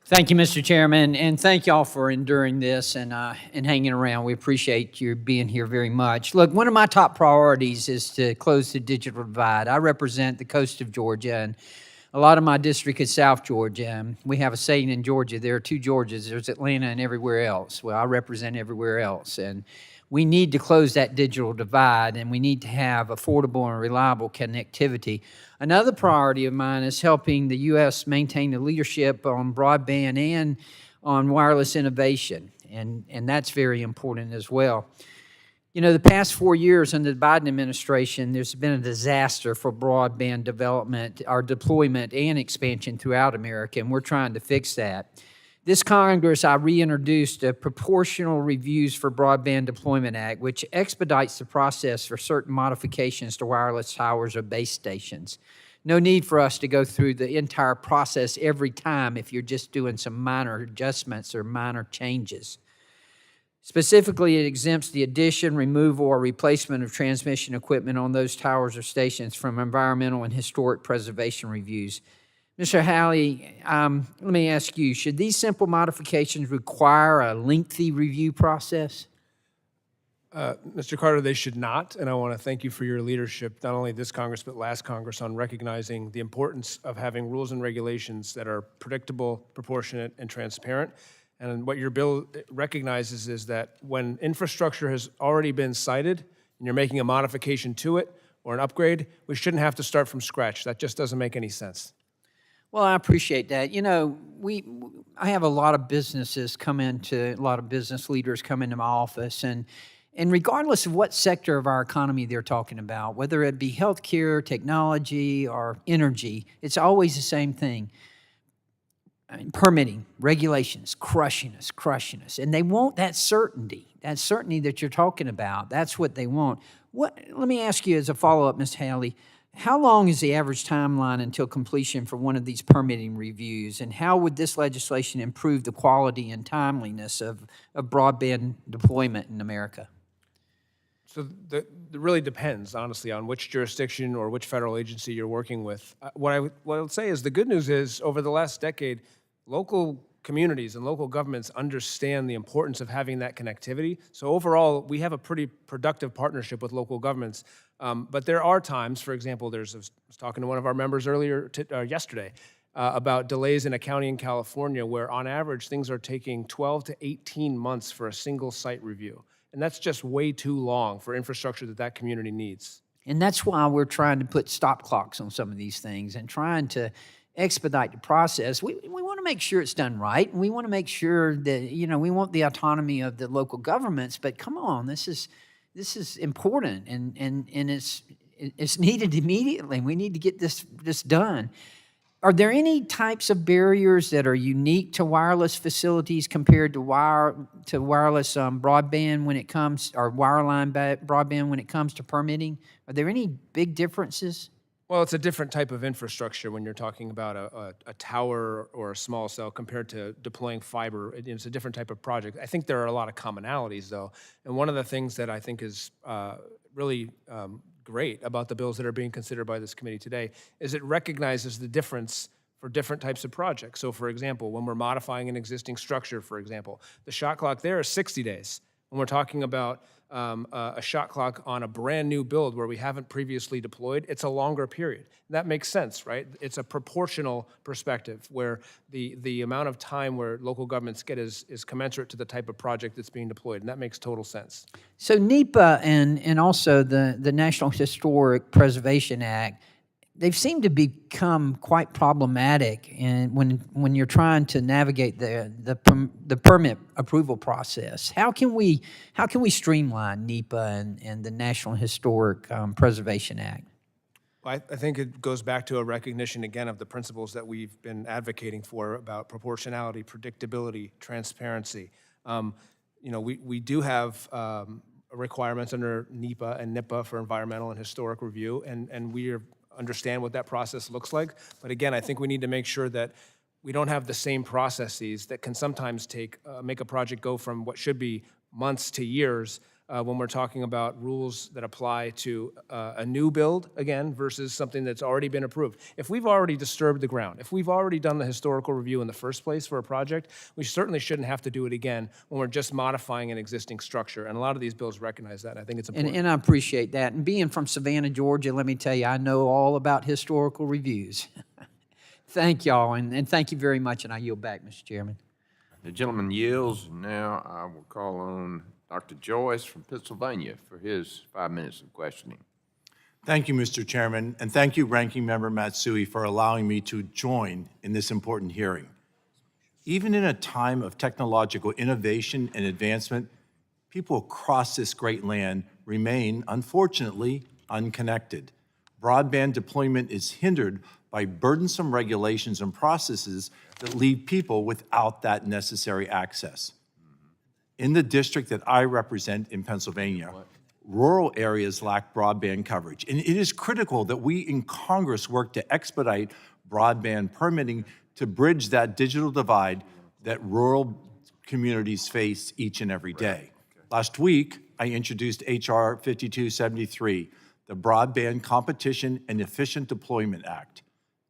Speaker 20: Thank you, Mr. Chairman, and thank y'all for enduring this and hanging around. We appreciate you being here very much. Look, one of my top priorities is to close the digital divide. I represent the coast of Georgia, and a lot of my district is South Georgia. We have a saying in Georgia, there are two Georgias. There's Atlanta and everywhere else. Well, I represent everywhere else, and we need to close that digital divide, and we need to have affordable and reliable connectivity. Another priority of mine is helping the U.S. maintain the leadership on broadband and on wireless innovation, and that's very important as well. You know, the past 4 years under the Biden administration, there's been a disaster for broadband development, our deployment and expansion throughout America, and we're trying to fix that. This Congress, I reintroduced a Proportional Reviews for Broadband Deployment Act, which expedites the process for certain modifications to wireless towers or base stations. No need for us to go through the entire process every time if you're just doing some minor adjustments or minor changes. Specifically, it exempts the addition, removal, or replacement of transmission equipment on those towers or stations from environmental and historic preservation reviews. Mr. Halley, let me ask you, should these simple modifications require a lengthy review process?
Speaker 6: Mr. Carter, they should not, and I want to thank you for your leadership, not only this Congress, but last Congress, on recognizing the importance of having rules and regulations that are predictable, proportionate, and transparent. And what your bill recognizes is that when infrastructure has already been sited and you're making a modification to it or an upgrade, we shouldn't have to start from scratch. That just doesn't make any sense.
Speaker 20: Well, I appreciate that. You know, I have a lot of business leaders come into my office, and regardless of what sector of our economy they're talking about, whether it be healthcare, technology, or energy, it's always the same thing. I mean, permitting, regulations, crushing us. And they want that certainty that you're talking about. That's what they want. Let me ask you as a follow-up, Ms. Haley, how long is the average timeline until completion for one of these permitting reviews, and how would this legislation improve the quality and timeliness of broadband deployment in America?
Speaker 6: So it really depends, honestly, on which jurisdiction or which federal agency you're working with. What I would say is the good news is over the last decade, local communities and local governments understand the importance of having that connectivity. So overall, we have a pretty productive partnership with local governments. But there are times, for example, I was talking to one of our members yesterday about delays in a county in California where on average things are taking 12 to 18 months for a single site review. And that's just way too long for infrastructure that community needs.
Speaker 20: And that's why we're trying to put stop clocks on some of these things and trying to expedite the process. We want to make sure it's done right. We want to make sure that, you know, we want the autonomy of the local governments, but come on, this is important and it's needed immediately. We need to get this done. Are there any types of barriers that are unique to wireless facilities compared to wireless broadband when it comes, or wireline broadband when it comes to permitting? Are there any big differences?
Speaker 6: Well, it's a different type of infrastructure when you're talking about a tower or a small cell compared to deploying fiber. It's a different type of project. I think there are a lot of commonalities, though. And one of the things that I think is really great about the bills that are being considered by this committee today is it recognizes the difference for different types of projects. So, for example, when we're modifying an existing structure, for example, the shot clock there is 60 days. When we're talking about a shot clock on a brand new build where we haven't previously deployed, it's a longer period. That makes sense, right? It's a proportional perspective where the amount of time where local governments get is commensurate to the type of project that's being deployed, and that makes total sense.
Speaker 20: So NEPA and also the National Historic Preservation Act, they've seemed to become quite problematic when you're trying to navigate the permit approval process. How can we streamline NEPA and the National Historic Preservation Act?
Speaker 6: I think it goes back to a recognition, again, of the principles that we've been advocating for about proportionality, predictability, transparency. We do have requirements under NEPA and NIPA for environmental and historic review, and we understand what that process looks like. But again, I think we need to make sure that we don't have the same processes that can sometimes make a project go from what should be months to years when we're talking about rules that apply to a new build, again, versus something that's already been approved. If we've already disturbed the ground, if we've already done the historical review in the first place for a project, we certainly shouldn't have to do it again when we're just modifying an existing structure. And a lot of these bills recognize that. I think it's important.
Speaker 20: And I appreciate that. And being from Savannah, Georgia, let me tell you, I know all about historical reviews. Thank y'all, and thank you very much, and I yield back, Mr. Chairman.
Speaker 3: The gentleman yields. Now I will call on Dr. Joyce from Pennsylvania for his 5 minutes of questioning.
Speaker 21: Thank you, Mr. Chairman, and thank you, Ranking Member Matsui, for allowing me to join in this important hearing. Even in a time of technological innovation and advancement, people across this great land remain, unfortunately, unconnected. Broadband deployment is hindered by burdensome regulations and processes that leave people without that necessary access. In the district that I represent in Pennsylvania, rural areas lack broadband coverage, and it is critical that we in Congress work to expedite broadband permitting to bridge that digital divide that rural communities face each and every day. Last week, I introduced H.R. 5273, the Broadband Competition and Efficient Deployment Act.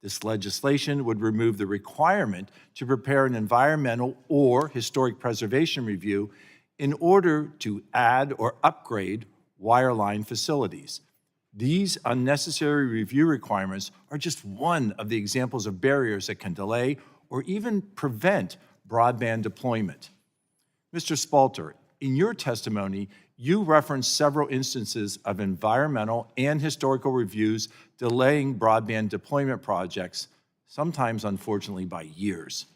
Speaker 21: This legislation would remove the requirement to prepare an environmental or historic preservation review in order to add or upgrade wireline facilities. These unnecessary review requirements are just one of the examples of barriers that can delay or even prevent broadband deployment. Mr. Spalter, in your testimony, you referenced several instances of environmental and historical reviews delaying broadband deployment projects, sometimes unfortunately by years.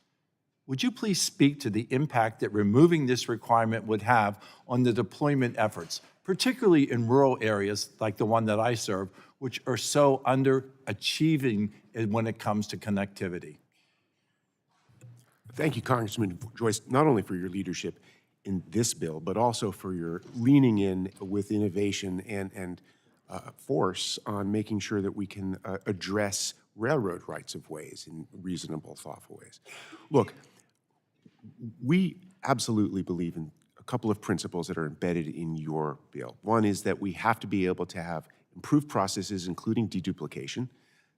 Speaker 21: Would you please speak to the impact that removing this requirement would have on the deployment efforts, particularly in rural areas like the one that I serve, which are so underachieving when it comes to connectivity?
Speaker 5: Thank you, Congressman Joyce, not only for your leadership in this bill, but also for your leaning in with innovation and force on making sure that we can address railroad rights of ways in reasonable, thoughtful ways. Look, we absolutely believe in a couple of principles that are embedded in your bill. One is that we have to be able to have improved processes, including deduplication.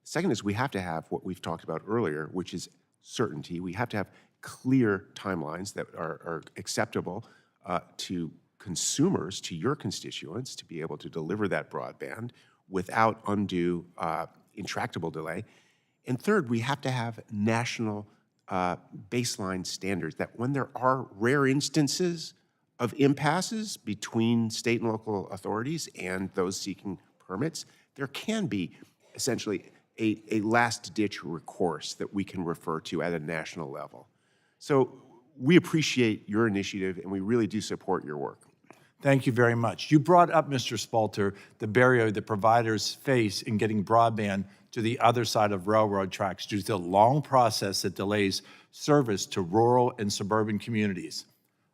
Speaker 5: Second is we have to have what we've talked about earlier, which is certainty. We have to have clear timelines that are acceptable to consumers, to your constituents, to be able to deliver that broadband without undue intractable delay. And third, we have to have national baseline standards that when there are rare instances of impasses between state and local authorities and those seeking permits, there can be essentially a last-ditch recourse that we can refer to at a national level. So we appreciate your initiative, and we really do support your work.
Speaker 21: Thank you very much. You brought up, Mr. Spalter, the barrier that providers face in getting broadband to the other side of railroad tracks due to the long process that delays service to rural and suburban communities.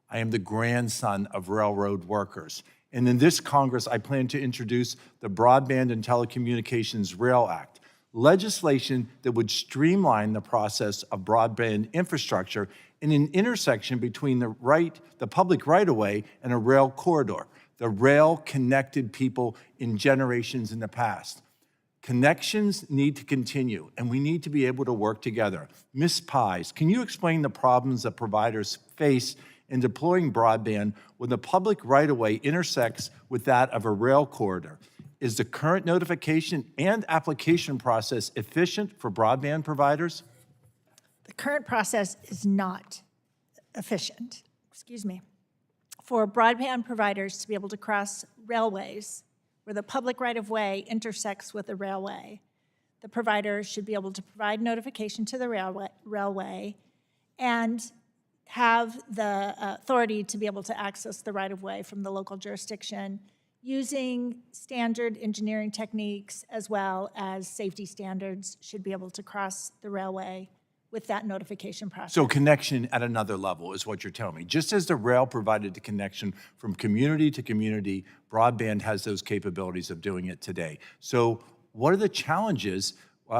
Speaker 21: I am the grandson of railroad workers, and in this Congress, I plan to introduce the Broadband and Telecommunications Rail Act, legislation that would streamline the process of broadband infrastructure in an intersection between the public right-of-way and a rail corridor. The rail connected people in generations in the past. Connections need to continue, and we need to be able to work together. Ms. Pies, can you explain the problems that providers face in deploying broadband when the public right-of-way intersects with that of a rail corridor? Is the current notification and application process efficient for broadband providers?
Speaker 7: The current process is not efficient, for broadband providers to be able to cross railways where the public right-of-way intersects with the railway. The provider should be able to provide notification to the railway and have the authority to be able to access the right-of-way from the local jurisdiction using standard engineering techniques as well as safety standards, should be able to cross the railway with that notification process.
Speaker 21: So connection at another level is what you're telling me. Just as the rail provided the connection from community to community, broadband has those capabilities of doing it today. So what are the challenges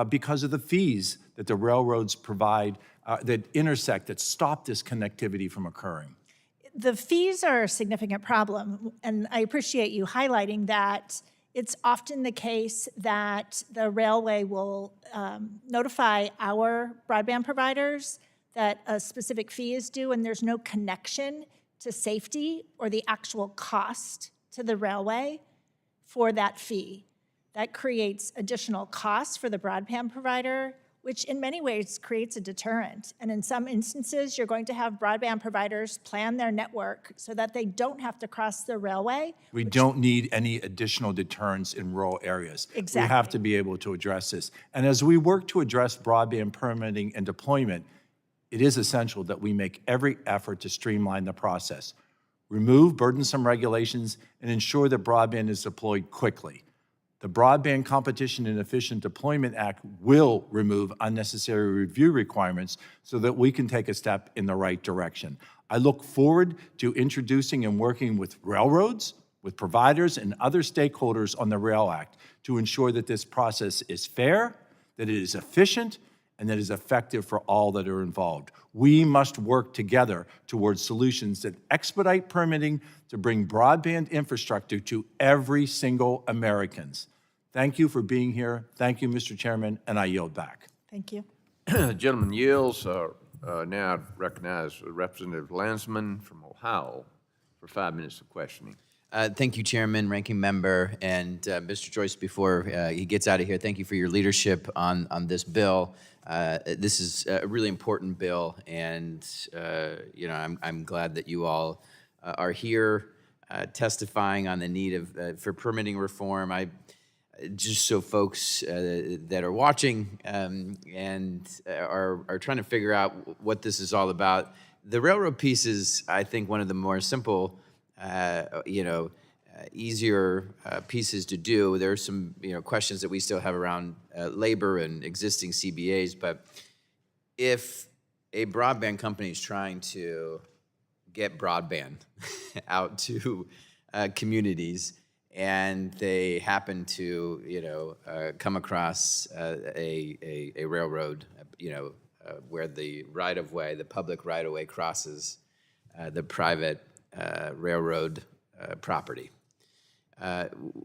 Speaker 21: because of the fees that the railroads provide that intersect, that stop this connectivity from occurring?
Speaker 7: The fees are a significant problem, and I appreciate you highlighting that. It's often the case that the railway will notify our broadband providers that a specific fee is due, and there's no connection to safety or the actual cost to the railway for that fee. That creates additional costs for the broadband provider, which in many ways creates a deterrent. And in some instances, you're going to have broadband providers plan their network so that they don't have to cross the railway.
Speaker 21: We don't need any additional deterrents in rural areas.
Speaker 7: Exactly.
Speaker 21: We have to be able to address this. And as we work to address broadband permitting and deployment, it is essential that we make every effort to streamline the process, remove burdensome regulations, and ensure that broadband is deployed quickly. The Broadband Competition and Efficient Deployment Act will remove unnecessary review requirements so that we can take a step in the right direction. I look forward to introducing and working with railroads, with providers, and other stakeholders on the Rail Act to ensure that this process is fair, that it is efficient, and that is effective for all that are involved. We must work together towards solutions that expedite permitting to bring broadband infrastructure to every single American. Thank you for being here. Thank you, Mr. Chairman, and I yield back.
Speaker 7: Thank you.
Speaker 3: Gentleman yields. Now I recognize Representative Landsman from Ohio for 5 minutes of questioning.
Speaker 2: Thank you, Chairman, Ranking Member, and Mr. Joyce, before he gets out of here, thank you for your leadership on this bill. This is a really important bill, and I'm glad that you all are here testifying on the need for permitting reform. Just so folks that are watching and are trying to figure out what this is all about, the railroad piece is, I think, one of the more simple, easier pieces to do. There are some questions that we still have around labor and existing CBAs, but if a broadband company is trying to get broadband out to communities, and they happen to, come across a railroad, where the right-of-way, the public right-of-way crosses the private railroad property,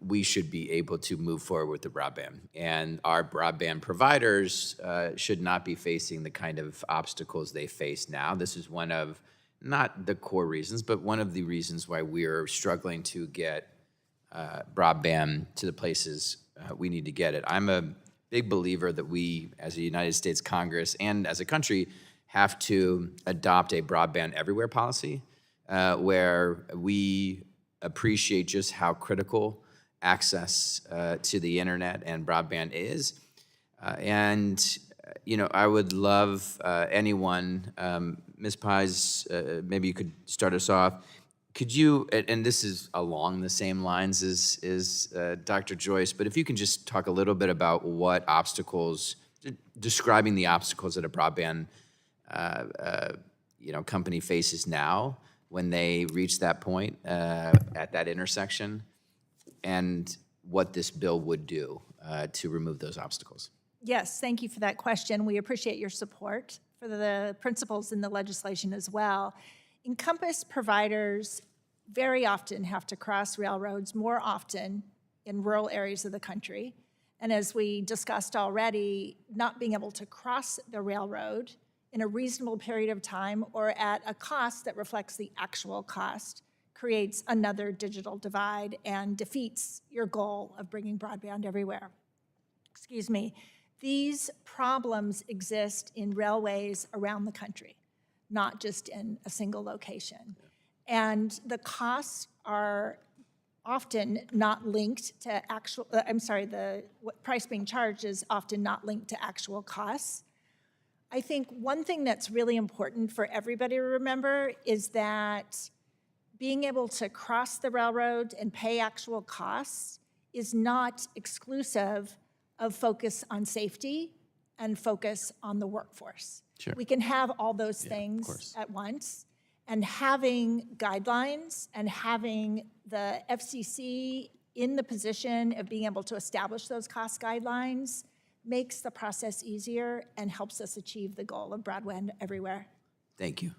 Speaker 2: we should be able to move forward with the broadband. And our broadband providers should not be facing the kind of obstacles they face now. This is one of, not the core reasons, but one of the reasons why we're struggling to get broadband to the places we need to get it. I'm a big believer that we, as a United States Congress and as a country, have to adopt a broadband everywhere policy, where we appreciate just how critical access to the internet and broadband is. I would love anyone, Ms. Pais, maybe you could start us off. Could you, and this is along the same lines as Dr. Joyce, but if you can just talk a little bit about what obstacles, describing the obstacles that a broadband company faces now when they reach that point at that intersection, and what this bill would do to remove those obstacles.
Speaker 7: Yes, thank you for that question. We appreciate your support for the principles in the legislation as well. Encompass providers very often have to cross railroads, more often in rural areas of the country. And as we discussed already, not being able to cross the railroad in a reasonable period of time or at a cost that reflects the actual cost creates another digital divide and defeats your goal of bringing broadband everywhere. Excuse me. These problems exist in railways around the country, not just in a single location. And the costs are often not linked to actual, the price being charged is often not linked to actual costs. I think one thing that's really important for everybody to remember is that being able to cross the railroad and pay actual costs is not exclusive of focus on safety and focus on the workforce.
Speaker 2: Sure.
Speaker 7: We can have all those things at once, and having guidelines and having the FCC in the position of being able to establish those cost guidelines makes the process easier and helps us achieve the goal of broadband everywhere.
Speaker 2: Thank you.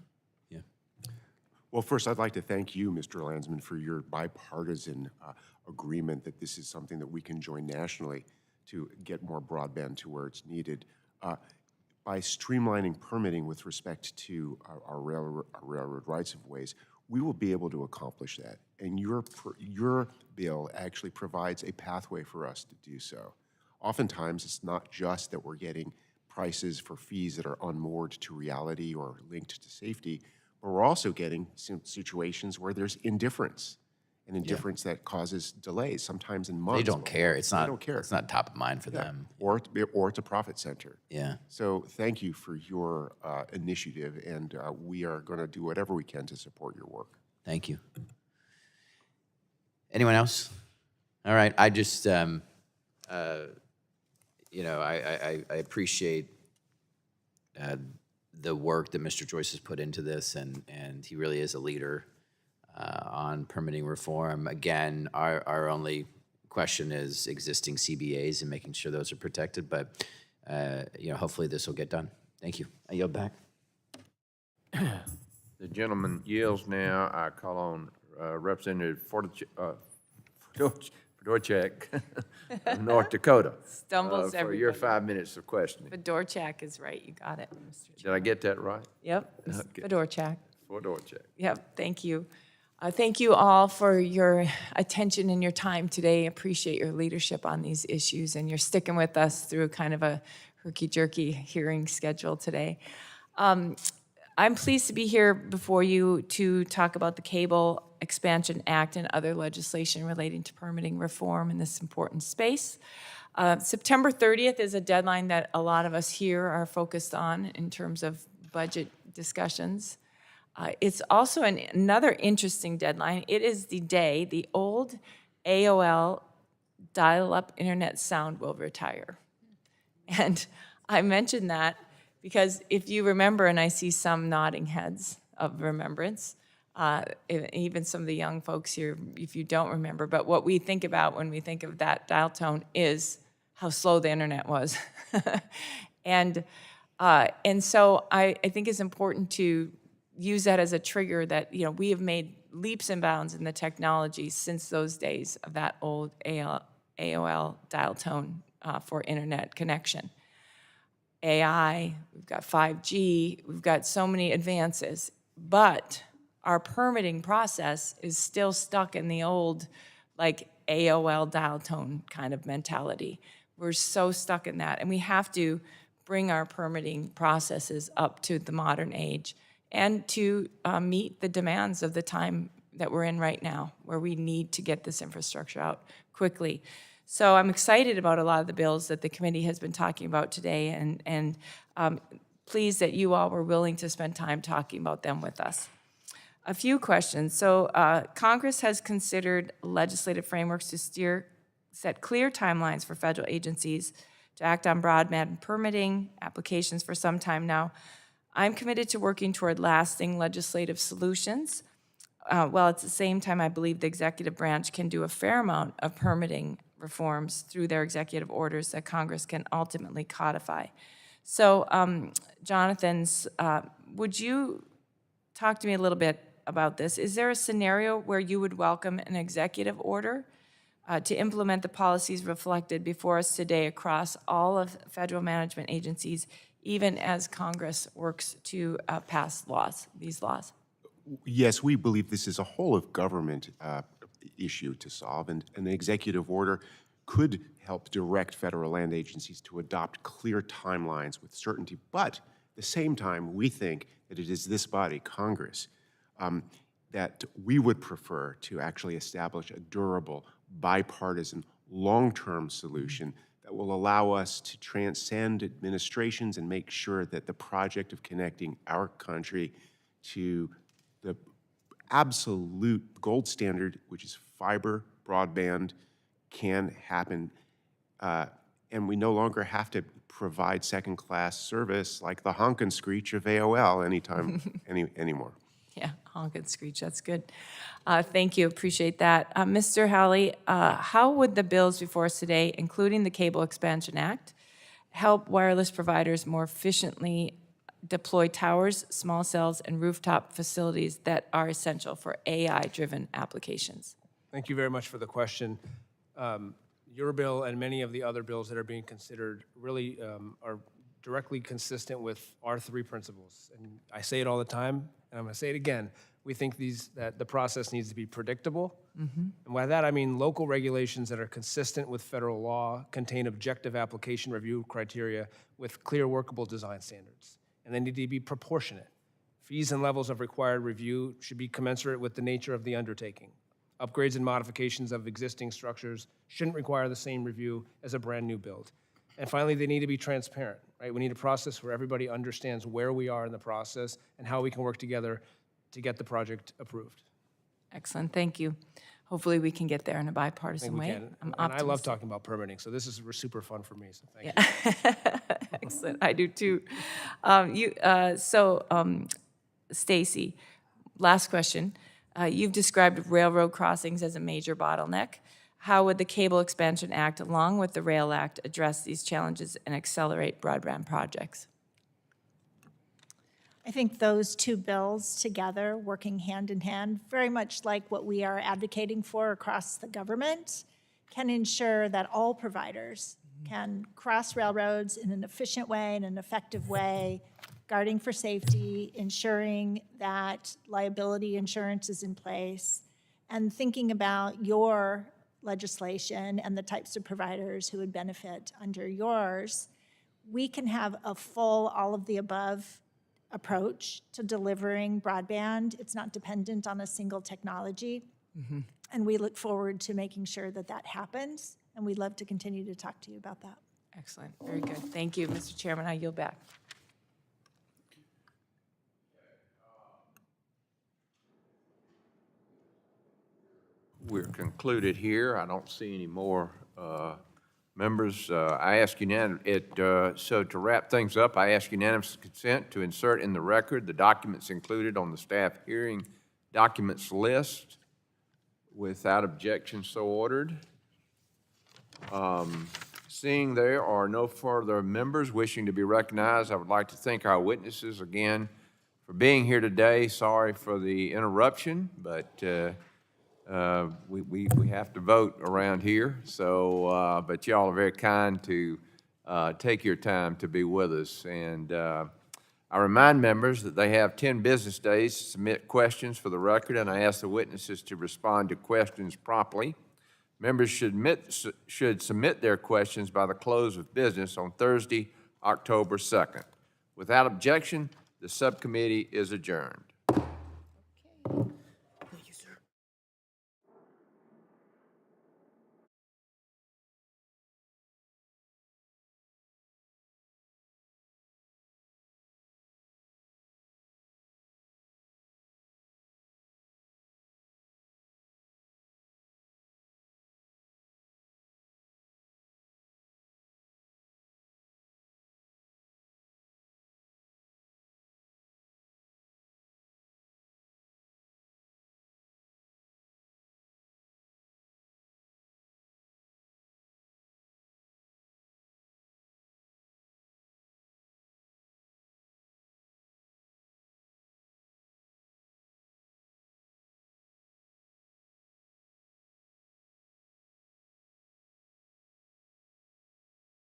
Speaker 5: Well, first, I'd like to thank you, Mr. Landsman, for your bipartisan agreement that this is something that we can join nationally to get more broadband to where it's needed. By streamlining permitting with respect to our railroad rights-of-ways, we will be able to accomplish that. And your bill actually provides a pathway for us to do so. Oftentimes, it's not just that we're getting prices for fees that are unmoored to reality or linked to safety, but we're also getting situations where there's indifference, and indifference that causes delays, sometimes in months.
Speaker 2: They don't care. It's
Speaker 5: They
Speaker 2: not.
Speaker 5: don't care.
Speaker 2: It's not top of mind for them.
Speaker 5: Or it's a profit center.
Speaker 2: Yeah.
Speaker 5: So thank you for your initiative, and we are going to do whatever we can to support your work.
Speaker 2: Thank you. Anyone else? All right. I just, you know, I appreciate the work that Mr. Joyce has put into this, and he really is a leader on permitting reform. Again, our only question is existing CBAs and making sure those are protected, but you know, hopefully this will get done. Thank you. I yield back.
Speaker 3: The gentleman yields now. I call on Representative Fedorchak of North Dakota.
Speaker 9: Stumbles
Speaker 3: for your
Speaker 9: everybody.
Speaker 3: 5 minutes of questioning.
Speaker 9: Fedorchak is right. You got it, Mr.
Speaker 3: Did I get that right?
Speaker 9: Yep,
Speaker 3: Okay.
Speaker 9: Fedorchak.
Speaker 3: Fedorchak.
Speaker 9: Yep, thank you. Thank you all for your attention and your time today. Appreciate your leadership on these issues, and you're sticking with us through kind of a herky-jerky hearing schedule today. I'm pleased to be here before you to talk about the Cable Expansion Act and other legislation relating to permitting reform in this important space. September 30th is a deadline that a lot of us here are focused on in terms of budget discussions. It's also another interesting deadline. It is the day the old AOL dial-up internet sound will retire. And I mention that because if you remember, and I see some nodding heads of remembrance, even some of the young folks here, if you don't remember, but what we think about when we think of that dial tone is how slow the internet was. And so I think it's important to use that as a trigger that, you know, we have made leaps and bounds in the technology since those days of that old AOL dial tone for internet connection. AI, we've got 5G, we've got so many advances, but our permitting process is still stuck in the old, like, AOL dial tone kind of mentality. We're so stuck in that, and we have to bring our permitting processes up to the modern age and to meet the demands of the time that we're in right now, where we need to get this infrastructure out quickly. So I'm excited about a lot of the bills that the committee has been talking about today, and pleased that you all were willing to spend time talking about them with us. A few questions. So Congress has considered legislative frameworks to set clear timelines for federal agencies to act on broadband permitting applications for some time now. I'm committed to working toward lasting legislative solutions. While at the same time, I believe the executive branch can do a fair amount of permitting reforms through their executive orders that Congress can ultimately codify. So, Jonathan, would you talk to me a little bit about this? Is there a scenario where you would welcome an executive order to implement the policies reflected before us today across all of federal management agencies, even as Congress works to pass these laws?
Speaker 5: Yes, we believe this is a whole of government issue to solve, and an executive order could help direct federal land agencies to adopt clear timelines with certainty. But at the same time, we think that it is this body, Congress, that we would prefer to actually establish a durable, bipartisan, long-term solution that will allow us to transcend administrations and make sure that the project of connecting our country to the absolute gold standard, which is fiber broadband, can happen. And we no longer have to provide second-class service like the honk and screech of AOL anymore.
Speaker 9: Yeah, honk and screech, that's good. Thank you, appreciate that. Mr. Hawley, how would the bills before us today, including the Cable Expansion Act, help wireless providers more efficiently deploy towers, small cells, and rooftop facilities that are essential for AI-driven applications?
Speaker 6: Thank you very much for the question. Your bill and many of the other bills that are being considered really are directly consistent with our three principles. And I say it all the time, and I'm going to say it again. We think that the process needs to be predictable. And by that, I mean local regulations that are consistent with federal law, contain objective application review criteria with clear workable design standards. And they need to be proportionate. Fees and levels of required review should be commensurate with the nature of the undertaking. Upgrades and modifications of existing structures shouldn't require the same review as a brand new build. And finally, they need to be transparent, right? We need a process where everybody understands where we are in the process and how we can work together to get the project approved.
Speaker 9: Excellent, thank you. Hopefully, we can get there in a
Speaker 6: I
Speaker 9: bipartisan
Speaker 6: think we
Speaker 9: way.
Speaker 6: can.
Speaker 9: I'm
Speaker 6: And I love
Speaker 9: optimistic.
Speaker 6: talking about permitting, so this is super fun for me, so thank you.
Speaker 9: Excellent, I do too. Stacy, last question. You've described railroad crossings as a major bottleneck. How would the Cable Expansion Act, along with the Rail Act, address these challenges and accelerate broadband projects?
Speaker 7: I think those two bills together, working hand in hand, very much like what we are advocating for across the government, can ensure that all providers can cross railroads in an efficient way, in an effective way, guarding for safety, ensuring that liability insurance is in place, and thinking about your legislation and the types of providers who would benefit under yours. We can have a full all-of-the-above approach to delivering broadband. It's not dependent on a single technology. And we look forward to making sure that that happens. And we'd love to continue to talk to you about that.
Speaker 9: Excellent, very good. Thank you, Mr. Chairman. I yield back.
Speaker 3: We're concluded here. I don't see any more members. I ask so to wrap things up, I ask unanimous consent to insert in the record the documents included on the staff hearing documents list. Without objection, so ordered. Seeing there are no further members wishing to be recognized, I would like to thank our witnesses again for being here today. Sorry for the interruption, but we have to vote around here. So, but y'all are very kind to take your time to be with us. And I remind members that they have 10 business days to submit questions for the record, and I ask the witnesses to respond to questions promptly. Members should submit their questions by the close of business on Thursday, October 2nd. Without objection, the subcommittee is adjourned.